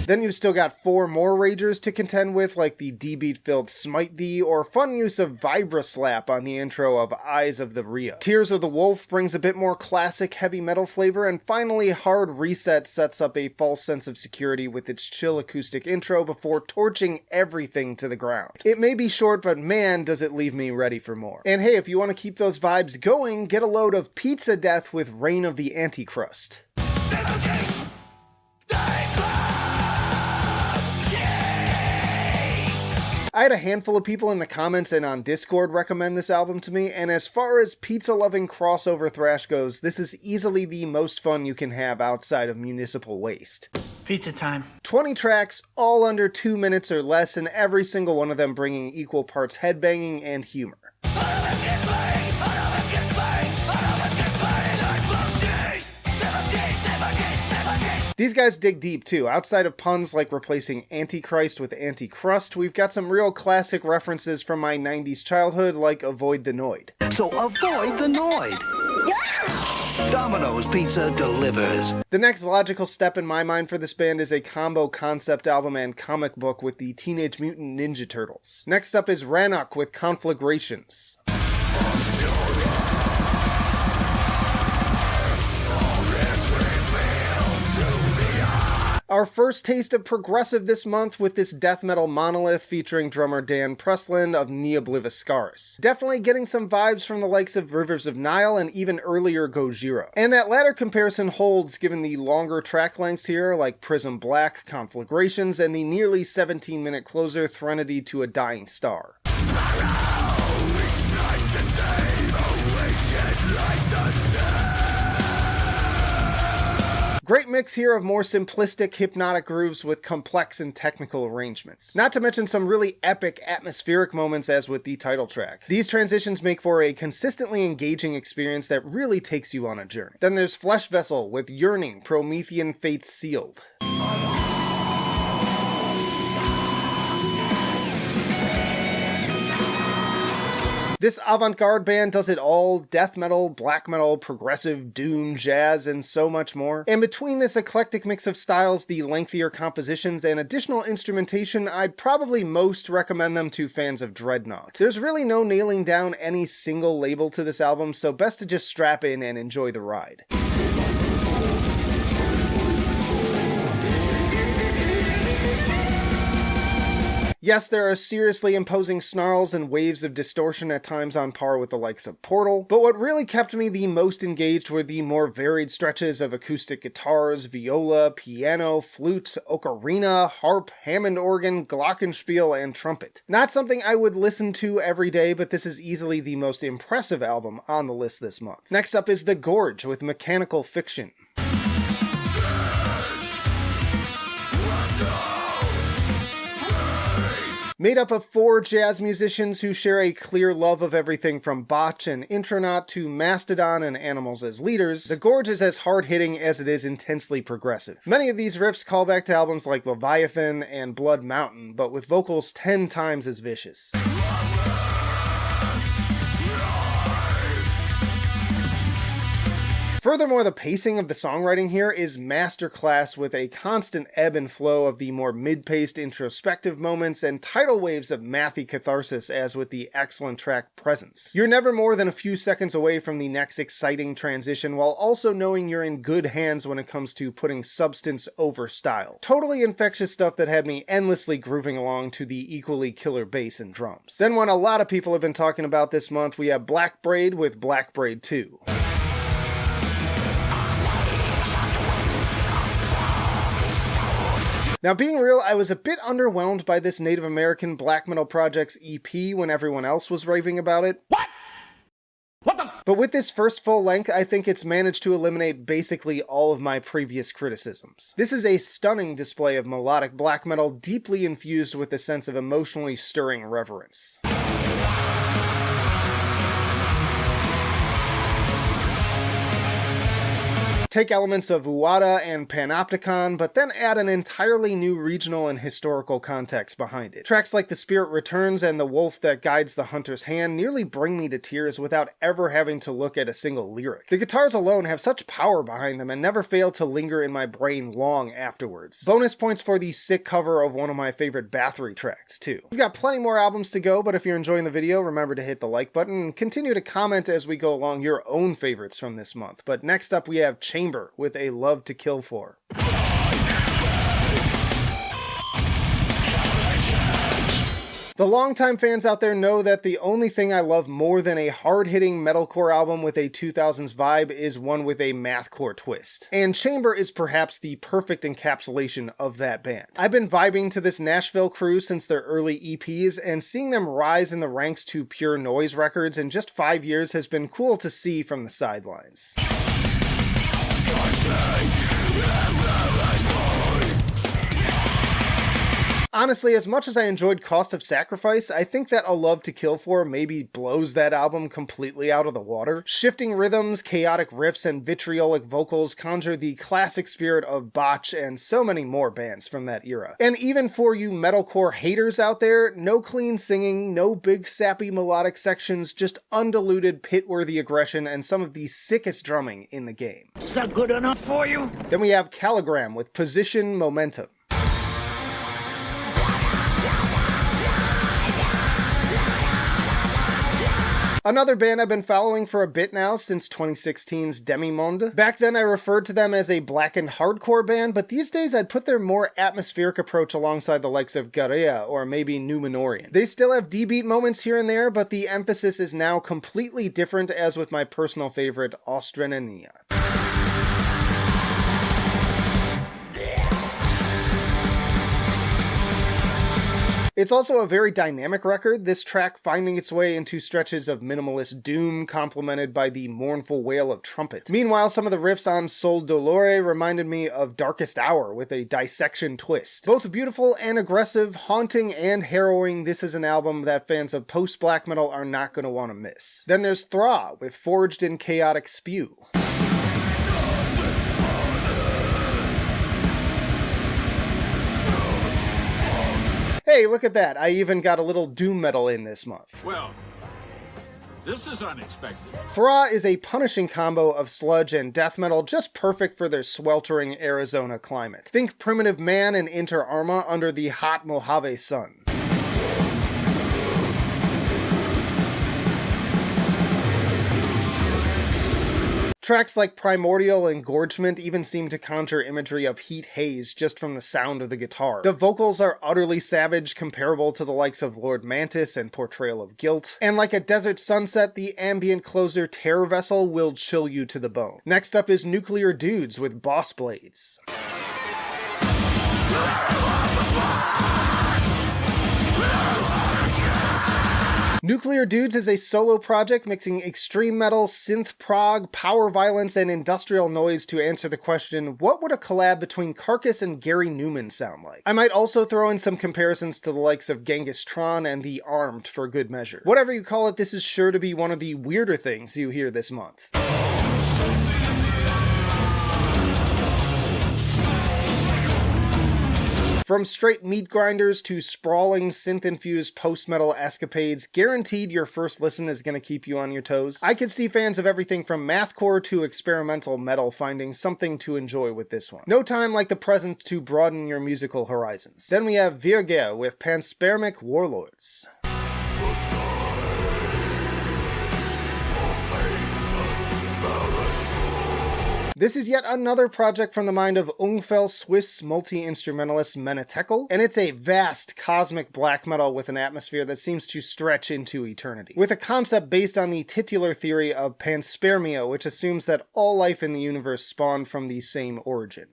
Then you've still got 4 more ragers to contend with, like the D-beat-filled Smite Thee, or fun use of Vibra Slap on the intro of Eyes of the Rhea. Tears of the Wolf brings a bit more classic heavy metal flavor, and finally Hard Reset sets up a false sense of security with its chill acoustic intro before torching everything to the ground. It may be short, but man does it leave me ready for more. And hey, if you want to keep those vibes going, get a load of Pizza Death with Reign of the Antichrist. I had a handful of people in the comments and on Discord recommend this album to me, and as far as pizza-loving crossover thrash goes, this is easily the most fun you can have outside of Municipal Waste. Pizza time. 20 tracks, all under 2 minutes or less, and every single one of them bringing equal parts headbanging and humor. These guys dig deep too. Outside of puns like replacing Antichrist with Anticrust, we've got some real classic references from my 90s childhood, like Avoid the Noid. So avoid the Noid. Domino's Pizza delivers. The next logical step in my mind for this band is a combo concept album and comic book with the Teenage Mutant Ninja Turtles. Next up is Rannoch with Conflagrations. Our first taste of progressive this month with this death metal monolith featuring drummer Dan Presslin of Neobliviscaris. Definitely getting some vibes from the likes of Rivers of Nile and even earlier Gojira. And that latter comparison holds given the longer track lengths here like Prism Black, Conflagrations, and the nearly 17-minute closer Threnody to a Dying Star. Great mix here of more simplistic, hypnotic grooves with complex and technical arrangements. Not to mention some really epic, atmospheric moments as with the title track. These transitions make for a consistently engaging experience that really takes you on a journey. Then there's Flesh Vessel with Yearning, Promethean Fates Sealed. This avant-garde band does it all: death metal, black metal, progressive, doom, jazz, and so much more. And between this eclectic mix of styles, the lengthier compositions, and additional instrumentation, I'd probably most recommend them to fans of Dreadnought. There's really no nailing down any single label to this album, so best to just strap in and enjoy the ride. Yes, there are seriously imposing snarls and waves of distortion at times on par with the likes of Portal, but what really kept me the most engaged were the more varied stretches of acoustic guitars, viola, piano, flute, ocarina, harp, Hammond organ, glockenspiel, and trumpet. Not something I would listen to every day, but this is easily the most impressive album on the list this month. Next up is The Gorge with Mechanical Fiction. Made up of 4 jazz musicians who share a clear love of everything from botch and intronaut to Mastodon and Animals as leaders, The Gorge is as hard-hitting as it is intensely progressive. Many of these riffs call back to albums like Leviathan and Blood Mountain, but with vocals 10 times as vicious. Furthermore, the pacing of the songwriting here is masterclass, with a constant ebb and flow of the more mid-paced introspective moments and tidal waves of mathy catharsis as with the excellent track Presence. You're never more than a few seconds away from the next exciting transition while also knowing you're in good hands when it comes to putting substance over style. Totally infectious stuff that had me endlessly grooving along to the equally killer bass and drums. Then one a lot of people have been talking about this month, we have Black Braid with Black Braid 2. Now, being real, I was a bit underwhelmed by this Native American black metal project's EP when everyone else was raving about it. But with this first full length, I think it's managed to eliminate basically all of my previous criticisms. This is a stunning display of melodic black metal, deeply infused with a sense of emotionally stirring reverence. Take elements of Uada and Panopticon, but then add an entirely new regional and historical context behind it. Tracks like The Spirit Returns and The Wolf That Guides the Hunter's Hand nearly bring me to tears without ever having to look at a single lyric. The guitars alone have such power behind them and never fail to linger in my brain long afterwards. Bonus points for the sick cover of one of my favorite Bathory tracks, too. We've got plenty more albums to go, but if you're enjoying the video, remember to hit the like button and continue to comment as we go along your own favorites from this month. But next up we have Chamber with A Love to Kill For. The longtime fans out there know that the only thing I love more than a hard-hitting metalcore album with a 2000s vibe is one with a mathcore twist. And Chamber is perhaps the perfect encapsulation of that band. I've been vibing to this Nashville crew since their early EPs, and seeing them rise in the ranks to Pure Noise Records in just 5 years has been cool to see from the sidelines. Honestly, as much as I enjoyed Cost of Sacrifice, I think that A Love to Kill For maybe blows that album completely out of the water. Shifting rhythms, chaotic riffs, and vitriolic vocals conjure the classic spirit of Botch and so many more bands from that era. And even for you metalcore haters out there, no clean singing, no big sappy melodic sections, just undiluted pit-worthy aggression and some of the sickest drumming in the game. Is that good enough for you? Then we have Caligram with Position Momentum. Another band I've been following for a bit now, since 2016's Demi-Monde. Back then I referred to them as a blackened hardcore band, but these days I'd put their more atmospheric approach alongside the likes of Garea or maybe Numenorian. They still have D-beat moments here and there, but the emphasis is now completely different, as with my personal favorite, Austrania. It's also a very dynamic record, this track finding its way into stretches of minimalist doom complemented by the mournful wail of trumpet. Meanwhile, some of the riffs on Sol Dolore reminded me of Darkest Hour with a dissection twist. Both beautiful and aggressive, haunting and harrowing, this is an album that fans of post-black metal are not going to want to miss. Then there's Thra with Forged in Chaotic Spew. Hey, look at that. I even got a little doom metal in this month. Well, this is unexpected. Thra is a punishing combo of sludge and death metal, just perfect for their sweltering Arizona climate. Think Primitive Man and Inter Arma under the hot Mojave sun. Tracks like Primordial Engorgement even seem to conjure imagery of heat haze just from the sound of the guitar. The vocals are utterly savage, comparable to the likes of Lord Mantis and Portrayal of Guilt. And like a desert sunset, the ambient closer Terror Vessel will chill you to the bone. Next up is Nuclear Dudes with Boss Blades. Nuclear Dudes is a solo project mixing extreme metal, synth prog, power violence, and industrial noise to answer the question, what would a collab between Carcass and Gary Newman sound like? I might also throw in some comparisons to the likes of Genghis Tron and The Armed for good measure. Whatever you call it, this is sure to be one of the weirder things you hear this month. From straight meat grinders to sprawling synth-infused post-metal escapades, guaranteed your first listen is going to keep you on your toes. I could see fans of everything from mathcore to experimental metal finding something to enjoy with this one. No time like the present to broaden your musical horizons. Then we have Virge with Panspermic Warlords. This is yet another project from the mind of Ungfell Swiss multi-instrumentalist Menetekel, and it's a vast cosmic black metal with an atmosphere that seems to stretch into eternity. With a concept based on the titular theory of panspermia, which assumes that all life in the universe spawned from the same origin.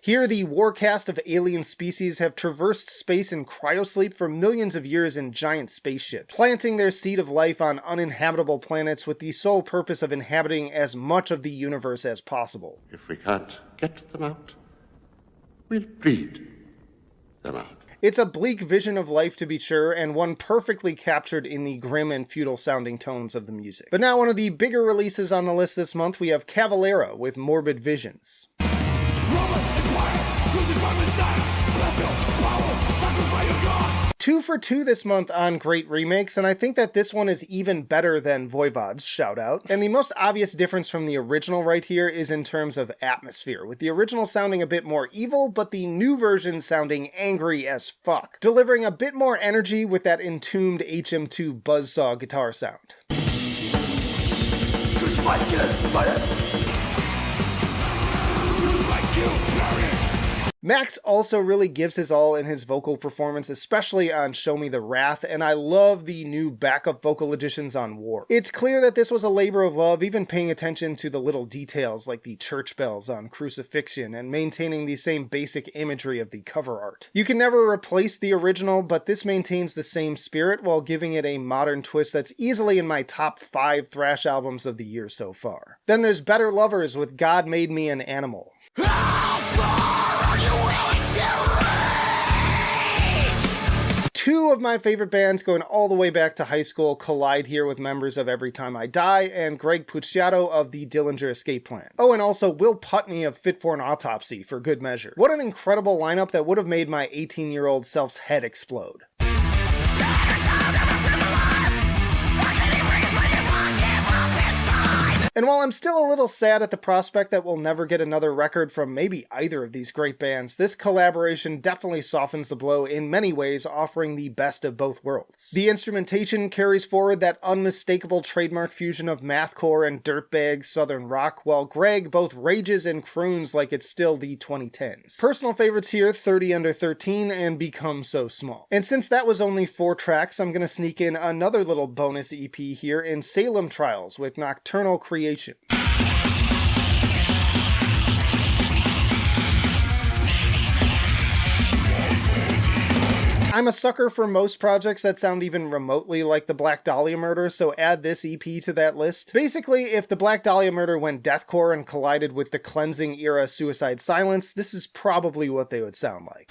Here, the warcast of alien species have traversed space in cryosleep for millions of years in giant spaceships, planting their seed of life on uninhabitable planets with the sole purpose of inhabiting as much of the universe as possible. If we can't get them out, we'll breed them out. It's a bleak vision of life, to be sure, and one perfectly captured in the grim and futile sounding tones of the music. But now one of the bigger releases on the list this month, we have Cavalera with Morbid Visions. 2 for 2 this month on great remakes, and I think that this one is even better than Voivod's shout out. And the most obvious difference from the original right here is in terms of atmosphere, with the original sounding a bit more evil, but the new version sounding angry as fuck, delivering a bit more energy with that entombed HM2 buzzsaw guitar sound. Max also really gives his all in his vocal performance, especially on Show Me the Wrath, and I love the new backup vocal additions on War. It's clear that this was a labor of love, even paying attention to the little details like the church bells on Crucifixion and maintaining the same basic imagery of the cover art. You can never replace the original, but this maintains the same spirit while giving it a modern twist that's easily in my top 5 thrash albums of the year so far. Then there's Better Lovers with God Made Me an Animal. Two of my favorite bands going all the way back to high school collide here with members of Every Time I Die and Greg Puciato of the Dillinger Escape Plan. Oh, and also Will Putney of Fit for an Autopsy for good measure. What an incredible lineup that would have made my 18-year-old self's head explode. And while I'm still a little sad at the prospect that we'll never get another record from maybe either of these great bands, this collaboration definitely softens the blow in many ways, offering the best of both worlds. The instrumentation carries forward that unmistakable trademark fusion of mathcore and dirtbag southern rock, while Greg both rages and croons like it's still the 2010s. Personal favorites here, 30 Under 13 and Become So Small. And since that was only 4 tracks, I'm gonna sneak in another little bonus EP here in Salem Trials with Nocturnal Creation. I'm a sucker for most projects that sound even remotely like the Black Dahlia Murder, so add this EP to that list. Basically, if the Black Dahlia Murder went deathcore and collided with the cleansing era Suicide Silence, this is probably what they would sound like.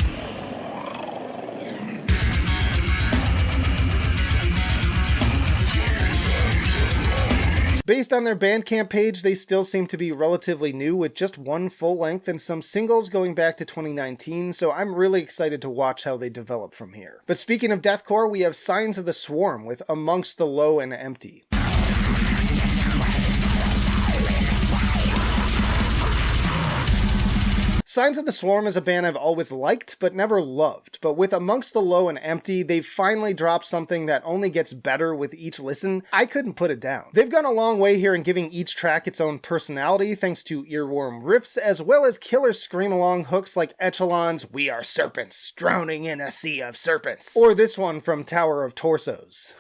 Based on their Bandcamp page, they still seem to be relatively new, with just 1 full length and some singles going back to 2019, so I'm really excited to watch how they develop from here. But speaking of deathcore, we have Signs of the Swarm with Amongst the Low and Empty. Signs of the Swarm is a band I've always liked, but never loved. But with Amongst the Low and Empty, they've finally dropped something that only gets better with each listen. I couldn't put it down. They've gone a long way here in giving each track its own personality, thanks to earworm riffs, as well as killer scream-along hooks like Echelon's We Are Serpents, Drowning in a Sea of Serpents. Or this one from Tower of Torsos.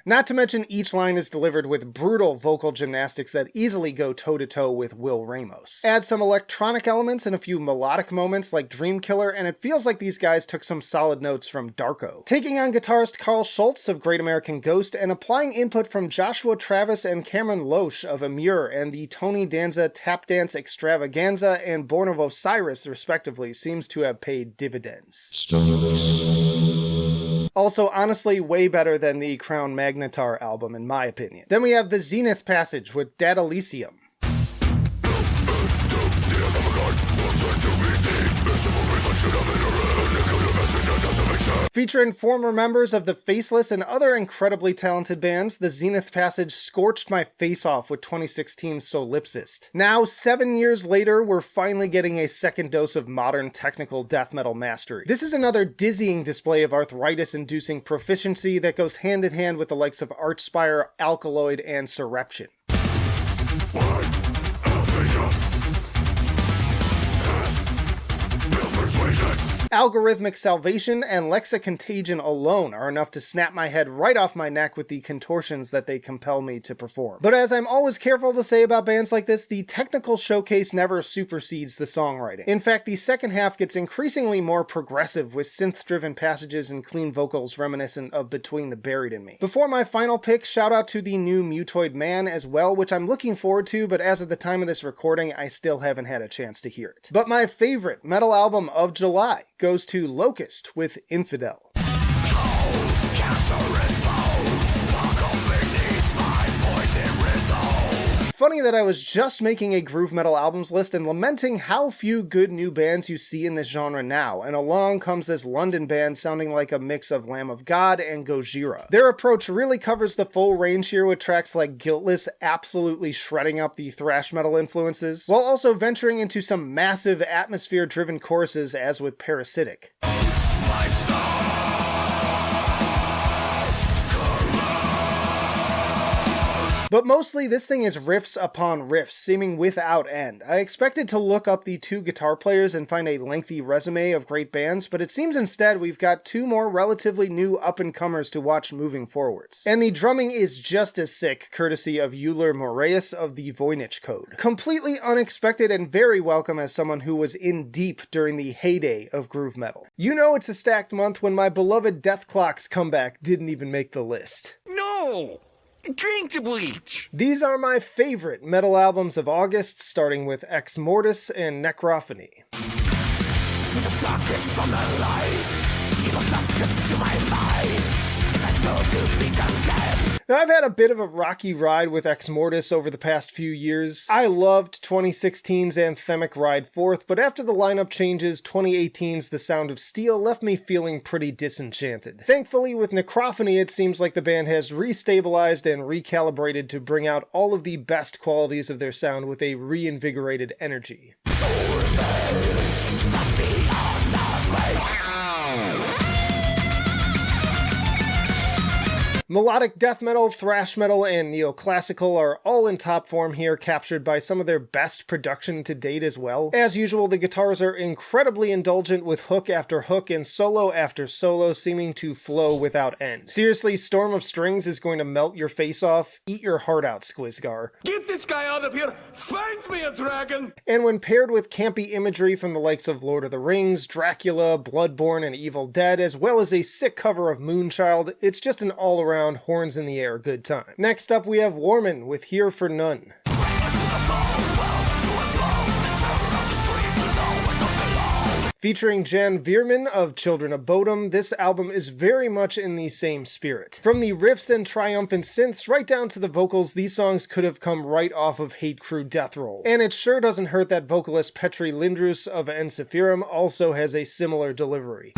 Not to mention each line is delivered with brutal vocal gymnastics that easily go toe-to-toe with Will Ramos. Add some electronic elements and a few melodic moments like Dream Killer, and it feels like these guys took some solid notes from Darko. Taking on guitarist Carl Schultz of Great American Ghost and applying input from Joshua Travis and Cameron Loesch of Amur and the Tony Danza Tap Dance Extravaganza and Born of Osiris respectively seems to have paid dividends. Also, honestly, way better than the Crown Magnetar album, in my opinion. Then we have the Zenith Passage with Datalesium. Featuring former members of the Faceless and other incredibly talented bands, the Zenith Passage scorched my face off with 2016's Solipsist. Now, 7 years later, we're finally getting a second dose of modern technical death metal mastery. This is another dizzying display of arthritis-inducing proficiency that goes hand in hand with the likes of Archspire, Alkaloid, and Surreption. Algorithmic Salvation and Lexicontagion alone are enough to snap my head right off my neck with the contortions that they compel me to perform. But as I'm always careful to say about bands like this, the technical showcase never supersedes the songwriting. In fact, the second half gets increasingly more progressive with synth-driven passages and clean vocals reminiscent of Between the Buried and Me. Before my final pick, shout out to the new Mutoid Man as well, which I'm looking forward to, but as of the time of this recording, I still haven't had a chance to hear it. But my favorite metal album of July goes to Locust with Infidel. Funny that I was just making a groove metal albums list and lamenting how few good new bands you see in this genre now, and along comes this London band sounding like a mix of Lamb of God and Gojira. Their approach really covers the full range here with tracks like Guiltless absolutely shredding up the thrash metal influences, while also venturing into some massive atmosphere-driven choruses as with Parasitic. But mostly, this thing is riffs upon riffs, seeming without end. I expected to look up the 2 guitar players and find a lengthy resume of great bands, but it seems instead we've got 2 more relatively new up-and-comers to watch moving forwards. And the drumming is just as sick, courtesy of Euler Moraes of the Voynich Code. Completely unexpected and very welcome as someone who was in deep during the heyday of groove metal. You know it's a stacked month when my beloved Death Clock's comeback didn't even make the list. No! Drink the bleach! These are my favorite metal albums of August, starting with Ex Mortis and Necrophony. The darkness from the light, you will not consume my life. Now, I've had a bit of a rocky ride with Ex Mortis over the past few years. I loved 2016's anthemic ride forth, but after the lineup changes, 2018's The Sound of Steel left me feeling pretty disenchanted. Thankfully, with Necrophony, it seems like the band has restabilized and recalibrated to bring out all of the best qualities of their sound with a reinvigorated energy. Melodic death metal, thrash metal, and neoclassical are all in top form here, captured by some of their best production to date as well. As usual, the guitars are incredibly indulgent with hook after hook and solo after solo seeming to flow without end. Seriously, Storm of Strings is going to melt your face off. Eat your heart out, Squizgar. Get this guy out of here! Find me a dragon! And when paired with campy imagery from the likes of Lord of the Rings, Dracula, Bloodborne, and Evil Dead, as well as a sick cover of Moonchild, it's just an all-around horns in the air good time. Next up we have Warman with Here for None. Featuring Jan Veerman of Children of Bodom, this album is very much in the same spirit. From the riffs and triumphant synths right down to the vocals, these songs could have come right off of Hate Crew Death Roll. And it sure doesn't hurt that vocalist Petri Lindroos of Ensifirum also has a similar delivery.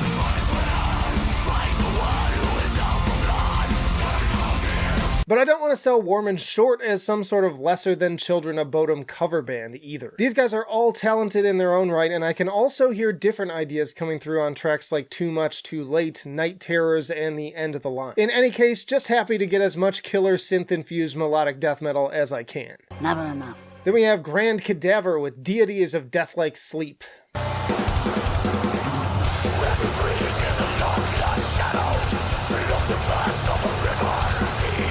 But I don't want to sell Warman short as some sort of lesser than Children of Bodom cover band either. These guys are all talented in their own right, and I can also hear different ideas coming through on tracks like Too Much Too Late, Night Terrors, and The End of the Line. In any case, just happy to get as much killer synth-infused melodic death metal as I can. Never enough. Then we have Grand Cadaver with Deities of Deathlike Sleep.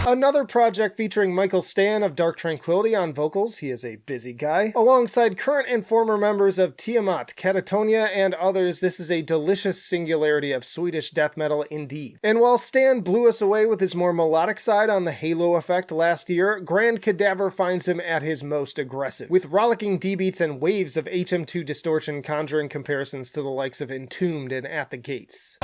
Another project featuring Michael Stan of Dark Tranquillity on vocals, he is a busy guy, alongside current and former members of Tiamat, Catatonia, and others. This is a delicious singularity of Swedish death metal indeed. And while Stan blew us away with his more melodic side on the Halo Effect last year, Grand Cadaver finds him at his most aggressive, with rollicking D-beats and waves of HM2 distortion conjuring comparisons to the likes of Entombed and At the Gates.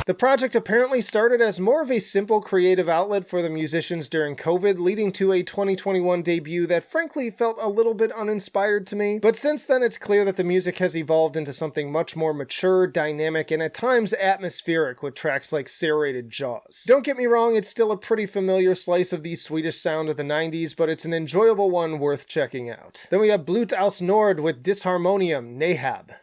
The project apparently started as more of a simple creative outlet for the musicians during COVID, leading to a 2021 debut that frankly felt a little bit uninspired to me. But since then, it's clear that the music has evolved into something much more mature, dynamic, and at times atmospheric with tracks like Serrated Jaws. Don't get me wrong, it's still a pretty familiar slice of the Swedish sound of the 90s, but it's an enjoyable one worth checking out. Then we have Blut aus Nord with Disharmonium, Nahab.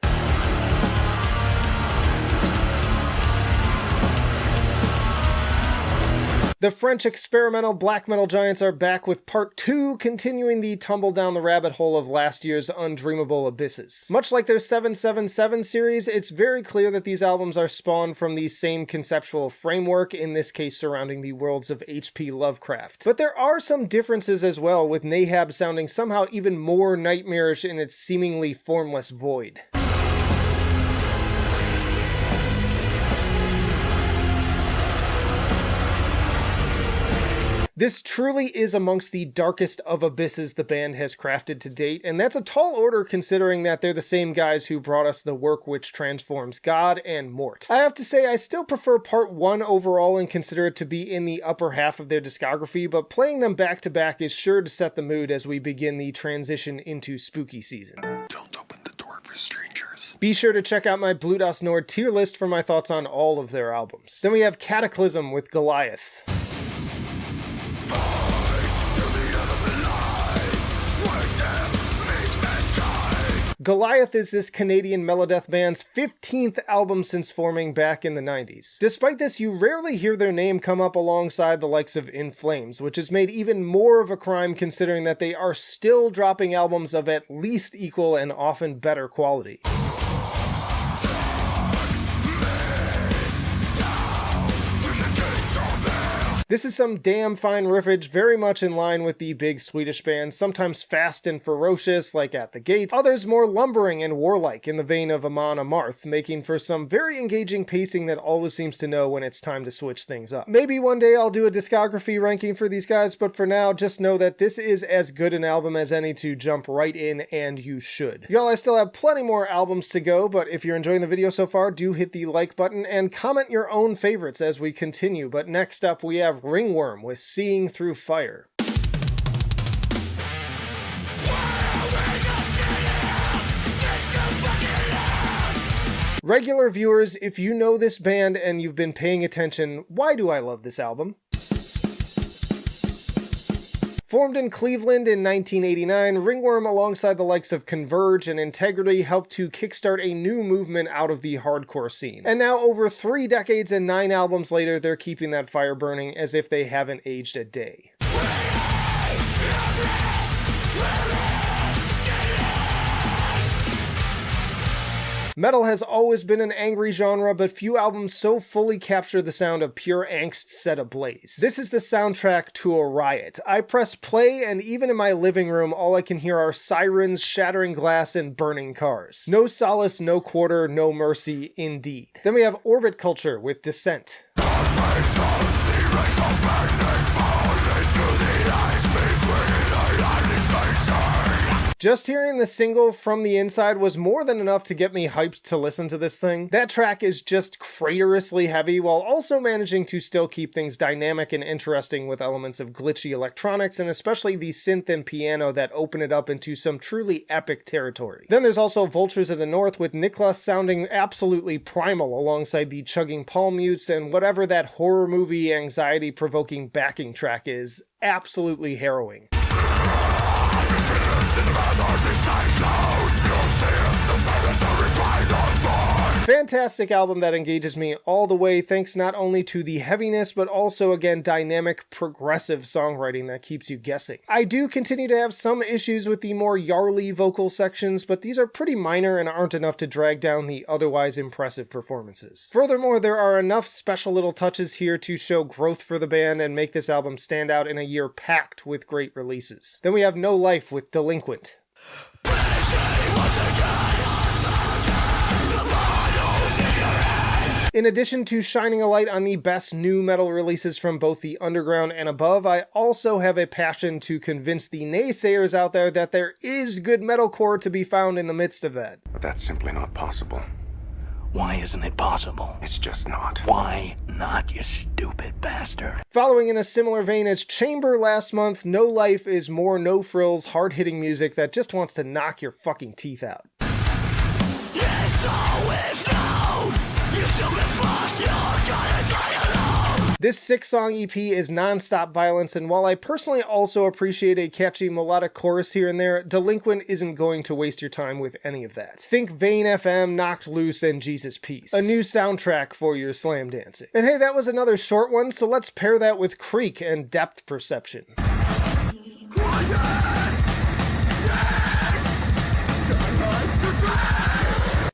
The French experimental black metal giants are back with part 2, continuing the tumble down the rabbit hole of last year's Undreamable Abysses. Much like their 777 series, it's very clear that these albums are spawned from the same conceptual framework, in this case surrounding the worlds of H.P. Lovecraft. But there are some differences as well, with Nahab sounding somehow even more nightmarish in its seemingly formless void. This truly is amongst the darkest of abysses the band has crafted to date, and that's a tall order considering that they're the same guys who brought us The Work Which Transforms God and Mort. I have to say I still prefer part 1 overall and consider it to be in the upper half of their discography, but playing them back to back is sure to set the mood as we begin the transition into spooky season. Don't open the door for strangers. Be sure to check out my Blut aus Nord tier list for my thoughts on all of their albums. Then we have Cataclysm with Goliath. Goliath is this Canadian melodeath band's 15th album since forming back in the 90s. Despite this, you rarely hear their name come up alongside the likes of In Flames, which is made even more of a crime considering that they are still dropping albums of at least equal and often better quality. This is some damn fine riffage, very much in line with the big Swedish bands, sometimes fast and ferocious like At the Gates, others more lumbering and warlike in the vein of Amon Amarth, making for some very engaging pacing that always seems to know when it's time to switch things up. Maybe one day I'll do a discography ranking for these guys, but for now, just know that this is as good an album as any to jump right in, and you should. Y'all, I still have plenty more albums to go, but if you're enjoying the video so far, do hit the like button and comment your own favorites as we continue. But next up, we have Ringworm with Seeing Through Fire. Regular viewers, if you know this band and you've been paying attention, why do I love this album? Formed in Cleveland in 1989, Ringworm, alongside the likes of Converge and Integrity, helped to kickstart a new movement out of the hardcore scene. And now, over 3 decades and 9 albums later, they're keeping that fire burning as if they haven't aged a day. Metal has always been an angry genre, but few albums so fully capture the sound of pure angst set ablaze. This is the soundtrack to a riot. I press play, and even in my living room, all I can hear are sirens, shattering glass, and burning cars. No solace, no quarter, no mercy, indeed. Then we have Orbit Culture with Descent. Just hearing the single From the Inside was more than enough to get me hyped to listen to this thing. That track is just craterously heavy while also managing to still keep things dynamic and interesting with elements of glitchy electronics and especially the synth and piano that open it up into some truly epic territory. Then there's also Vultures of the North with Niklas sounding absolutely primal alongside the chugging palm mutes and whatever that horror movie anxiety-provoking backing track is, absolutely harrowing. Fantastic album that engages me all the way thanks not only to the heaviness but also, again, dynamic, progressive songwriting that keeps you guessing. I do continue to have some issues with the more yarly vocal sections, but these are pretty minor and aren't enough to drag down the otherwise impressive performances. Furthermore, there are enough special little touches here to show growth for the band and make this album stand out in a year packed with great releases. Then we have No Life with Delinquent. In addition to shining a light on the best new metal releases from both the underground and above, I also have a passion to convince the naysayers out there that there is good metalcore to be found in the midst of that. But that's simply not possible. Why isn't it possible? It's just not. Why not, you stupid bastard? Following in a similar vein as Chamber last month, No Life is more no-frills, hard-hitting music that just wants to knock your fucking teeth out. It's always known. You stupid fuck, you're gonna die alone. This 6-song EP is non-stop violence, and while I personally also appreciate a catchy melodic chorus here and there, Delinquent isn't going to waste your time with any of that. Think Vane FM, Knocked Loose, and Jesus Peace. A new soundtrack for your slam dancing. And hey, that was another short one, so let's pair that with Creek and Depth Perception.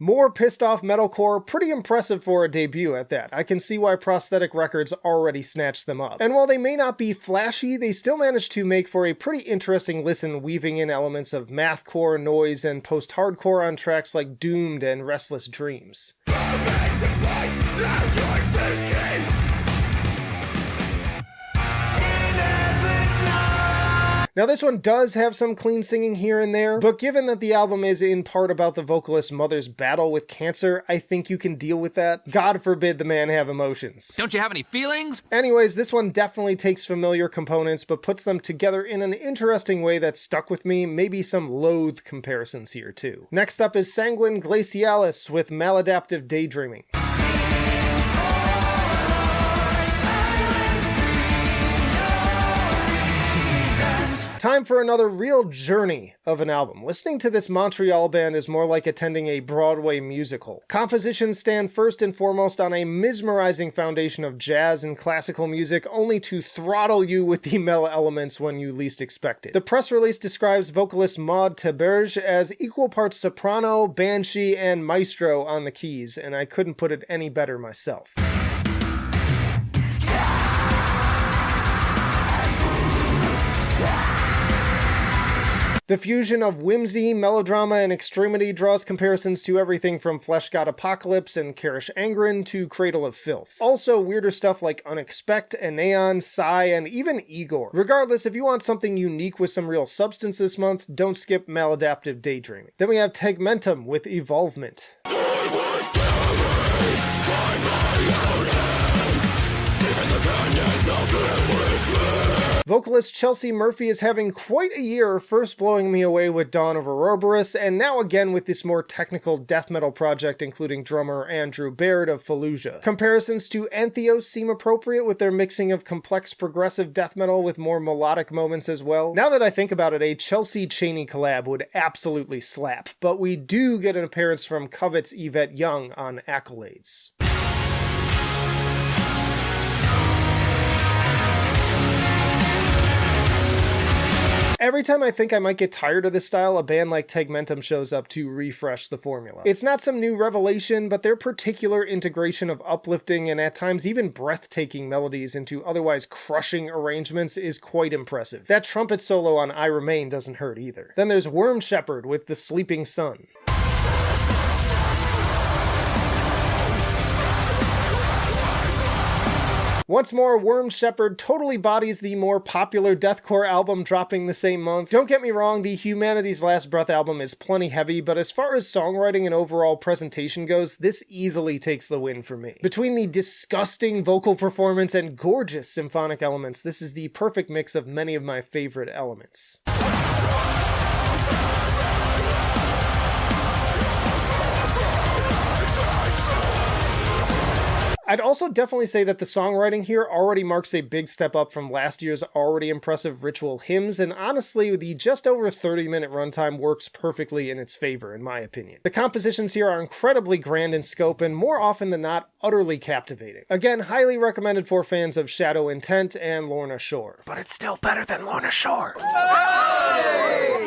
More pissed off metalcore, pretty impressive for a debut at that. I can see why Prosthetic Records already snatched them up. And while they may not be flashy, they still managed to make for a pretty interesting listen, weaving in elements of mathcore, noise, and post-hardcore on tracks like Doomed and Restless Dreams. Now this one does have some clean singing here and there, but given that the album is in part about the vocalist's mother's battle with cancer, I think you can deal with that. God forbid the man have emotions. Don't you have any feelings? Anyways, this one definitely takes familiar components, but puts them together in an interesting way that stuck with me, maybe some loathed comparisons here too. Next up is Sanguine Glacialis with Maladaptive Daydreaming. Time for another real journey of an album. Listening to this Montreal band is more like attending a Broadway musical. Compositions stand first and foremost on a mesmerizing foundation of jazz and classical music, only to throttle you with the mellow elements when you least expect it. The press release describes vocalist Maud Taberge as equal parts soprano, banshee, and maestro on the keys, and I couldn't put it any better myself. The fusion of whimsy, melodrama, and extremity draws comparisons to everything from Flesh God Apocalypse and Karish Angren to Cradle of Filth. Also weirder stuff like Unexpect, Aeneon, Psy, and even Igor. Regardless, if you want something unique with some real substance this month, don't skip Maladaptive Daydreaming. Then we have Tegmentum with Evolvement. Vocalist Chelsea Murphy is having quite a year, first blowing me away with Dawn of Ouroboros, and now again with this more technical death metal project including drummer Andrew Baird of Fallujah. Comparisons to Entheos seem appropriate with their mixing of complex progressive death metal with more melodic moments as well. Now that I think about it, a Chelsea Chaney collab would absolutely slap, but we do get an appearance from Covet's Yvette Young on Accolades. Every time I think I might get tired of this style, a band like Tegmentum shows up to refresh the formula. It's not some new revelation, but their particular integration of uplifting and at times even breathtaking melodies into otherwise crushing arrangements is quite impressive. That trumpet solo on I Remain doesn't hurt either. Then there's Worm Shepherd with The Sleeping Sun. Once more, Worm Shepherd totally bodies the more popular deathcore album dropping the same month. Don't get me wrong, the Humanity's Last Breath album is plenty heavy, but as far as songwriting and overall presentation goes, this easily takes the win for me. Between the disgusting vocal performance and gorgeous symphonic elements, this is the perfect mix of many of my favorite elements. I'd also definitely say that the songwriting here already marks a big step up from last year's already impressive Ritual hymns, and honestly, the just over 30-minute runtime works perfectly in its favor, in my opinion. The compositions here are incredibly grand in scope, and more often than not, utterly captivating. Again, highly recommended for fans of Shadow Intent and Lorna Shore. But it's still better than Lorna Shore.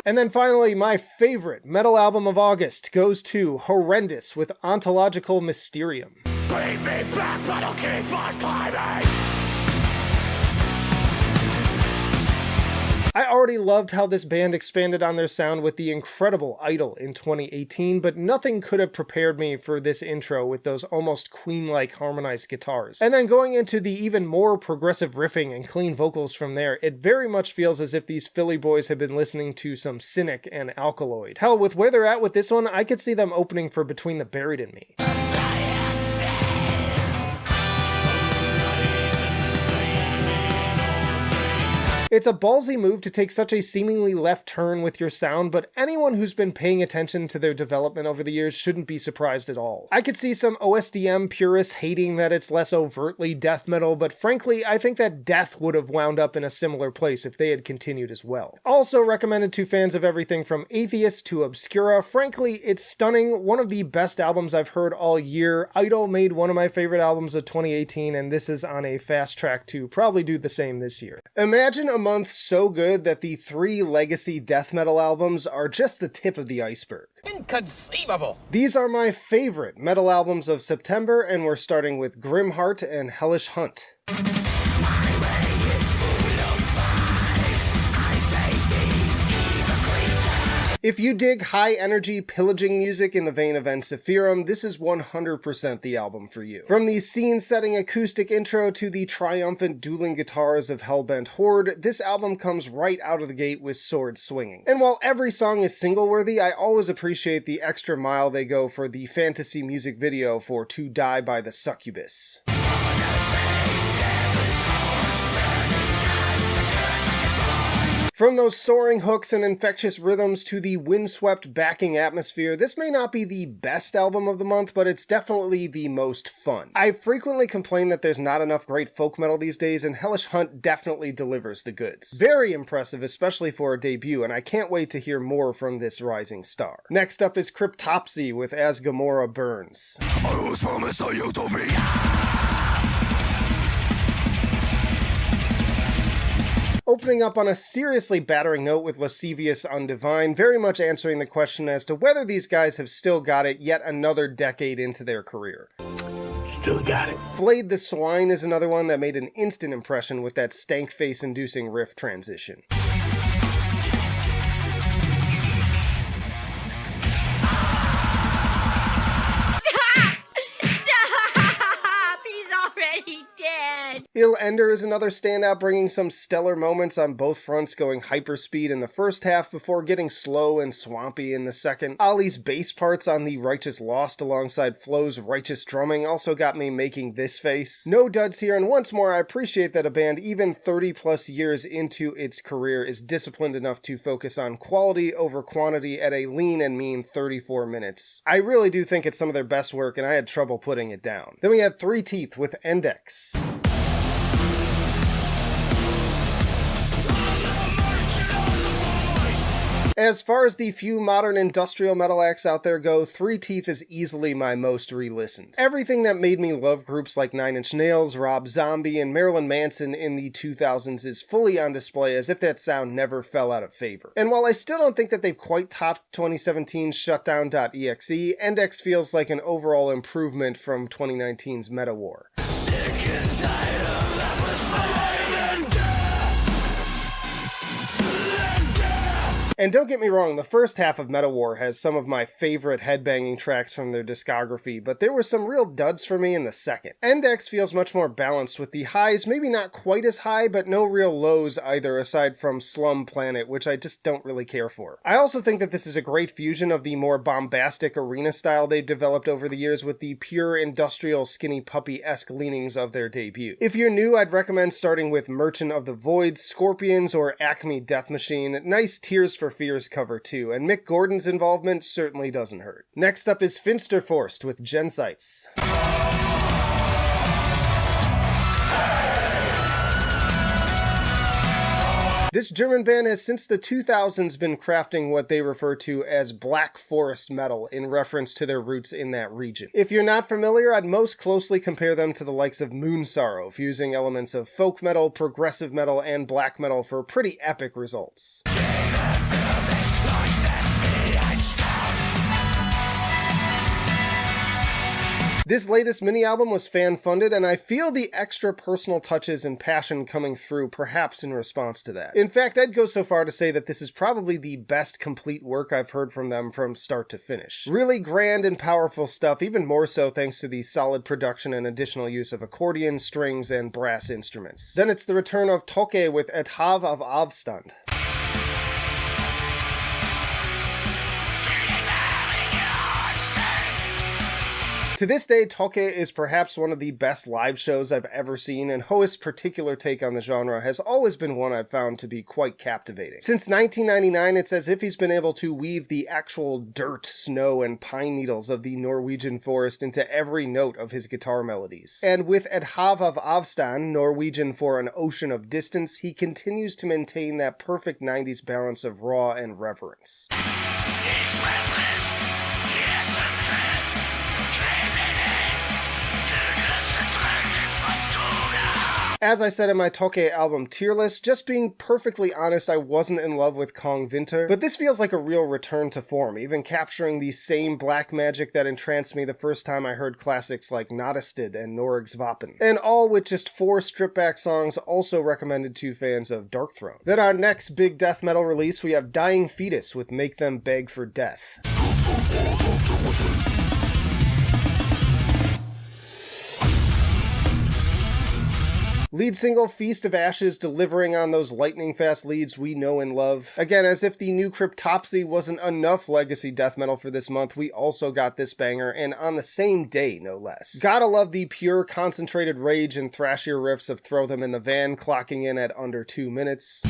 And then finally, my favorite metal album of August goes to Horrendous with Ontological Mysterium. Bring me back, but I'll keep on climbing! I already loved how this band expanded on their sound with the incredible Idol in 2018, but nothing could have prepared me for this intro with those almost Queen-like harmonized guitars. And then going into the even more progressive riffing and clean vocals from there, it very much feels as if these Philly boys have been listening to some Cynic and Alkaloid. Hell, with where they're at with this one, I could see them opening for Between the Buried and Me. It's a ballsy move to take such a seemingly left turn with your sound, but anyone who's been paying attention to their development over the years shouldn't be surprised at all. I could see some OSDM purists hating that it's less overtly death metal, but frankly, I think that Death would have wound up in a similar place if they had continued as well. Also recommended to fans of everything from Atheist to Obscura. Frankly, it's stunning, one of the best albums I've heard all year. Idol made one of my favorite albums of 2018, and this is on a fast track to probably do the same this year. Imagine a month so good that the 3 legacy death metal albums are just the tip of the iceberg. Inconceivable! These are my favorite metal albums of September, and we're starting with Grimheart and Hellish Hunt. If you dig high-energy, pillaging music in the vein of Ensiferum, this is 100% the album for you. From the scene-setting acoustic intro to the triumphant dueling guitars of Hellbent Horde, this album comes right out of the gate with sword swinging. And while every song is single-worthy, I always appreciate the extra mile they go for the fantasy music video for To Die by the Succubus. From those soaring hooks and infectious rhythms to the windswept backing atmosphere, this may not be the best album of the month, but it's definitely the most fun. I frequently complain that there's not enough great folk metal these days, and Hellish Hunt definitely delivers the goods. Very impressive, especially for a debut, and I can't wait to hear more from this rising star. Next up is Cryptopsy with As Gomorrah Burns. Opening up on a seriously battering note with Lascivious Undivine, very much answering the question as to whether these guys have still got it yet another decade into their career. Still got it. Flayed the Swine is another one that made an instant impression with that stank face-inducing riff transition. already dead. Il Ender is another standout, bringing some stellar moments on both fronts, going hyperspeed in the first half before getting slow and swampy in the second. Ollie's bass parts on The Righteous Lost alongside Flo's righteous drumming also got me making this face. No duds here, and once more I appreciate that a band even 30 plus years into its career is disciplined enough to focus on quality over quantity at a lean and mean 34 minutes. I really do think it's some of their best work, and I had trouble putting it down. Then we had Three Teeth with Index. As far as the few modern industrial metal acts out there go, Three Teeth is easily my most re-listened. Everything that made me love groups like Nine Inch Nails, Rob Zombie, and Marilyn Manson in the 2000s is fully on display, as if that sound never fell out of favor. And while I still don't think that they've quite topped 2017's Shutdown.exe, Index feels like an overall improvement from 2019's Meta War. And don't get me wrong, the first half of Meta War has some of my favorite headbanging tracks from their discography, but there were some real duds for me in the second. Index feels much more balanced, with the highs maybe not quite as high, but no real lows either, aside from Slum Planet, which I just don't really care for. I also think that this is a great fusion of the more bombastic arena style they've developed over the years with the pure industrial Skinny Puppy-esque leanings of their debut. If you're new, I'd recommend starting with Merchant of the Void, Scorpions, or Acme Death Machine. Nice Tears for Fears cover too, and Mick Gordon's involvement certainly doesn't hurt. Next up is Finsterforst with Gensites. This German band has since the 2000s been crafting what they refer to as Black Forest metal in reference to their roots in that region. If you're not familiar, I'd most closely compare them to the likes of Moonsorrow, fusing elements of folk metal, progressive metal, and black metal for pretty epic results. This latest mini-album was fan-funded, and I feel the extra personal touches and passion coming through perhaps in response to that. In fact, I'd go so far to say that this is probably the best complete work I've heard from them from start to finish. Really grand and powerful stuff, even more so thanks to the solid production and additional use of accordion, strings, and brass instruments. Then it's the return of Toke with Et Hav av Avstand. To this day, Toke is perhaps one of the best live shows I've ever seen, and Hoest's particular take on the genre has always been one I've found to be quite captivating. Since 1999, it's as if he's been able to weave the actual dirt, snow, and pine needles of the Norwegian forest into every note of his guitar melodies. And with Et Hav av Avstand, Norwegian for an ocean of distance, he continues to maintain that perfect 90s balance of raw and reverence. As I said in my Toke album tier list, just being perfectly honest, I wasn't in love with Kong Vinter, but this feels like a real return to form, even capturing the same black magic that entranced me the first time I heard classics like Nodested and Norg's Vapen. And all with just 4 stripped-back songs, also recommended to fans of Darkthrone. Then our next big death metal release, we have Dying Fetus with Make Them Beg for Death. Lead single Feast of Ashes delivering on those lightning-fast leads we know and love. Again, as if the new Cryptopsy wasn't enough legacy death metal for this month, we also got this banger, and on the same day, no less. Gotta love the pure, concentrated rage and thrashier riffs of Throw Them in the Van, clocking in at under 2 minutes.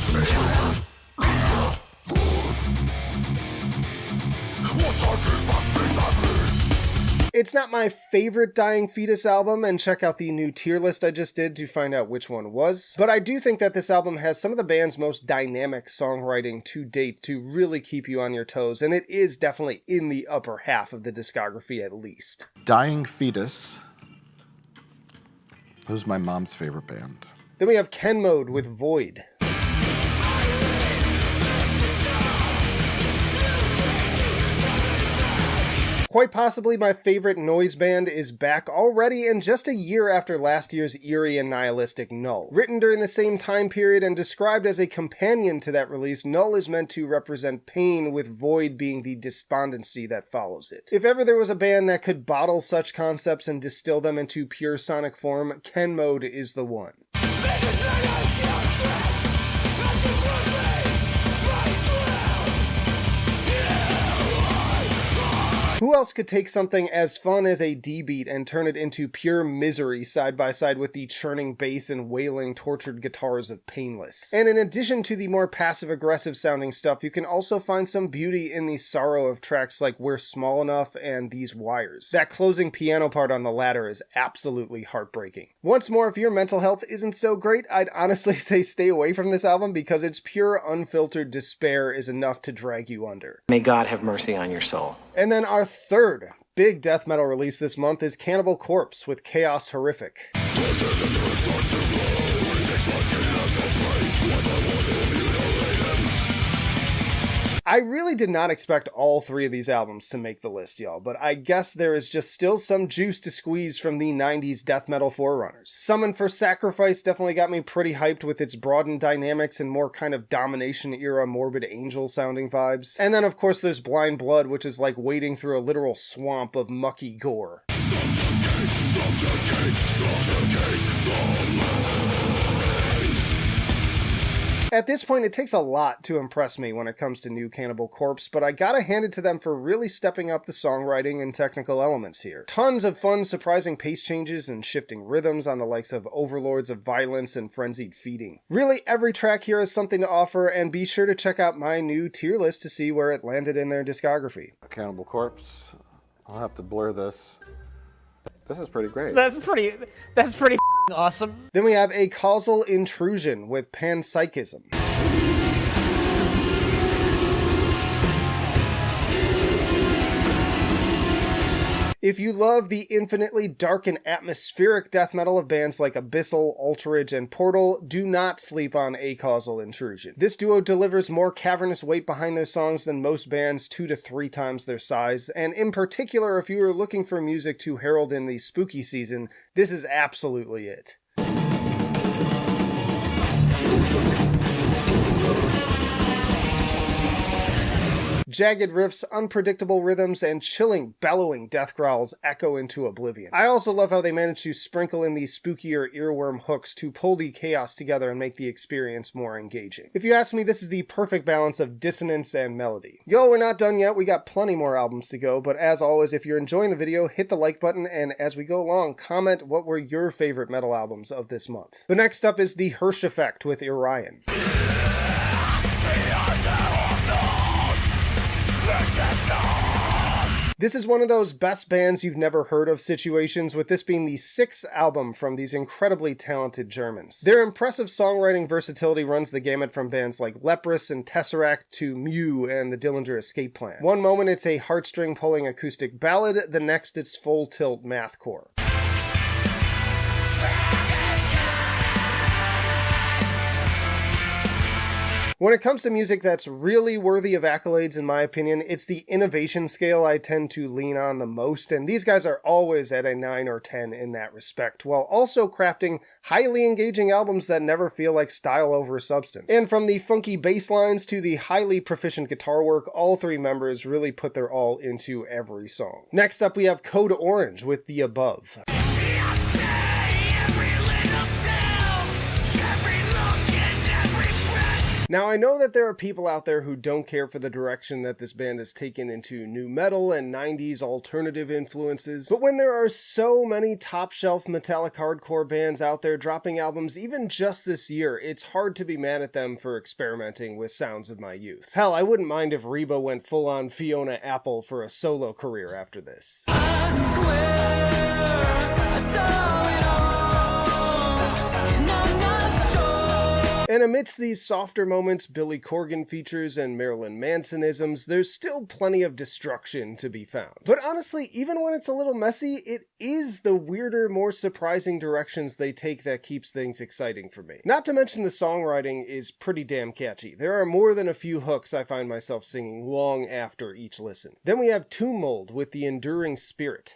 It's not my favorite Dying Fetus album, and check out the new tier list I just did to find out which one was, but I do think that this album has some of the band's most dynamic songwriting to date to really keep you on your toes, and it is definitely in the upper half of the discography at least. Dying Fetus. That was my mom's favorite band. Then we have Ken Mode with Void. Quite possibly my favorite noise band is back already, and just a year after last year's eerie and nihilistic Null. Written during the same time period and described as a companion to that release, Null is meant to represent pain, with Void being the despondency that follows it. If ever there was a band that could bottle such concepts and distill them into pure sonic form, Ken Mode is the one. Who else could take something as fun as a D-beat and turn it into pure misery side by side with the churning bass and wailing tortured guitars of Painless? And in addition to the more passive-aggressive sounding stuff, you can also find some beauty in the sorrow of tracks like We're Small Enough and These Wires. That closing piano part on the latter is absolutely heartbreaking. Once more, if your mental health isn't so great, I'd honestly say stay away from this album, because its pure, unfiltered despair is enough to drag you under. May God have mercy on your soul. And then our third big death metal release this month is Cannibal Corpse with Chaos Horrific. I really did not expect all three of these albums to make the list, y'all, but I guess there is just still some juice to squeeze from the 90s death metal forerunners. Summon for Sacrifice definitely got me pretty hyped with its broadened dynamics and more kind of Domination-era Morbid Angel sounding vibes. And then of course there's Blind Blood, which is like wading through a literal swamp of mucky gore. At this point, it takes a lot to impress me when it comes to new Cannibal Corpse, but I gotta hand it to them for really stepping up the songwriting and technical elements here. Tons of fun, surprising pace changes and shifting rhythms on the likes of Overlords of Violence and Frenzied Feeding. Really, every track here has something to offer, and be sure to check out my new tier list to see where it landed in their discography. Cannibal Corpse, I'll have to blur this. This is pretty great. That's pretty awesome. Then we have A Causal Intrusion with Panpsychism. If you love the infinitely dark and atmospheric death metal of bands like Abyssal, Ultrage, and Portal, do not sleep on A Causal Intrusion. This duo delivers more cavernous weight behind their songs than most bands 2 to 3 times their size, and in particular, if you are looking for music to herald in the spooky season, this is absolutely it. Jagged riffs, unpredictable rhythms, and chilling, bellowing death growls echo into oblivion. I also love how they manage to sprinkle in these spookier earworm hooks to pull the chaos together and make the experience more engaging. If you ask me, this is the perfect balance of dissonance and melody. Yo, we're not done yet, we got plenty more albums to go, but as always, if you're enjoying the video, hit the like button, and as we go along, comment what were your favorite metal albums of this month. But next up is The Hirsch Effect with Orion. This is one of those best bands you've never heard of situations, with this being the 6th album from these incredibly talented Germans. Their impressive songwriting versatility runs the gamut from bands like Leprous and Tesseract to Mew and the Dillinger Escape Plan. One moment it's a heartstring-pulling acoustic ballad, the next it's full-tilt mathcore. When it comes to music that's really worthy of accolades, in my opinion, it's the innovation scale I tend to lean on the most, and these guys are always at a 9 or 10 in that respect, while also crafting highly engaging albums that never feel like style over substance. And from the funky bass lines to the highly proficient guitar work, all three members really put their all into every song. Next up we have Code Orange with The Above. Now, I know that there are people out there who don't care for the direction that this band has taken into nu metal and 90s alternative influences, but when there are so many top-shelf metallic hardcore bands out there dropping albums even just this year, it's hard to be mad at them for experimenting with sounds of my youth. Hell, I wouldn't mind if Reba went full-on Fiona Apple for a solo career after this. I swear I saw it all, and I'm not sure. And amidst these softer moments, Billy Corgan features and Marilyn Mansonisms, there's still plenty of destruction to be found. But honestly, even when it's a little messy, it is the weirder, more surprising directions they take that keeps things exciting for me. Not to mention the songwriting is pretty damn catchy. There are more than a few hooks I find myself singing long after each listen. Then we have Tomb Mold with The Enduring Spirit.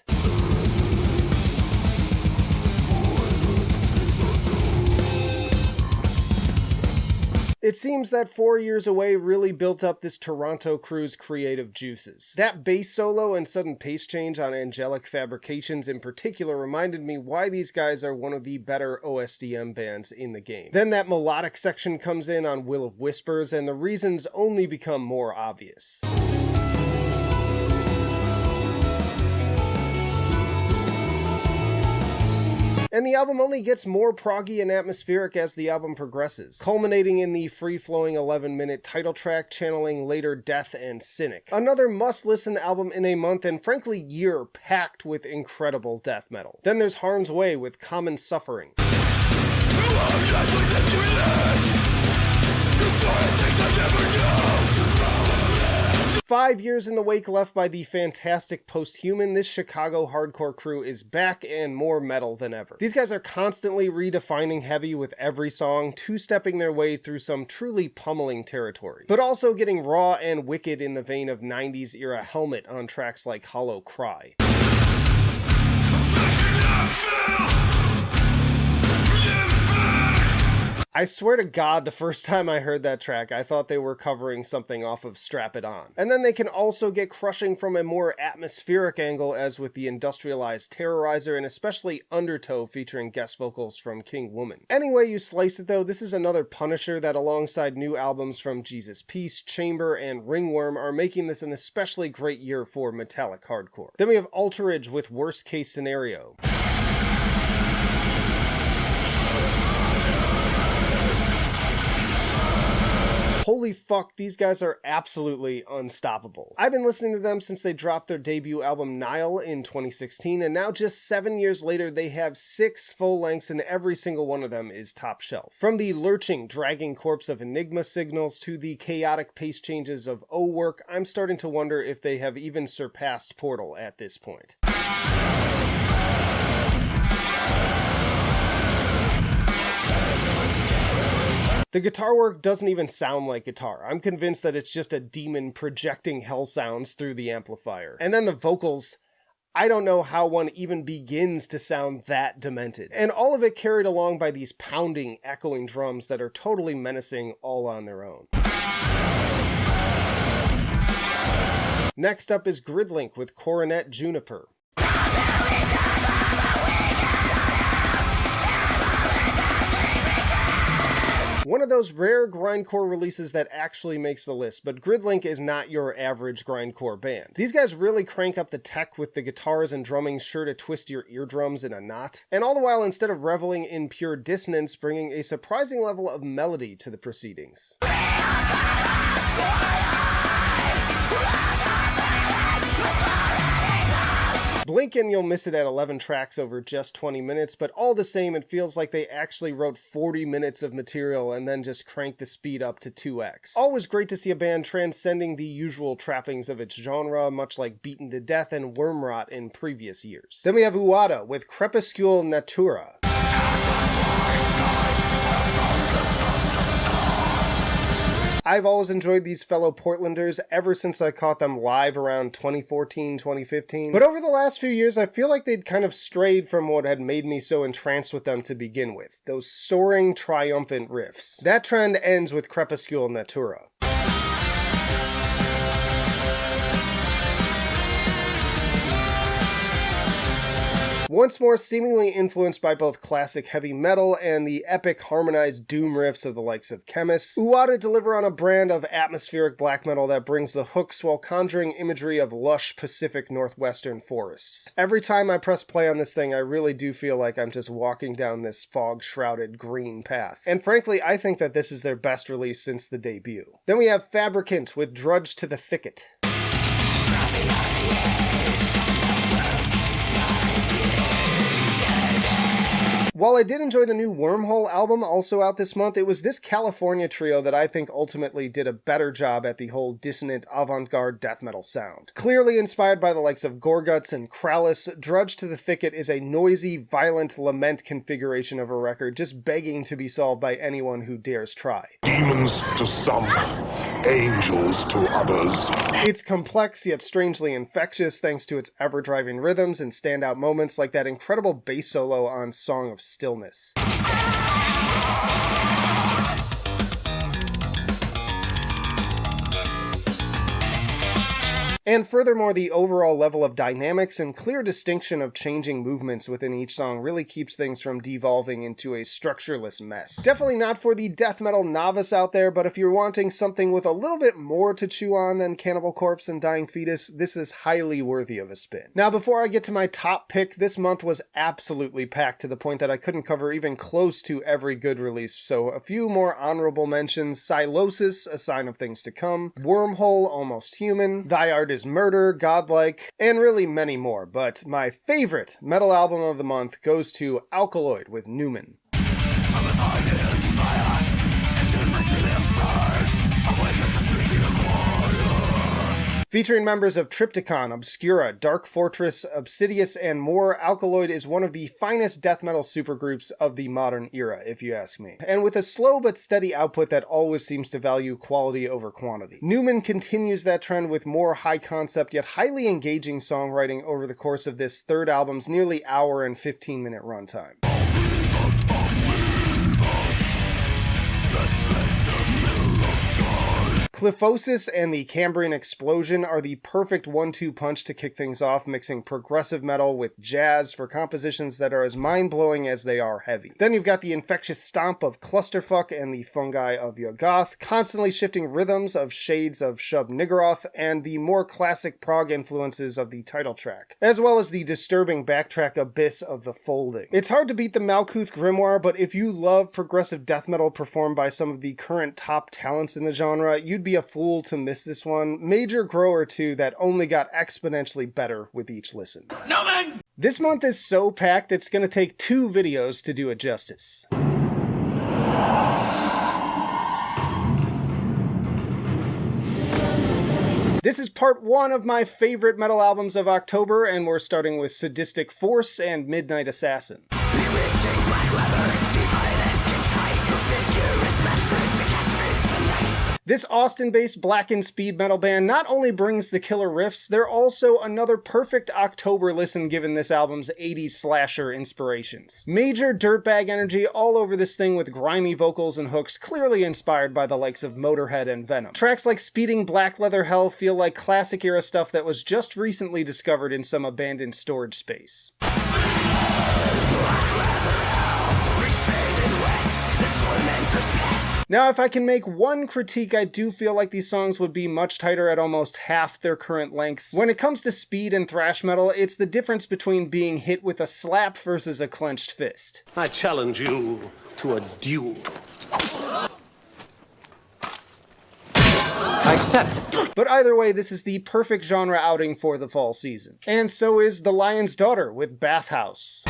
It seems that 4 years away really built up this Toronto crew's creative juices. That bass solo and sudden pace change on Angelic Fabrications in particular reminded me why these guys are one of the better OSDM bands in the game. Then that melodic section comes in on Will of Whispers, and the reasons only become more obvious. And the album only gets more proggy and atmospheric as the album progresses, culminating in the free-flowing 11-minute title track channeling later Death and Cynic. Another must-listen album in a month and frankly year packed with incredible death metal. Then there's Harm's Way with Common Suffering. 5 years in the wake left by the fantastic Posthuman, this Chicago hardcore crew is back and more metal than ever. These guys are constantly redefining heavy with every song, two-stepping their way through some truly pummeling territory, but also getting raw and wicked in the vein of 90s era Helmet on tracks like Hollow Cry. I swear to God, the first time I heard that track, I thought they were covering something off of Strap It On. And then they can also get crushing from a more atmospheric angle, as with the industrialized Terrorizer and especially Undertow featuring guest vocals from King Woman. Any way you slice it though, this is another Punisher that alongside new albums from Jesus Peace, Chamber, and Ringworm are making this an especially great year for metallic hardcore. Then we have Alterage with Worst Case Scenario. Holy fuck, these guys are absolutely unstoppable. I've been listening to them since they dropped their debut album Nile in 2016, and now just 7 years later they have 6 full lengths and every single one of them is top shelf. From the lurching, dragging corpse of Enigma Signals to the chaotic pace changes of O-Work, I'm starting to wonder if they have even surpassed Portal at this point. The guitar work doesn't even sound like guitar. I'm convinced that it's just a demon projecting hell sounds through the amplifier. And then the vocals, I don't know how one even begins to sound that demented. And all of it carried along by these pounding, echoing drums that are totally menacing all on their own. Next up is Gridlink with Coronet Juniper. One of those rare grindcore releases that actually makes the list, but Gridlink is not your average grindcore band. These guys really crank up the tech with the guitars and drumming sure to twist your eardrums in a knot, and all the while instead of reveling in pure dissonance, bringing a surprising level of melody to the proceedings. Blink and you'll miss it at 11 tracks over just 20 minutes, but all the same, it feels like they actually wrote 40 minutes of material and then just cranked the speed up to 2x. Always great to see a band transcending the usual trappings of its genre, much like Beaten to Death and Wormrot in previous years. Then we have Uada with Crepuscule Natura. I've always enjoyed these fellow Portlanders ever since I caught them live around 2014, 2015. But over the last few years, I feel like they'd kind of strayed from what had made me so entranced with them to begin with. Those soaring, triumphant riffs. That trend ends with Crepuscule Natura. Once more seemingly influenced by both classic heavy metal and the epic harmonized doom riffs of the likes of Chemist, Uada deliver on a brand of atmospheric black metal that brings the hooks while conjuring imagery of lush Pacific Northwestern forests. Every time I press play on this thing, I really do feel like I'm just walking down this fog-shrouded green path. And frankly, I think that this is their best release since the debut. Then we have Fabricant with Drudge to the Thicket. While I did enjoy the new Wormhole album also out this month, it was this California trio that I think ultimately did a better job at the whole dissonant avant-garde death metal sound. Clearly inspired by the likes of Gorguts and Krallis, Drudge to the Thicket is a noisy, violent lament configuration of a record just begging to be solved by anyone who dares try. Demons to some, angels to others. It's complex yet strangely infectious thanks to its ever-driving rhythms and standout moments like that incredible bass solo on Song of Stillness. And furthermore, the overall level of dynamics and clear distinction of changing movements within each song really keeps things from devolving into a structureless mess. Definitely not for the death metal novice out there, but if you're wanting something with a little bit more to chew on than Cannibal Corpse and Dying Fetus, this is highly worthy of a spin. Now, before I get to my top pick, this month was absolutely packed to the point that I couldn't cover even close to every good release, so a few more honorable mentions: Silosis, A Sign of Things to Come, Wormhole, Almost Human, Thy Art is Murder, Godlike, and really many more, but my favorite metal album of the month goes to Alkaloid with Newman. Featuring members of Triptychon, Obscura, Dark Fortress, Obsidious, and more, Alkaloid is one of the finest death metal supergroups of the modern era, if you ask me. And with a slow but steady output that always seems to value quality over quantity. Newman continues that trend with more high-concept yet highly engaging songwriting over the course of this third album's nearly hour and 15-minute runtime. Cliffosis and the Cambrian Explosion are the perfect 1-2 punch to kick things off, mixing progressive metal with jazz for compositions that are as mind-blowing as they are heavy. Then you've got the infectious stomp of Clusterfuck and the fungi of Yoggoth, constantly shifting rhythms of shades of Shub Niggurath, and the more classic prog influences of the title track, as well as the disturbing backtrack abyss of The Folding. It's hard to beat the Malkuth Grimoire, but if you love progressive death metal performed by some of the current top talents in the genre, you'd be a fool to miss this one. Major grower too that only got exponentially better with each listen. No man! This month is so packed it's gonna take 2 videos to do it justice. This is part 1 of my favorite metal albums of October, and we're starting with Sadistic Force and Midnight Assassin. This Austin-based blackened speed metal band not only brings the killer riffs, they're also another perfect October listen given this album's 80s slasher inspirations. Major dirtbag energy all over this thing with grimy vocals and hooks clearly inspired by the likes of Motorhead and Venom. Tracks like Speeding Black Leather Hell feel like classic era stuff that was just recently discovered in some abandoned storage space. Now, if I can make one critique, I do feel like these songs would be much tighter at almost half their current lengths. When it comes to speed and thrash metal, it's the difference between being hit with a slap versus a clenched fist. I challenge you to a duel. I accept. But either way, this is the perfect genre outing for the fall season. And so is The Lion's Daughter with Bathhouse.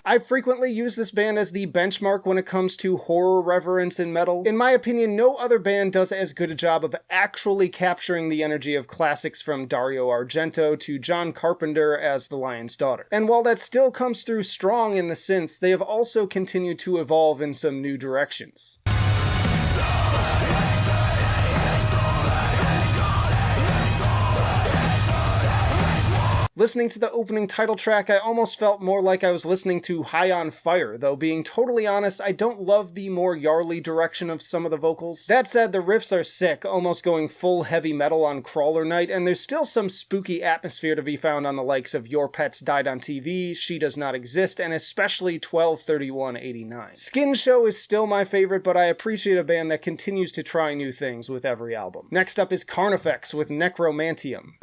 I frequently use this band as the benchmark when it comes to horror reverence in metal. In my opinion, no other band does as good a job of actually capturing the energy of classics from Dario Argento to John Carpenter as The Lion's Daughter. And while that still comes through strong in the synths, they have also continued to evolve in some new directions. Listening to the opening title track, I almost felt more like I was listening to High on Fire, though being totally honest, I don't love the more Yarly direction of some of the vocals. That said, the riffs are sick, almost going full heavy metal on Crawler Night, and there's still some spooky atmosphere to be found on the likes of Your Pets Died on TV, She Does Not Exist, and especially 12/31/89. Skin Show is still my favorite, but I appreciate a band that continues to try new things with every album. Next up is Carnifex with Necromantium.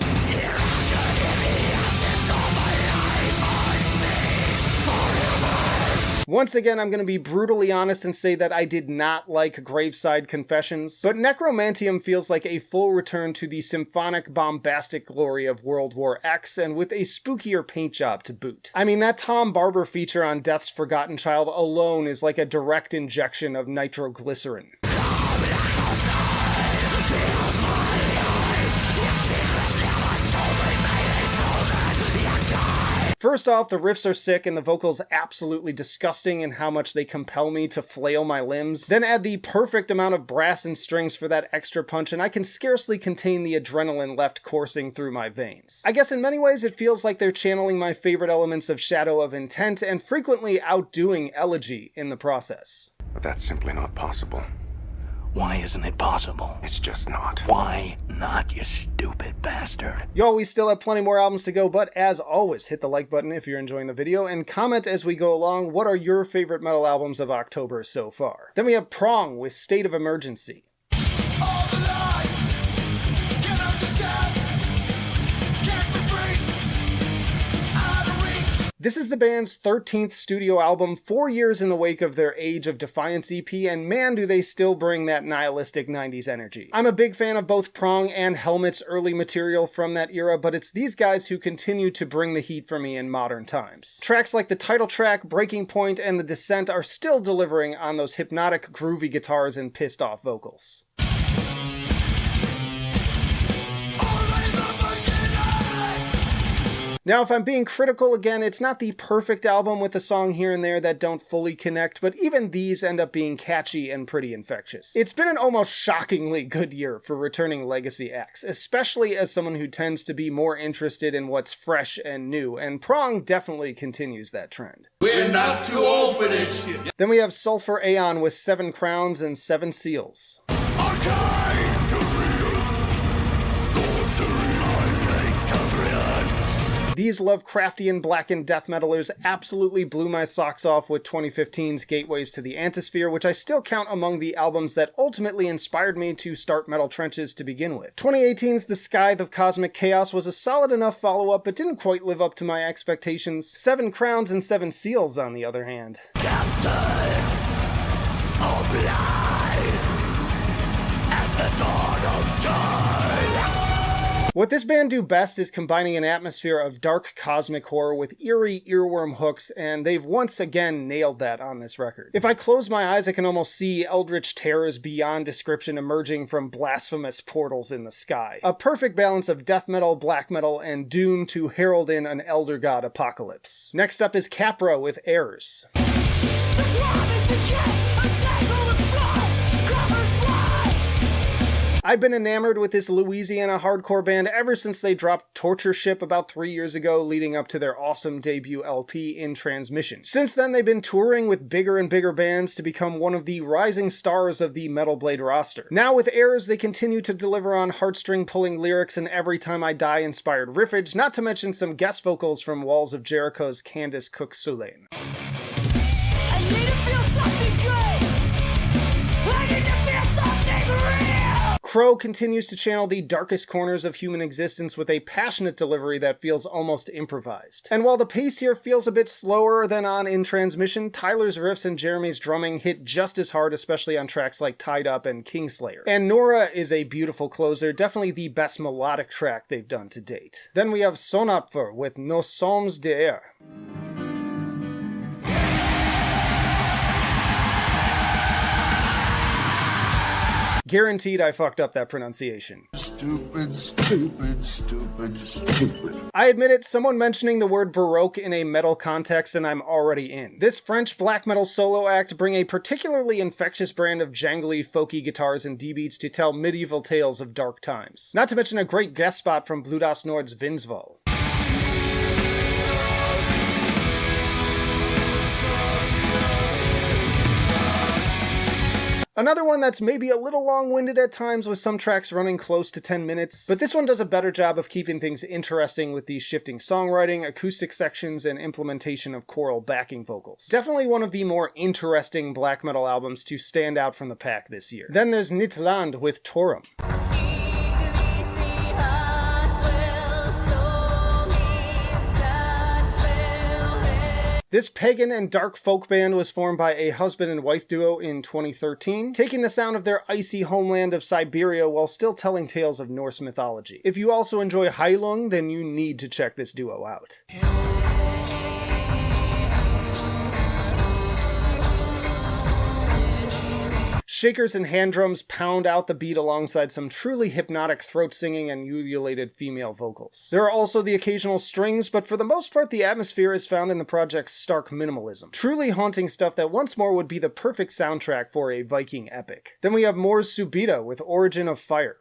Once again, I'm going to be brutally honest and say that I did not like Graveside Confessions, but Necromantium feels like a full return to the symphonic, bombastic glory of World War X, and with a spookier paint job to boot. I mean, that Tom Barber feature on Death's Forgotten Child alone is like a direct injection of nitroglycerin. First off, the riffs are sick and the vocals absolutely disgusting in how much they compel me to flail my limbs. Then add the perfect amount of brass and strings for that extra punch and I can scarcely contain the adrenaline left coursing through my veins. I guess in many ways it feels like they're channeling my favorite elements of Shadow of Intent and frequently outdoing Elegy in the process. But that's simply not possible. Why isn't it possible? It's just not. Why not, you stupid bastard? Y'all, we still have plenty more albums to go, but as always, hit the like button if you're enjoying the video, and comment as we go along what are your favorite metal albums of October so far. Then we have Prong with State of Emergency. This is the band's 13th studio album, 4 years in the wake of their Age of Defiance EP, and man do they still bring that nihilistic 90s energy. I'm a big fan of both Prong and Helmet's early material from that era, but it's these guys who continue to bring the heat for me in modern times. Tracks like the title track, Breaking Point, and The Descent are still delivering on those hypnotic, groovy guitars and pissed off vocals. Now, if I'm being critical again, it's not the perfect album with a song here and there that don't fully connect, but even these end up being catchy and pretty infectious. It's been an almost shockingly good year for returning Legacy X, especially as someone who tends to be more interested in what's fresh and new, and Prong definitely continues that trend. We're not too old for this shit. Then we have Sulphur Aeon with 7 Crowns and 7 Seals. These Lovecraftian blackened death metalers absolutely blew my socks off with 2015's Gateways to the Antisphere, which I still count among the albums that ultimately inspired me to start metal trenches to begin with. 2018's The Scythe of Cosmic Chaos was a solid enough follow-up, but didn't quite live up to my expectations. 7 Crowns and 7 Seals, on the other hand. Captain of life at the dawn of time. What this band do best is combining an atmosphere of dark cosmic horror with eerie earworm hooks, and they've once again nailed that on this record. If I close my eyes, I can almost see eldritch terrors beyond description emerging from blasphemous portals in the sky. A perfect balance of death metal, black metal, and doom to herald in an elder god apocalypse. Next up is Capra with Errors. I've been enamored with this Louisiana hardcore band ever since they dropped Torture Ship about 3 years ago, leading up to their awesome debut LP, In Transmission. Since then, they've been touring with bigger and bigger bands to become one of the rising stars of the Metal Blade roster. Now with Errors, they continue to deliver on heartstring-pulling lyrics and Every Time I Die-inspired riffage, not to mention some guest vocals from Walls of Jericho's Candice Cook-Sulain. I need to feel something good! I need to feel something real! Crow continues to channel the darkest corners of human existence with a passionate delivery that feels almost improvised. And while the pace here feels a bit slower than on In Transmission, Tyler's riffs and Jeremy's drumming hit just as hard, especially on tracks like Tied Up and Kingslayer. And Nora is a beautiful closer, definitely the best melodic track they've done to date. Then we have Sonatver with Nos Sommes der. Guaranteed I fucked up that pronunciation. Stupid, stupid, stupid, stupid. I admit it, someone mentioning the word Baroque in a metal context and I'm already in. This French black metal solo act bring a particularly infectious brand of jangly, folky guitars and D-beats to tell medieval tales of dark times. Not to mention a great guest spot from Bludas Nord's Vinsval. Another one that's maybe a little long-winded at times with some tracks running close to 10 minutes, but this one does a better job of keeping things interesting with the shifting songwriting, acoustic sections, and implementation of choral backing vocals. Definitely one of the more interesting black metal albums to stand out from the pack this year. Then there's Nitland with Torum. This pagan and dark folk band was formed by a husband and wife duo in 2013, taking the sound of their icy homeland of Siberia while still telling tales of Norse mythology. If you also enjoy Heilung, then you need to check this duo out. Shakers and hand drums pound out the beat alongside some truly hypnotic throat singing and ululated female vocals. There are also the occasional strings, but for the most part the atmosphere is found in the project's stark minimalism. Truly haunting stuff that once more would be the perfect soundtrack for a Viking epic. Then we have Mors Subida with Origin of Fire.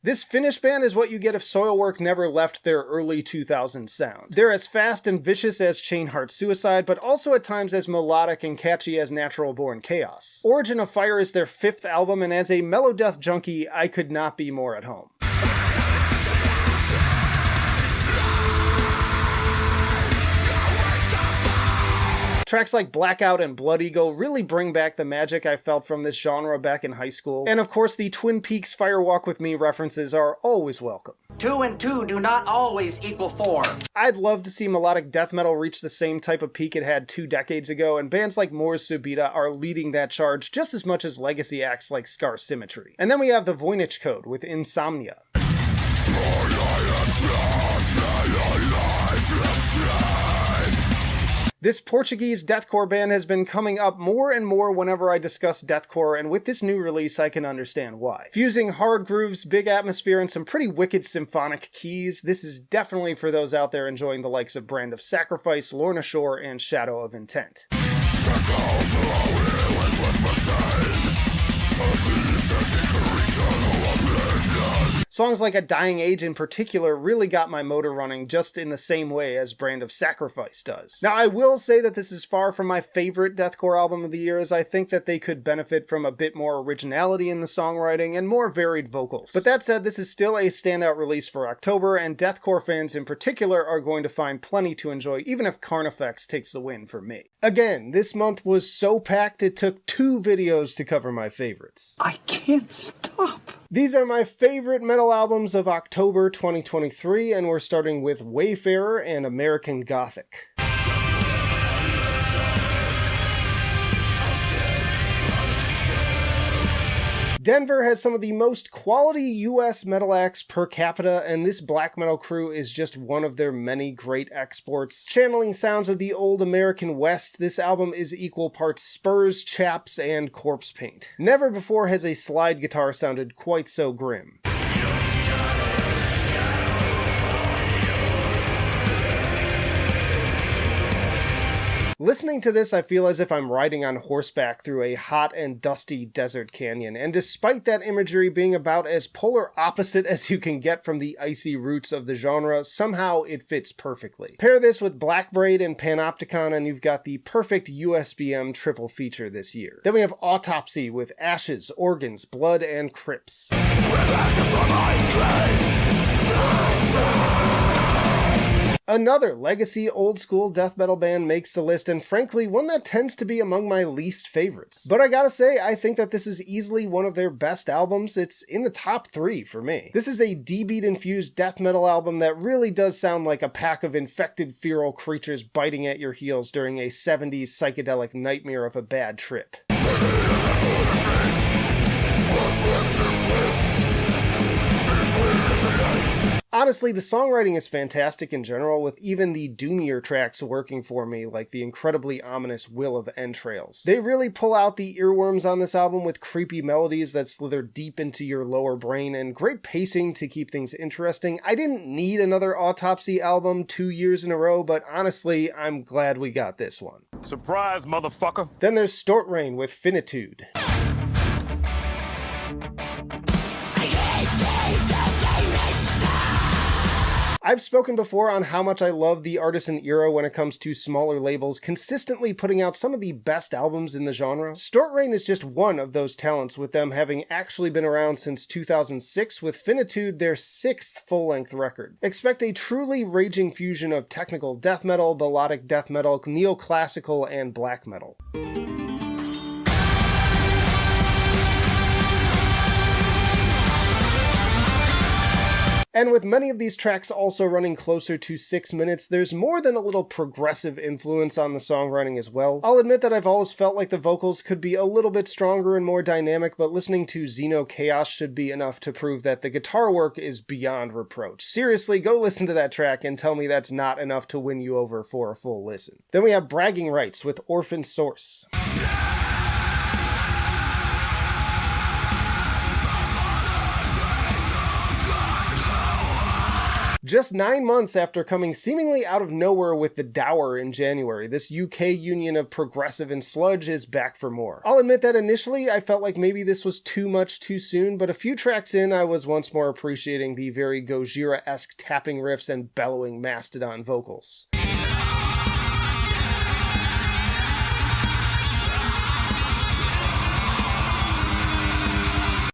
This Finnish band is what you get if Soilwork never left their early 2000s sound. They're as fast and vicious as Chain Heart Suicide, but also at times as melodic and catchy as Natural Born Chaos. Origin of Fire is their 5th album, and as a mellow death junkie, I could not be more at home. Tracks like Blackout and Blood Eagle really bring back the magic I felt from this genre back in high school. And of course, the Twin Peaks Fire Walk With Me references are always welcome. 2 and 2 do not always equal 4. I'd love to see melodic death metal reach the same type of peak it had 2 decades ago, and bands like Mors Subida are leading that charge just as much as legacy acts like Scar Symmetry. And then we have the Voynich Code with Insomnia. This Portuguese deathcore band has been coming up more and more whenever I discuss deathcore, and with this new release I can understand why. Fusing hard grooves, big atmosphere, and some pretty wicked symphonic keys, this is definitely for those out there enjoying the likes of Brand of Sacrifice, Lorna Shore, and Shadow of Intent. Songs like A Dying Age in particular really got my motor running just in the same way as Brand of Sacrifice does. Now I will say that this is far from my favorite deathcore album of the year, as I think that they could benefit from a bit more originality in the songwriting and more varied vocals. But that said, this is still a standout release for October, and deathcore fans in particular are going to find plenty to enjoy, even if Carnifex takes the win for me. Again, this month was so packed it took 2 videos to cover my favorites. I can't stop. These are my favorite metal albums of October 2023, and we're starting with Wayfarer and American Gothic. Denver has some of the most quality US metal acts per capita, and this black metal crew is just one of their many great exports. Channeling sounds of the old American West, this album is equal parts Spurs, Chaps, and Corpse Paint. Never before has a slide guitar sounded quite so grim. Listening to this, I feel as if I'm riding on horseback through a hot and dusty desert canyon, and despite that imagery being about as polar opposite as you can get from the icy roots of the genre, somehow it fits perfectly. Pair this with Black Braid and Panopticon and you've got the perfect USBM triple feature this year. Then we have Autopsy with Ashes, Organs, Blood, and Crypts. Another legacy old-school death metal band makes the list, and frankly, one that tends to be among my least favorites. But I gotta say, I think that this is easily one of their best albums. It's in the top 3 for me. This is a D-beat-infused death metal album that really does sound like a pack of infected feral creatures biting at your heels during a 70s psychedelic nightmare of a bad trip. Honestly, the songwriting is fantastic in general, with even the doomier tracks working for me, like the incredibly ominous Will of Entrails. They really pull out the earworms on this album with creepy melodies that slither deep into your lower brain, and great pacing to keep things interesting. I didn't need another Autopsy album 2 years in a row, but honestly, I'm glad we got this one. Surprise, motherfucker! Then there's Stortrain with Finitude. I've spoken before on how much I love the Artisan era when it comes to smaller labels consistently putting out some of the best albums in the genre. Stortrain is just one of those talents, with them having actually been around since 2006, with Finitude their 6th full-length record. Expect a truly raging fusion of technical death metal, melodic death metal, neoclassical, and black metal. And with many of these tracks also running closer to 6 minutes, there's more than a little progressive influence on the songwriting as well. I'll admit that I've always felt like the vocals could be a little bit stronger and more dynamic, but listening to Xeno Chaos should be enough to prove that the guitar work is beyond reproach. Seriously, go listen to that track and tell me that's not enough to win you over for a full listen. Then we have Bragging Rights with Orphan Source. Just 9 months after coming seemingly out of nowhere with The Dower in January, this UK union of progressive and sludge is back for more. I'll admit that initially I felt like maybe this was too much too soon, but a few tracks in I was once more appreciating the very Gojira-esque tapping riffs and bellowing Mastodon vocals.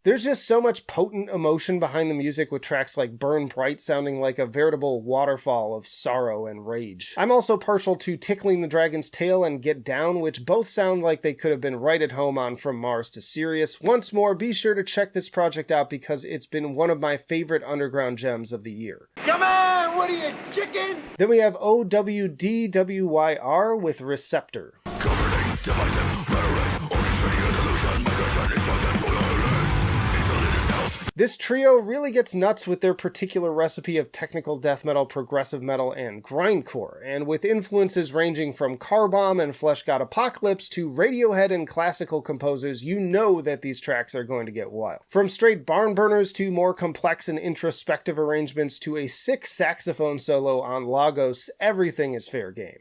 There's just so much potent emotion behind the music, with tracks like Burn Bright sounding like a veritable waterfall of sorrow and rage. I'm also partial to Tickling the Dragon's Tail and Get Down, which both sound like they could have been right at home on From Mars to Sirius. Once more, be sure to check this project out because it's been one of my favorite underground gems of the year. Come on, what are you, chicken? Then we have OWDWYR with Receptor. This trio really gets nuts with their particular recipe of technical death metal, progressive metal, and grindcore, and with influences ranging from Car Bomb and Flesh God Apocalypse to Radiohead and classical composers, you know that these tracks are going to get wild. From straight barn burners to more complex and introspective arrangements to a sick saxophone solo on Lagos, everything is fair game.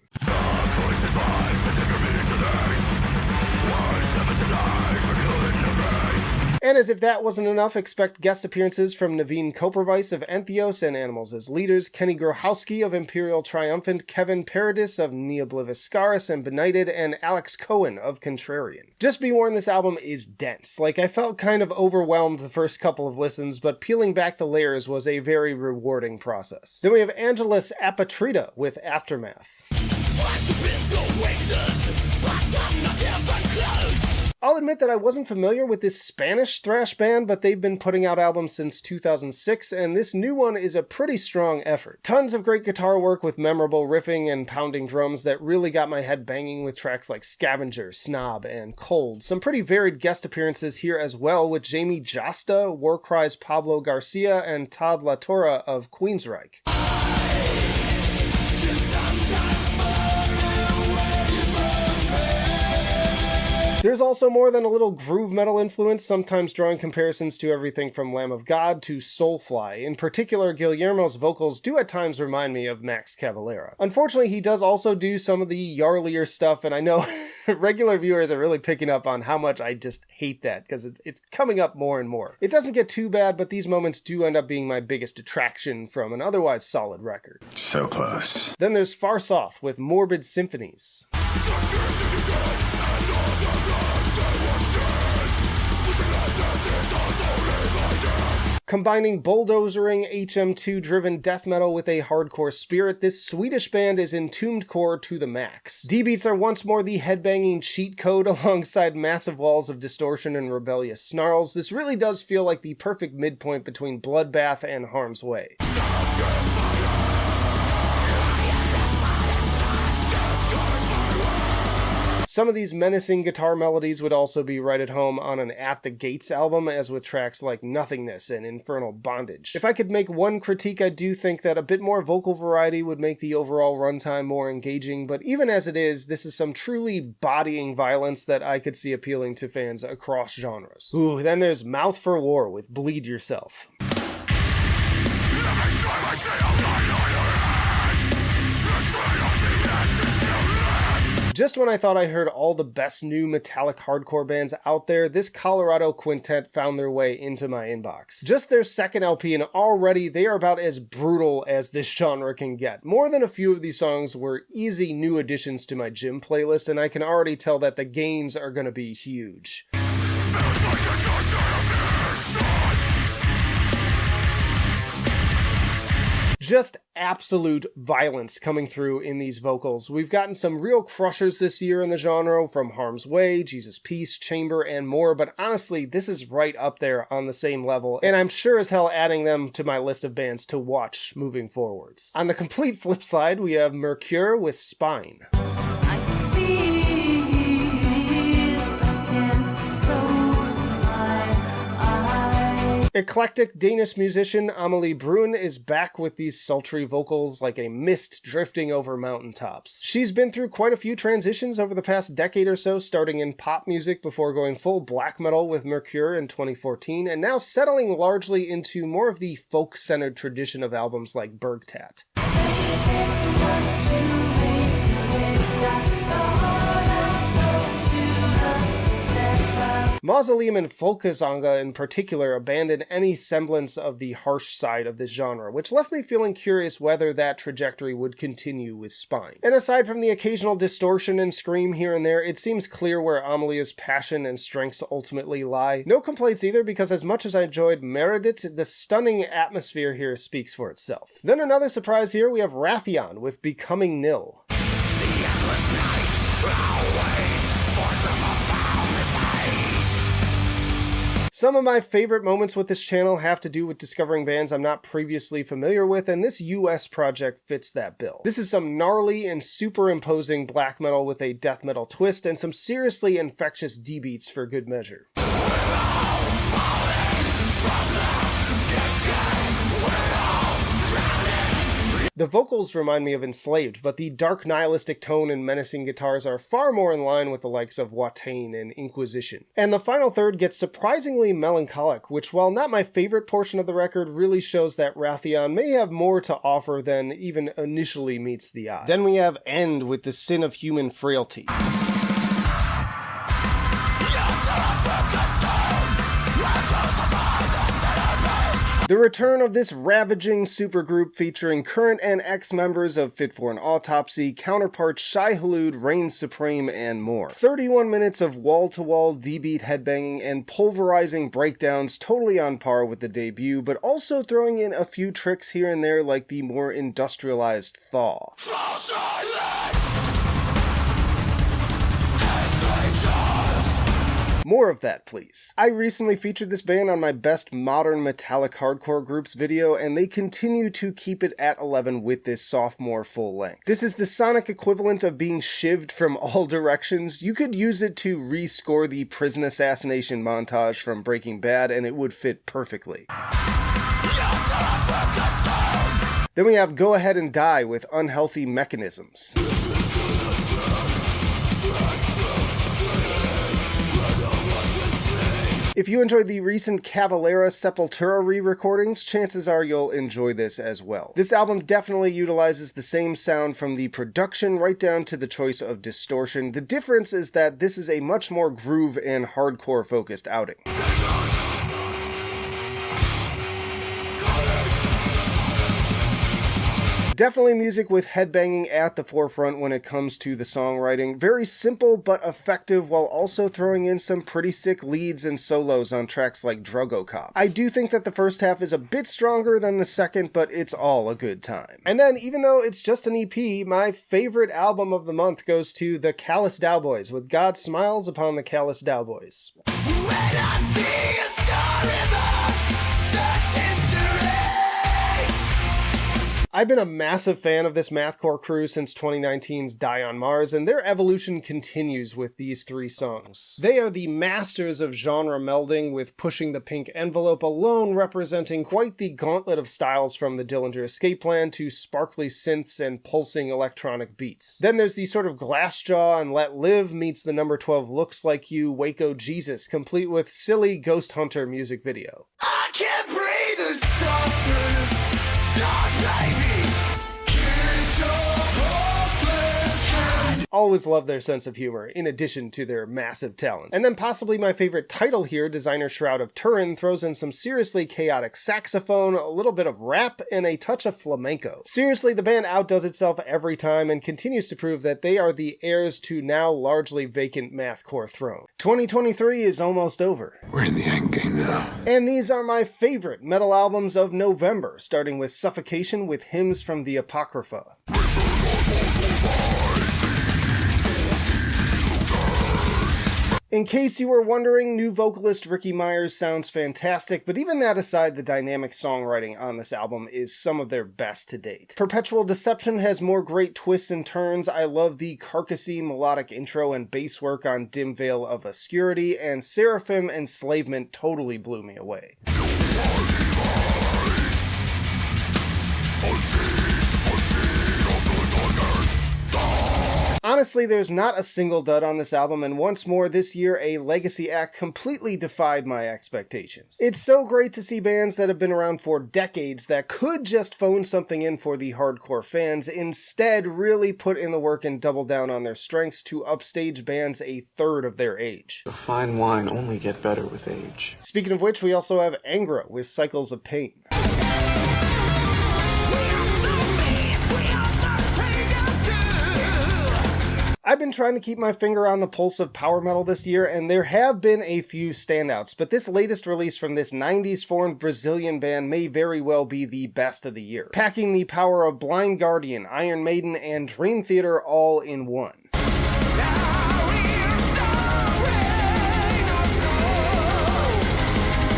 And as if that wasn't enough, expect guest appearances from Naveen Kopervice of Entheos and Animals as Leaders, Kenny Grohowski of Imperial Triumphant, Kevin Paradis of Neobliviscaris and Benighted, and Alex Cohen of Contrarian. Just be warned, this album is dense. Like, I felt kind of overwhelmed the first couple of listens, but peeling back the layers was a very rewarding process. Then we have Angelus Apatrida with Aftermath. I'll admit that I wasn't familiar with this Spanish thrash band, but they've been putting out albums since 2006, and this new one is a pretty strong effort. Tons of great guitar work with memorable riffing and pounding drums that really got my head banging with tracks like Scavenger, Snob, and Cold. Some pretty varied guest appearances here as well, with Jamie Jasta, Warcry's Pablo Garcia, and Todd LaTorra of Queensryche. There's also more than a little groove metal influence, sometimes drawing comparisons to everything from Lamb of God to Soulfly. In particular, Guillermo's vocals do at times remind me of Max Cavalera. Unfortunately, he does also do some of the Yarlier stuff, and I know regular viewers are really picking up on how much I just hate that, because it's coming up more and more. It doesn't get too bad, but these moments do end up being my biggest detraction from an otherwise solid record. So close. Then there's Farsoth with Morbid Symphonies. Combining bulldozering HM2-driven death metal with a hardcore spirit, this Swedish band is entombed core to the max. D-beats are once more the headbanging cheat code alongside massive walls of distortion and rebellious snarls. This really does feel like the perfect midpoint between Bloodbath and Harm's Way. Some of these menacing guitar melodies would also be right at home on an At the Gates album, as with tracks like Nothingness and Infernal Bondage. If I could make one critique, I do think that a bit more vocal variety would make the overall runtime more engaging, but even as it is, this is some truly bodying violence that I could see appealing to fans across genres. Ooh, then there's Mouth for War with Bleed Yourself. Just when I thought I heard all the best new metallic hardcore bands out there, this Colorado quintet found their way into my inbox. Just their second LP, and already they are about as brutal as this genre can get. More than a few of these songs were easy new additions to my gym playlist, and I can already tell that the gains are going to be huge. Just absolute violence coming through in these vocals. We've gotten some real crushers this year in the genre, from Harm's Way, Jesus Peace, Chamber, and more, but honestly, this is right up there on the same level, and I'm sure as hell adding them to my list of bands to watch moving forwards. On the complete flip side, we have Mercure with Spine. Eclectic Danish musician Amelie Brun is back with these sultry vocals like a mist drifting over mountaintops. She's been through quite a few transitions over the past decade or so, starting in pop music before going full black metal with Mercure in 2014, and now settling largely into more of the folk-centered tradition of albums like Bergtat. Mausoleum and Folkesanga in particular abandoned any semblance of the harsh side of this genre, which left me feeling curious whether that trajectory would continue with Spine. And aside from the occasional distortion and scream here and there, it seems clear where Amelia's passion and strengths ultimately lie. No complaints either, because as much as I enjoyed Meredith, the stunning atmosphere here speaks for itself. Then another surprise here, we have Raytheon with Becoming Nil. Some of my favorite moments with this channel have to do with discovering bands I'm not previously familiar with, and this US project fits that bill. This is some gnarly and superimposing black metal with a death metal twist, and some seriously infectious D-beats for good measure. The vocals remind me of Enslaved, but the dark nihilistic tone and menacing guitars are far more in line with the likes of Watain and Inquisition. And the final third gets surprisingly melancholic, which, while not my favorite portion of the record, really shows that Raytheon may have more to offer than even initially meets the eye. Then we have End with The Sin of Human Frailty. The return of this ravaging supergroup featuring current and ex-members of Fit for an Autopsy, counterparts Shai Hulud, Reign Supreme, and more. 31 minutes of wall-to-wall D-beat headbanging and pulverizing breakdowns, totally on par with the debut, but also throwing in a few tricks here and there like the more industrialized Thaw. More of that, please. I recently featured this band on my best modern metallic hardcore groups video, and they continue to keep it at 11 with this sophomore full length. This is the sonic equivalent of being shivved from all directions. You could use it to rescore the prison assassination montage from Breaking Bad, and it would fit perfectly. Then we have Go Ahead and Die with Unhealthy Mechanisms. If you enjoyed the recent Cavalera Sepultura re-recordings, chances are you'll enjoy this as well. This album definitely utilizes the same sound from the production right down to the choice of distortion. The difference is that this is a much more groove and hardcore focused outing. Definitely music with headbanging at the forefront when it comes to the songwriting. Very simple but effective, while also throwing in some pretty sick leads and solos on tracks like Drugo Cop. I do think that the first half is a bit stronger than the second, but it's all a good time. And then, even though it's just an EP, my favorite album of the month goes to the Callous Dowboys with God Smiles Upon the Callous Dowboys. I've been a massive fan of this mathcore crew since 2019's Die on Mars, and their evolution continues with these three songs. They are the masters of genre melding, with Pushing the Pink Envelope alone representing quite the gauntlet of styles from the Dillinger Escape Plan to sparkly synths and pulsing electronic beats. Then there's the sort of Glassjaw and Let Live meets the number 12 Looks Like You, Waco Jesus, complete with silly Ghost Hunter music video. I can't breathe this softer. Stop, baby. Always love their sense of humor, in addition to their massive talent. And then possibly my favorite title here, Designer Shroud of Turin, throws in some seriously chaotic saxophone, a little bit of rap, and a touch of flamenco. Seriously, the band outdoes itself every time and continues to prove that they are the heirs to now largely vacant mathcore throne. 2023 is almost over. We're in the end game now. And these are my favorite metal albums of November, starting with Suffocation with Hymns from the Apocrypha. In case you were wondering, new vocalist Ricky Myers sounds fantastic, but even that aside, the dynamic songwriting on this album is some of their best to date. Perpetual Deception has more great twists and turns. I love the carcassy melodic intro and bass work on Dim Veil of Obscurity, and Seraphim Enslavement totally blew me away. Honestly, there's not a single dud on this album, and once more this year, a legacy act completely defied my expectations. It's so great to see bands that have been around for decades that could just phone something in for the hardcore fans, instead really put in the work and double down on their strengths to upstage bands a third of their age. The fine wine only get better with age. Speaking of which, we also have Angra with Cycles of Pain. I've been trying to keep my finger on the pulse of power metal this year, and there have been a few standouts, but this latest release from this 90s formed Brazilian band may very well be the best of the year, packing the power of Blind Guardian, Iron Maiden, and Dream Theater all in one.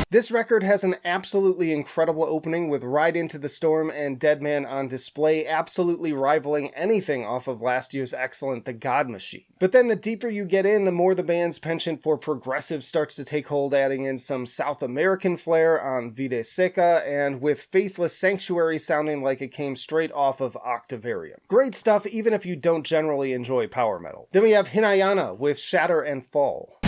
This record has an absolutely incredible opening with Ride Into the Storm and Dead Man on Display absolutely rivaling anything off of last year's excellent The God Machine. But then the deeper you get in, the more the band's penchant for progressive starts to take hold, adding in some South American flair on Vida Seca, and with Faithless Sanctuary sounding like it came straight off of Octavarium. Great stuff even if you don't generally enjoy power metal. Then we have Hinayana with Shatter and Fall.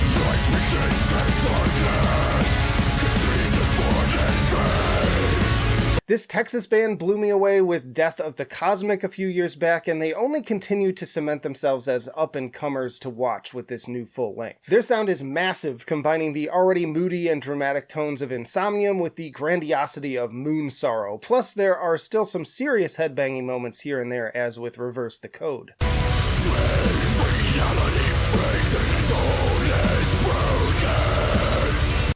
This Texas band blew me away with Death of the Cosmic a few years back, and they only continue to cement themselves as up-and-comers to watch with this new full length. Their sound is massive, combining the already moody and dramatic tones of Insomnium with the grandiosity of Moon Sorrow, plus there are still some serious headbanging moments here and there, as with Reverse the Code.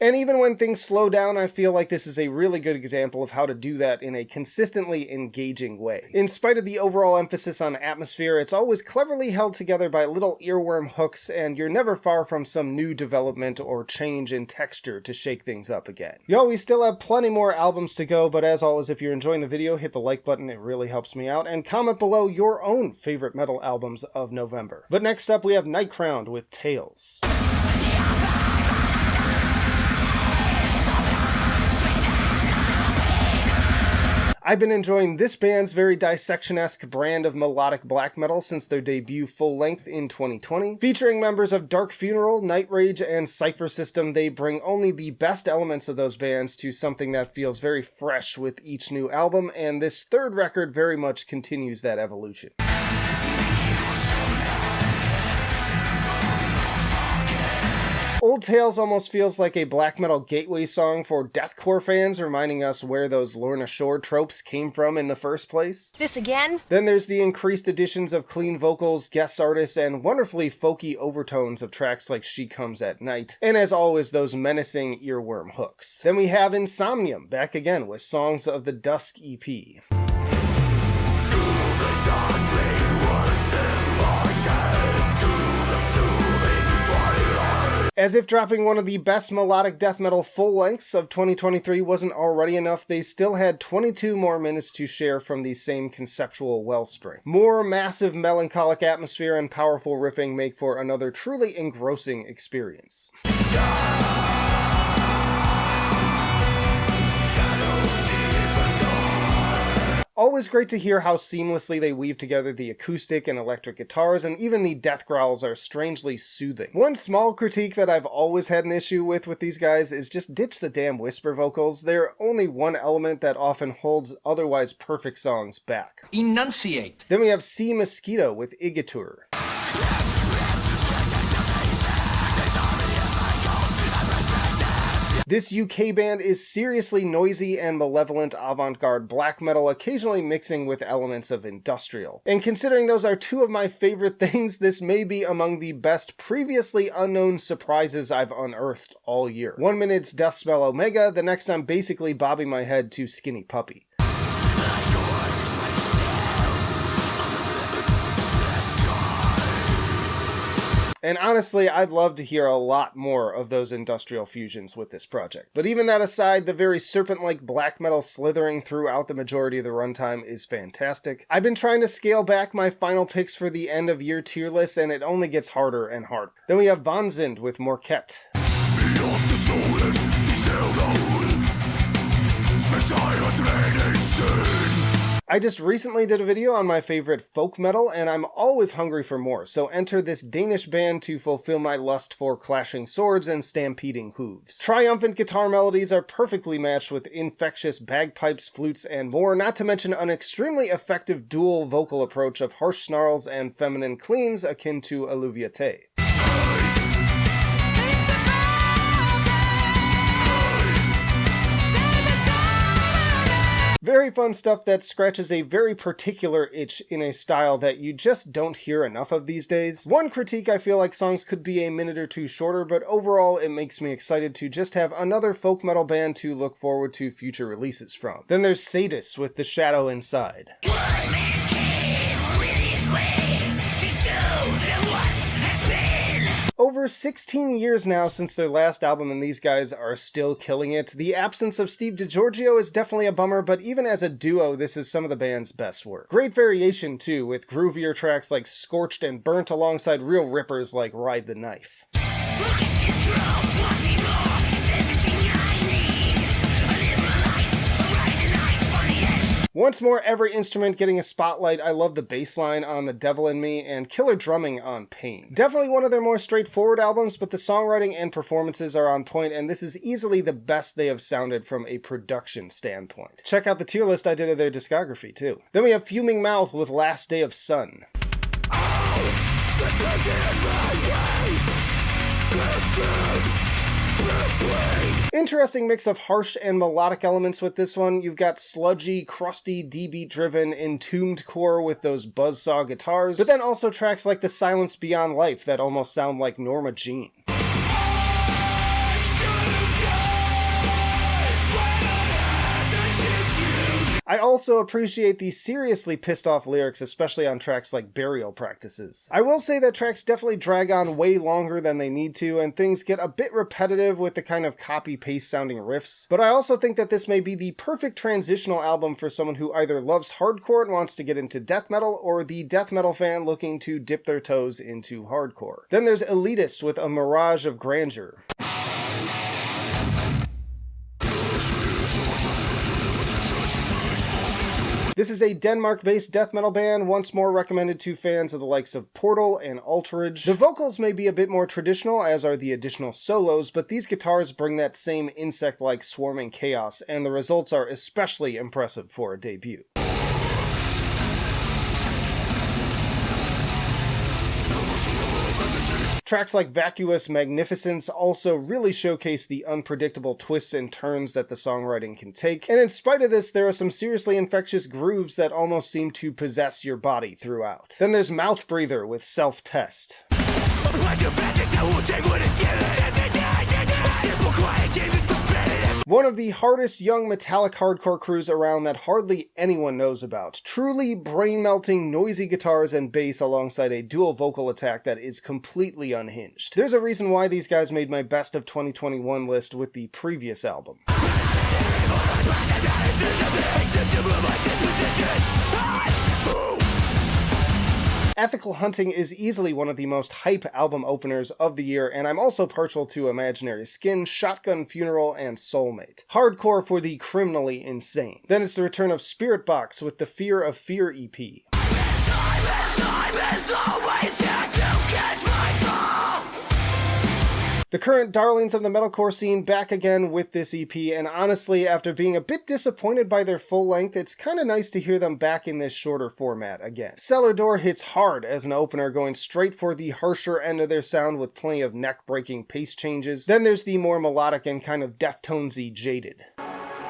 And even when things slow down, I feel like this is a really good example of how to do that in a consistently engaging way. In spite of the overall emphasis on atmosphere, it's always cleverly held together by little earworm hooks, and you're never far from some new development or change in texture to shake things up again. Yo, we still have plenty more albums to go, but as always, if you're enjoying the video, hit the like button, it really helps me out, and comment below your own favorite metal albums of November. But next up, we have Nightcrowned with Tales. I've been enjoying this band's very dissection-esque brand of melodic black metal since their debut full-length in 2020. Featuring members of Dark Funeral, Night Rage, and Cypher System, they bring only the best elements of those bands to something that feels very fresh with each new album, and this third record very much continues that evolution. Old Tales almost feels like a black metal gateway song for deathcore fans, reminding us where those Lorna Shore tropes came from in the first place. This again? Then there's the increased additions of clean vocals, guest artists, and wonderfully folky overtones of tracks like She Comes at Night, and as always, those menacing earworm hooks. Then we have Insomnium back again with Songs of the Dusk EP. As if dropping one of the best melodic death metal full lengths of 2023 wasn't already enough, they still had 22 more minutes to share from the same conceptual wellspring. More massive melancholic atmosphere and powerful riffing make for another truly engrossing experience. Always great to hear how seamlessly they weave together the acoustic and electric guitars, and even the death growls are strangely soothing. One small critique that I've always had an issue with these guys is just ditch the damn whisper vocals. They're only one element that often holds otherwise perfect songs back. Enunciate. Then we have Sea Mosquito with Igatur. This UK band is seriously noisy and malevolent avant-garde black metal, occasionally mixing with elements of industrial. And considering those are two of my favorite things, this may be among the best previously unknown surprises I've unearthed all year. 1 minute it's Deathspell Omega, the next I'm basically bobbing my head to Skinny Puppy. And honestly, I'd love to hear a lot more of those industrial fusions with this project. But even that aside, the very serpent-like black metal slithering throughout the majority of the runtime is fantastic. I've been trying to scale back my final picks for the end of year tier list, and it only gets harder and harder. Then we have Vanzind with Morquette. I just recently did a video on my favorite folk metal, and I'm always hungry for more, so enter this Danish band to fulfill my lust for clashing swords and stampeding hooves. Triumphant guitar melodies are perfectly matched with infectious bagpipes, flutes, and more, not to mention an extremely effective dual vocal approach of harsh snarls and feminine cleans akin to Alluviate. Very fun stuff that scratches a very particular itch in a style that you just don't hear enough of these days. One critique, I feel like songs could be a minute or two shorter, but overall it makes me excited to just have another folk metal band to look forward to future releases from. Then there's Sadis with The Shadow Inside. Over 16 years now since their last album, and these guys are still killing it. The absence of Steve DiGiorgio is definitely a bummer, but even as a duo, this is some of the band's best work. Great variation too, with groovier tracks like Scorched and Burnt alongside real rippers like Ride the Knife. Once more, every instrument getting a spotlight. I love the bass line on The Devil in Me and killer drumming on Pain. Definitely one of their more straightforward albums, but the songwriting and performances are on point, and this is easily the best they have sounded from a production standpoint. Check out the tier list I did of their discography too. Then we have Fuming Mouth with Last Day of Sun. Interesting mix of harsh and melodic elements with this one. You've got sludgy, crusty, D-beat-driven, entombed core with those buzzsaw guitars, but then also tracks like The Silence Beyond Life that almost sound like Norma Jean. I also appreciate the seriously pissed off lyrics, especially on tracks like Burial Practices. I will say that tracks definitely drag on way longer than they need to, and things get a bit repetitive with the kind of copy-paste sounding riffs, but I also think that this may be the perfect transitional album for someone who either loves hardcore and wants to get into death metal, or the death metal fan looking to dip their toes into hardcore. Then there's Elitist with A Mirage of Grandeur. This is a Denmark-based death metal band, once more recommended to fans of the likes of Portal and Alterage. The vocals may be a bit more traditional, as are the additional solos, but these guitars bring that same insect-like swarming chaos, and the results are especially impressive for a debut. Tracks like Vacuous Magnificence also really showcase the unpredictable twists and turns that the songwriting can take, and in spite of this, there are some seriously infectious grooves that almost seem to possess your body throughout. Then there's Mouth Breather with Self-Test. One of the hardest young metallic hardcore crews around that hardly anyone knows about. Truly brain-melting, noisy guitars and bass alongside a dual vocal attack that is completely unhinged. There's a reason why these guys made my best of 2021 list with the previous album. Ethical Hunting is easily one of the most hype album openers of the year, and I'm also partial to Imaginary Skin, Shotgun Funeral, and Soulmate. Hardcore for the criminally insane. Then it's the return of Spirit Box with the Fear of Fear EP. The current darlings of the metalcore scene back again with this EP, and honestly, after being a bit disappointed by their full length, it's kinda nice to hear them back in this shorter format again. Cellar Door hits hard as an opener, going straight for the harsher end of their sound with plenty of neck-breaking pace changes. Then there's the more melodic and kind of Deftonesy Jaded.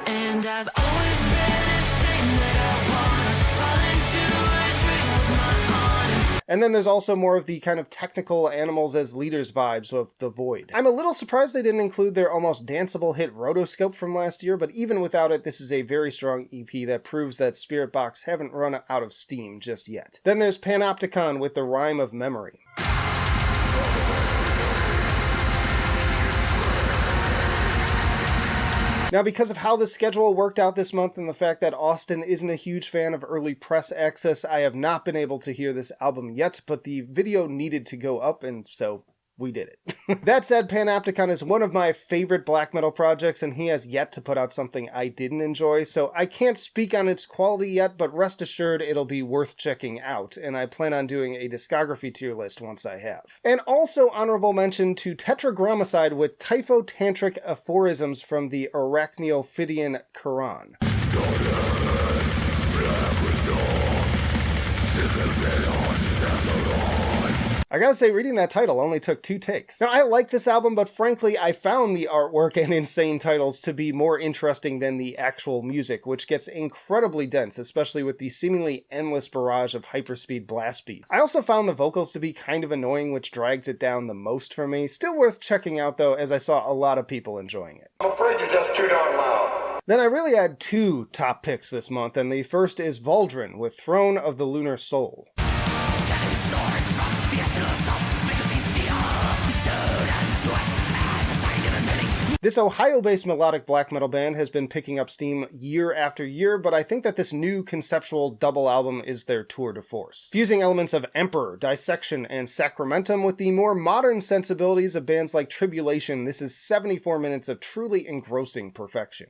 And I've always been ashamed that I wanna fall into a dream of my own. And then there's also more of the kind of technical Animals as Leaders vibes of The Void. I'm a little surprised they didn't include their almost danceable hit Rotoscope from last year, but even without it, this is a very strong EP that proves that Spirit Box haven't run out of steam just yet. Then there's Panopticon with the Rhyme of Memory. Now, because of how the schedule worked out this month and the fact that Austin isn't a huge fan of early press access, I have not been able to hear this album yet, but the video needed to go up, and so we did it. That said, Panopticon is one of my favorite black metal projects, and he has yet to put out something I didn't enjoy, so I can't speak on its quality yet, but rest assured it'll be worth checking out, and I plan on doing a discography tier list once I have. And also honorable mention to Tetragrammaton with Typhotantric aphorisms from the Arachneophidian Quran. I gotta say, reading that title only took 2 takes. Now, I like this album, but frankly, I found the artwork and insane titles to be more interesting than the actual music, which gets incredibly dense, especially with the seemingly endless barrage of hyperspeed blast beats. I also found the vocals to be kind of annoying, which drags it down the most for me. Still worth checking out, though, as I saw a lot of people enjoying it. I'm afraid you're just too darn loud. Then I really had 2 top picks this month, and the first is Valdrin with Throne of the Lunar Soul. This Ohio-based melodic black metal band has been picking up steam year after year, but I think that this new conceptual double album is their tour de force. Fusing elements of Emperor, Dissection, and Sacramentum with the more modern sensibilities of bands like Tribulation, this is 74 minutes of truly engrossing perfection.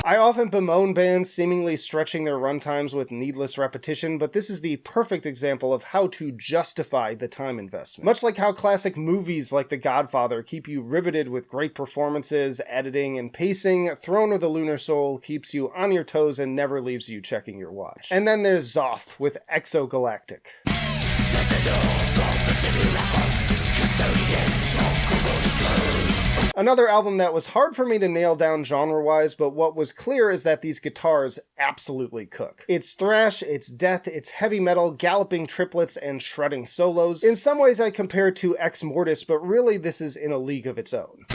I often bemoan bands seemingly stretching their runtimes with needless repetition, but this is the perfect example of how to justify the time investment. Much like how classic movies like The Godfather keep you riveted with great performances, editing, and pacing, Throne of the Lunar Soul keeps you on your toes and never leaves you checking your watch. And then there's Zoth with Exogalactic. Another album that was hard for me to nail down genre-wise, but what was clear is that these guitars absolutely cook. It's thrash, it's death, it's heavy metal, galloping triplets, and shredding solos. In some ways I compare it to Ex Mortis, but really this is in a league of its own.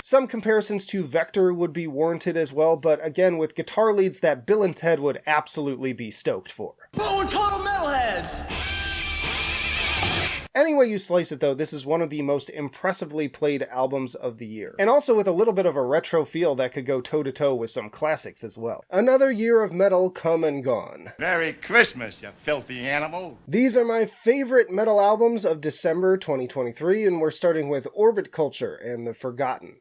Some comparisons to Vector would be warranted as well, but again with guitar leads that Bill and Ted would absolutely be stoked for. Oh, we're total metalheads! Any way you slice it though, this is one of the most impressively played albums of the year. And also with a little bit of a retro feel that could go toe-to-toe with some classics as well. Another year of metal come and gone. Merry Christmas, you filthy animal! These are my favorite metal albums of December 2023, and we're starting with Orbit Culture and The Forgotten.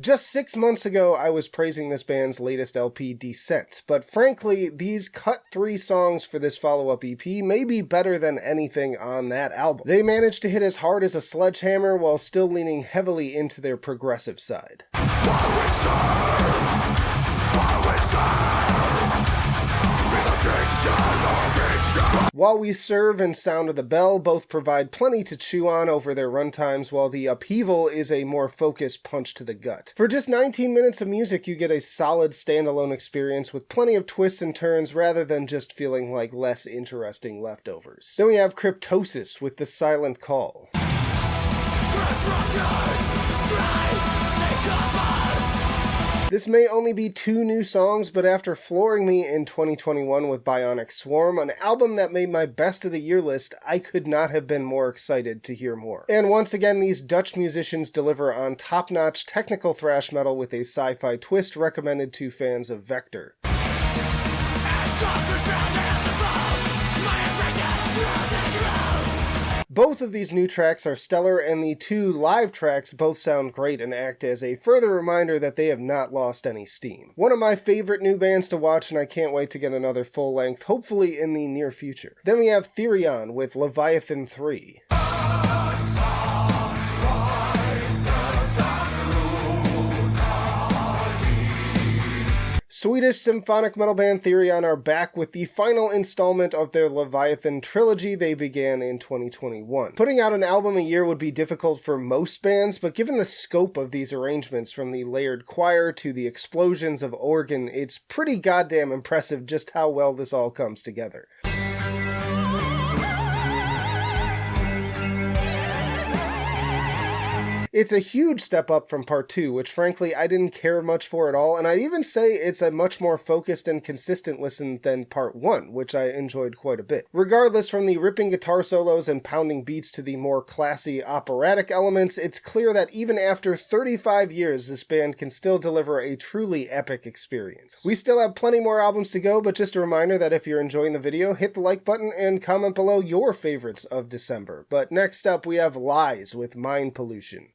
Just 6 months ago, I was praising this band's latest LP, Descent, but frankly, these cut 3 songs for this follow-up EP may be better than anything on that album. They managed to hit as hard as a sledgehammer while still leaning heavily into their progressive side. While We Serve and Sound of the Bell both provide plenty to chew on over their runtimes, while The Upheaval is a more focused punch to the gut. For just 19 minutes of music, you get a solid standalone experience with plenty of twists and turns rather than just feeling like less interesting leftovers. Then we have Cryptosis with The Silent Call. This may only be 2 new songs, but after flooring me in 2021 with Bionic Swarm, an album that made my best of the year list, I could not have been more excited to hear more. And once again, these Dutch musicians deliver on top-notch technical thrash metal with a sci-fi twist recommended to fans of Vector. Both of these new tracks are stellar, and the 2 live tracks both sound great and act as a further reminder that they have not lost any steam. One of my favorite new bands to watch, and I can't wait to get another full length, hopefully in the near future. Then we have Therion with Leviathan 3. Swedish symphonic metal band Therion are back with the final installment of their Leviathan trilogy they began in 2021. Putting out an album a year would be difficult for most bands, but given the scope of these arrangements, from the layered choir to the explosions of organ, it's pretty goddamn impressive just how well this all comes together. It's a huge step up from Part 2, which frankly I didn't care much for at all, and I'd even say it's a much more focused and consistent listen than Part 1, which I enjoyed quite a bit. Regardless, from the ripping guitar solos and pounding beats to the more classy operatic elements, it's clear that even after 35 years, this band can still deliver a truly epic experience. We still have plenty more albums to go, but just a reminder that if you're enjoying the video, hit the like button and comment below your favorites of December. But next up, we have Lies with Mind Pollution.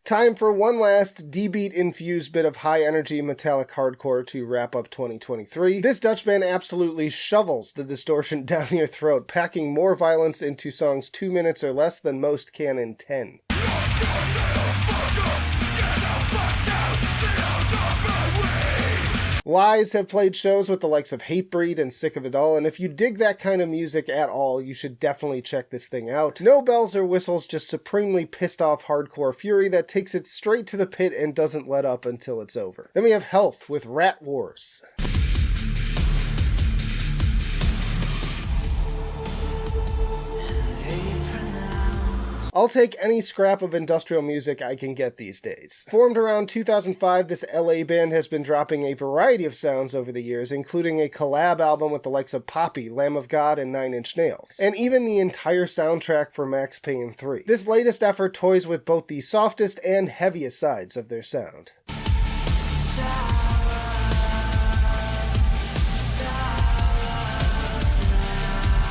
Time for one last D-beat infused bit of high-energy metallic hardcore to wrap up 2023. This Dutch band absolutely shovels the distortion down your throat, packing more violence into songs 2 minutes or less than most can in 10. Lies have played shows with the likes of Hatebreed and Sick of It All, and if you dig that kind of music at all, you should definitely check this thing out. No bells or whistles, just supremely pissed off hardcore fury that takes it straight to the pit and doesn't let up until it's over. Then we have Health with Rat Wars. I'll take any scrap of industrial music I can get these days. Formed around 2005, this LA band has been dropping a variety of sounds over the years, including a collab album with the likes of Poppy, Lamb of God, and 9 Inch Nails, and even the entire soundtrack for Max Payne 3. This latest effort toys with both the softest and heaviest sides of their sound.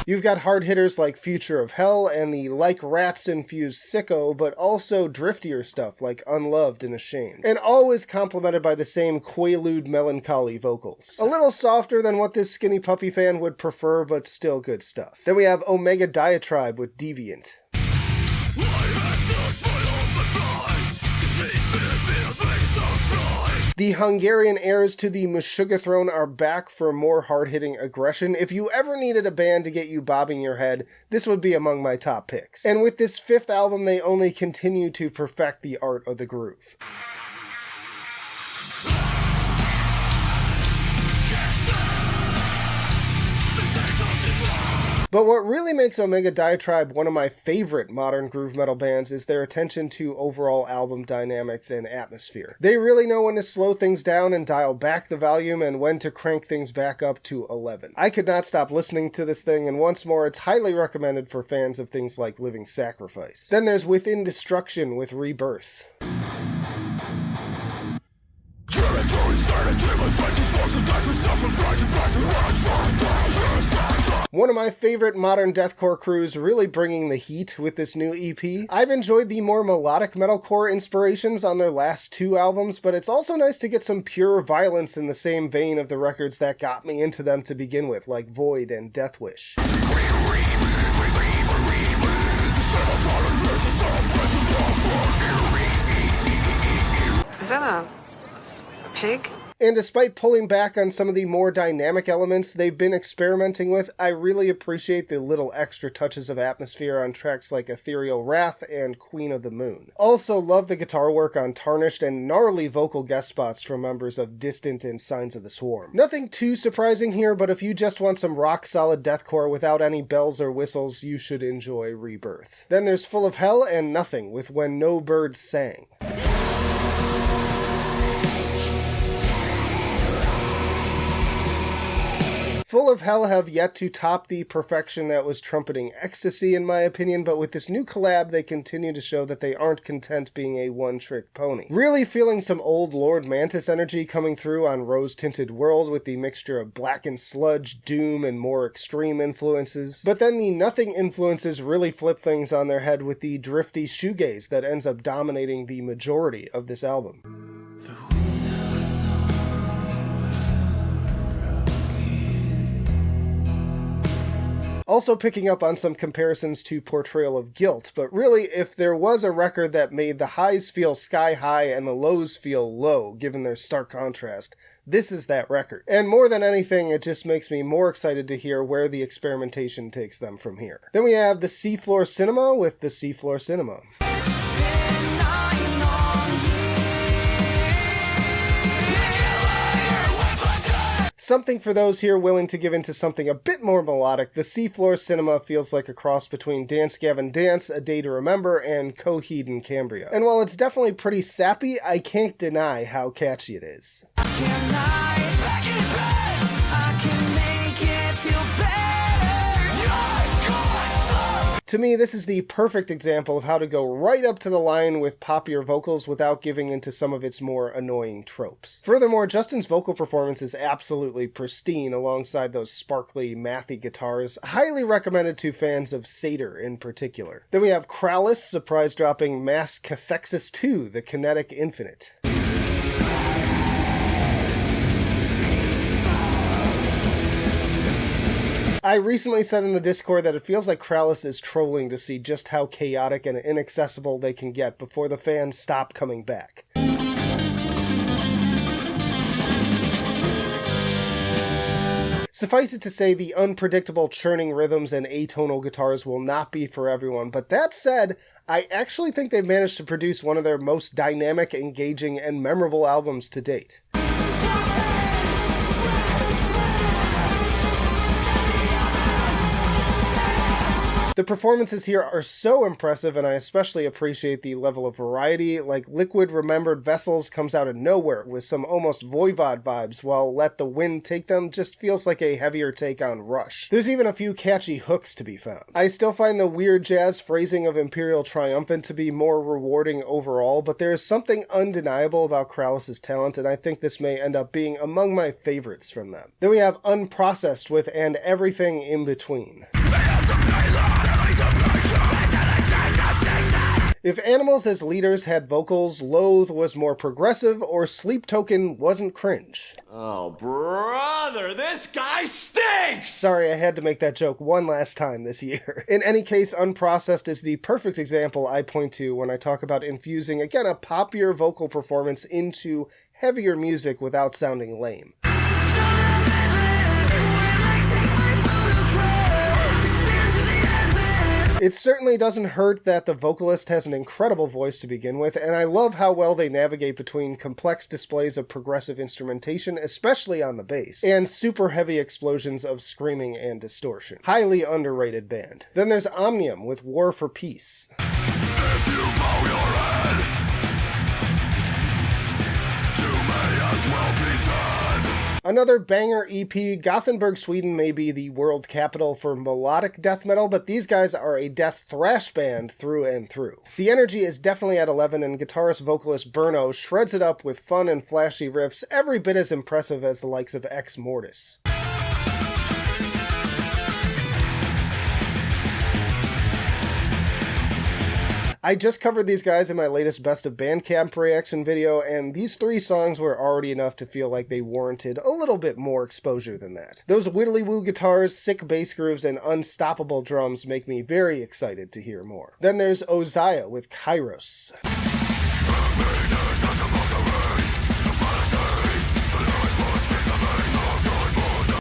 You've got hard hitters like Future of Hell and the like rats infused Sicko, but also driftier stuff like Unloved and Ashamed. And always complemented by the same quaalude melancholy vocals. A little softer than what this skinny puppy fan would prefer, but still good stuff. Then we have Omega Diatribe with Deviant. The Hungarian heirs to the Meshuggah throne are back for more hard-hitting aggression. If you ever needed a band to get you bobbing your head, this would be among my top picks. And with this 5th album, they only continue to perfect the art of the groove. But what really makes Omega Diatribe one of my favorite modern groove metal bands is their attention to overall album dynamics and atmosphere. They really know when to slow things down and dial back the volume, and when to crank things back up to 11. I could not stop listening to this thing, and once more, it's highly recommended for fans of things like Living Sacrifice. Then there's Within Destruction with Rebirth. One of my favorite modern deathcore crews really bringing the heat with this new EP. I've enjoyed the more melodic metalcore inspirations on their last 2 albums, but it's also nice to get some pure violence in the same vein of the records that got me into them to begin with, like Void and Death Wish. Is that a pig? And despite pulling back on some of the more dynamic elements they've been experimenting with, I really appreciate the little extra touches of atmosphere on tracks like Ethereal Wrath and Queen of the Moon. Also love the guitar work on Tarnished and gnarly vocal guest spots from members of Distant and Signs of the Swarm. Nothing too surprising here, but if you just want some rock-solid deathcore without any bells or whistles, you should enjoy Rebirth. Then there's Full of Hell and Nothing with When No Birds Sang. Full of Hell have yet to top the perfection that was trumpeting Ecstasy in my opinion, but with this new collab they continue to show that they aren't content being a one-trick pony. Really feeling some old Lord Mantis energy coming through on Rose Tinted World with the mixture of blackened sludge, doom, and more extreme influences. But then the nothing influences really flip things on their head with the drifty shoegaze that ends up dominating the majority of this album. Also picking up on some comparisons to Portrayal of Guilt, but really, if there was a record that made the highs feel sky high and the lows feel low, given their stark contrast, this is that record. And more than anything, it just makes me more excited to hear where the experimentation takes them from here. Then we have the Seafloor Cinema with the Seafloor Cinema. Something for those here willing to give into something a bit more melodic, the Seafloor Cinema feels like a cross between Dance Gavin Dance, A Day to Remember, and Coheed and Cambria. And while it's definitely pretty sappy, I can't deny how catchy it is. To me, this is the perfect example of how to go right up to the line with poppier vocals without giving into some of its more annoying tropes. Furthermore, Justin's vocal performance is absolutely pristine alongside those sparkly, mathy guitars, highly recommended to fans of Seder in particular. Then we have Krallis surprise dropping Mass Cathexis 2, The Kinetic Infinite. I recently said in the Discord that it feels like Krallis is trolling to see just how chaotic and inaccessible they can get before the fans stop coming back. Suffice it to say, the unpredictable churning rhythms and atonal guitars will not be for everyone, but that said, I actually think they've managed to produce one of their most dynamic, engaging, and memorable albums to date. The performances here are so impressive, and I especially appreciate the level of variety. Like Liquid Remembered Vessels comes out of nowhere with some almost Voivod vibes, while Let the Wind Take Them just feels like a heavier take on Rush. There's even a few catchy hooks to be found. I still find the weird jazz phrasing of Imperial Triumphant to be more rewarding overall, but there is something undeniable about Krallis' talent, and I think this may end up being among my favorites from them. Then we have Unprocessed with And Everything in Between. If Animals as leaders had vocals, Loathe was more progressive, or Sleep Token wasn't cringe. Oh, brother, this guy stinks! Sorry, I had to make that joke one last time this year. In any case, Unprocessed is the perfect example I point to when I talk about infusing, again, a poppier vocal performance into heavier music without sounding lame. It certainly doesn't hurt that the vocalist has an incredible voice to begin with, and I love how well they navigate between complex displays of progressive instrumentation, especially on the bass, and super heavy explosions of screaming and distortion. Highly underrated band. Then there's Omnium with War for Peace. If you bow your head, you may as well be dead. Another banger EP. Gothenburg, Sweden may be the world capital for melodic death metal, but these guys are a death thrash band through and through. The energy is definitely at 11, and guitarist-vocalist Berno shreds it up with fun and flashy riffs every bit as impressive as the likes of Ex Mortis. I just covered these guys in my latest Best of Bandcamp reaction video, and these 3 songs were already enough to feel like they warranted a little bit more exposure than that. Those whittly-woo guitars, sick bass grooves, and unstoppable drums make me very excited to hear more. Then there's Ozaya with Kairos.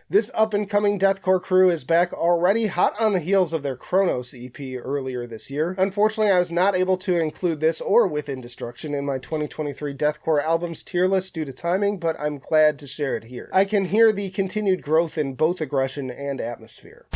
This up-and-coming deathcore crew is back already, hot on the heels of their Kronos EP earlier this year. Unfortunately, I was not able to include this or Within Destruction in my 2023 deathcore albums tier list due to timing, but I'm glad to share it here. I can hear the continued growth in both aggression and atmosphere.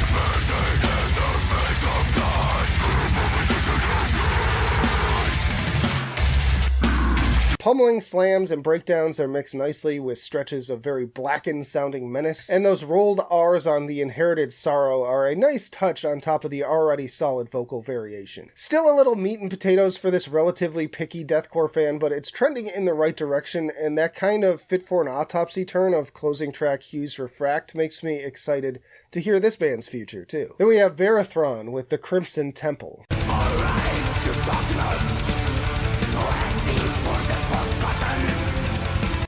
Pummeling slams and breakdowns are mixed nicely with stretches of very blackened sounding menace, and those rolled R's on the inherited sorrow are a nice touch on top of the already solid vocal variation. Still a little meat and potatoes for this relatively picky deathcore fan, but it's trending in the right direction, and that kind of fit for an autopsy turn of closing track Hughes Refract makes me excited to hear this band's future too. Then we have Verathron with the Crimson Temple.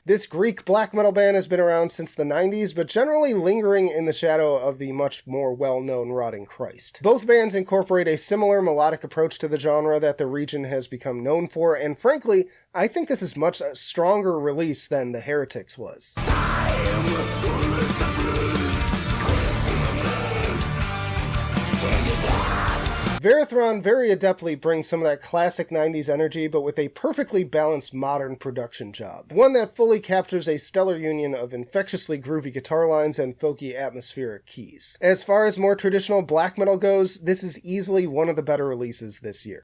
This Greek black metal band has been around since the 90s, but generally lingering in the shadow of the much more well-known Rotting Christ. Both bands incorporate a similar melodic approach to the genre that the region has become known for, and frankly, I think this is much a stronger release than The Heretics was. Verathron very adeptly brings some of that classic 90s energy, but with a perfectly balanced modern production job. One that fully captures a stellar union of infectiously groovy guitar lines and folky atmospheric keys. As far as more traditional black metal goes, this is easily one of the better releases this year.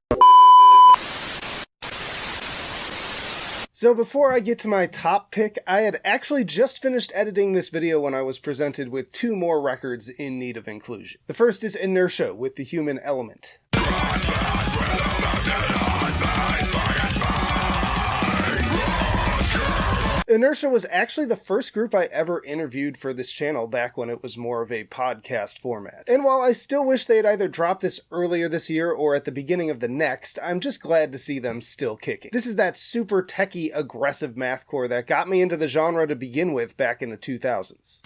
So before I get to my top pick, I had actually just finished editing this video when I was presented with two more records in need of inclusion. The first is Inertia with The Human Element. Inertia was actually the first group I ever interviewed for this channel back when it was more of a podcast format. And while I still wish they had either dropped this earlier this year or at the beginning of the next, I'm just glad to see them still kicking. This is that super techie, aggressive mathcore that got me into the genre to begin with back in the 2000s.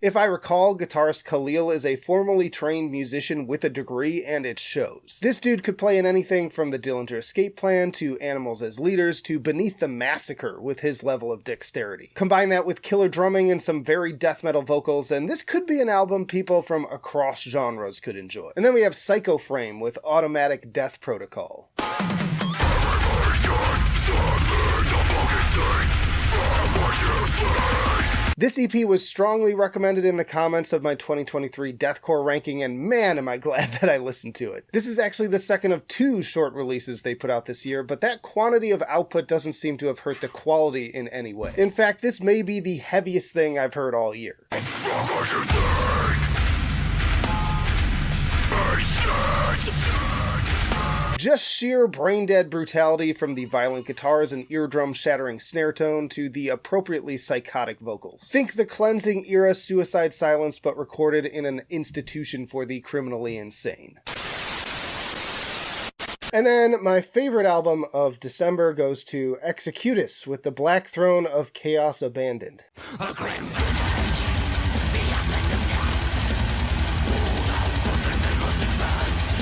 If I recall, guitarist Khalil is a formally trained musician with a degree, and it shows. This dude could play in anything from the Dillinger Escape Plan to Animals as Leaders to Beneath the Massacre with his level of dexterity. Combine that with killer drumming and some very death metal vocals, and this could be an album people from across genres could enjoy. And then we have Psycho Frame with Automatic Death Protocol. This EP was strongly recommended in the comments of my 2023 Deathcore ranking, and man am I glad that I listened to it. This is actually the second of two short releases they put out this year, but that quantity of output doesn't seem to have hurt the quality in any way. In fact, this may be the heaviest thing I've heard all year. Just sheer brain-dead brutality from the violent guitars and eardrum-shattering snare tone to the appropriately psychotic vocals. Think the cleansing era Suicide Silence, but recorded in an institution for the criminally insane. And then my favorite album of December goes to Executus with The Black Throne of Chaos Abandoned.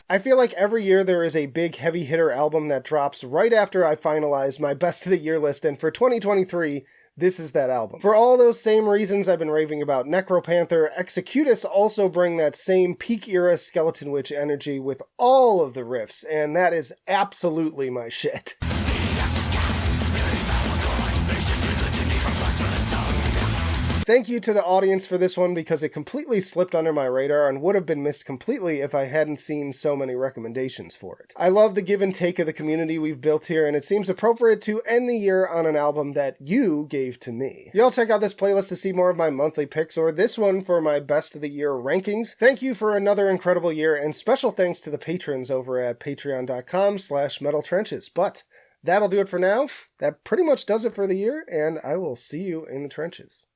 I feel like every year there is a big heavy hitter album that drops right after I finalize my best of the year list, and for 2023, this is that album. For all those same reasons I've been raving about Necropanther, Executus also bring that same peak era Skeleton Witch energy with all of the riffs, and that is absolutely my shit. Thank you to the audience for this one because it completely slipped under my radar and would have been missed completely if I hadn't seen so many recommendations for it. I love the give and take of the community we've built here, and it seems appropriate to end the year on an album that you gave to me. Y'all check out this playlist to see more of my monthly picks, or this one for my best of the year rankings. Thank you for another incredible year, and special thanks to the patrons over at patreon.com/metaltrenches. But that'll do it for now. That pretty much does it for the year, and I will see you in the trenches.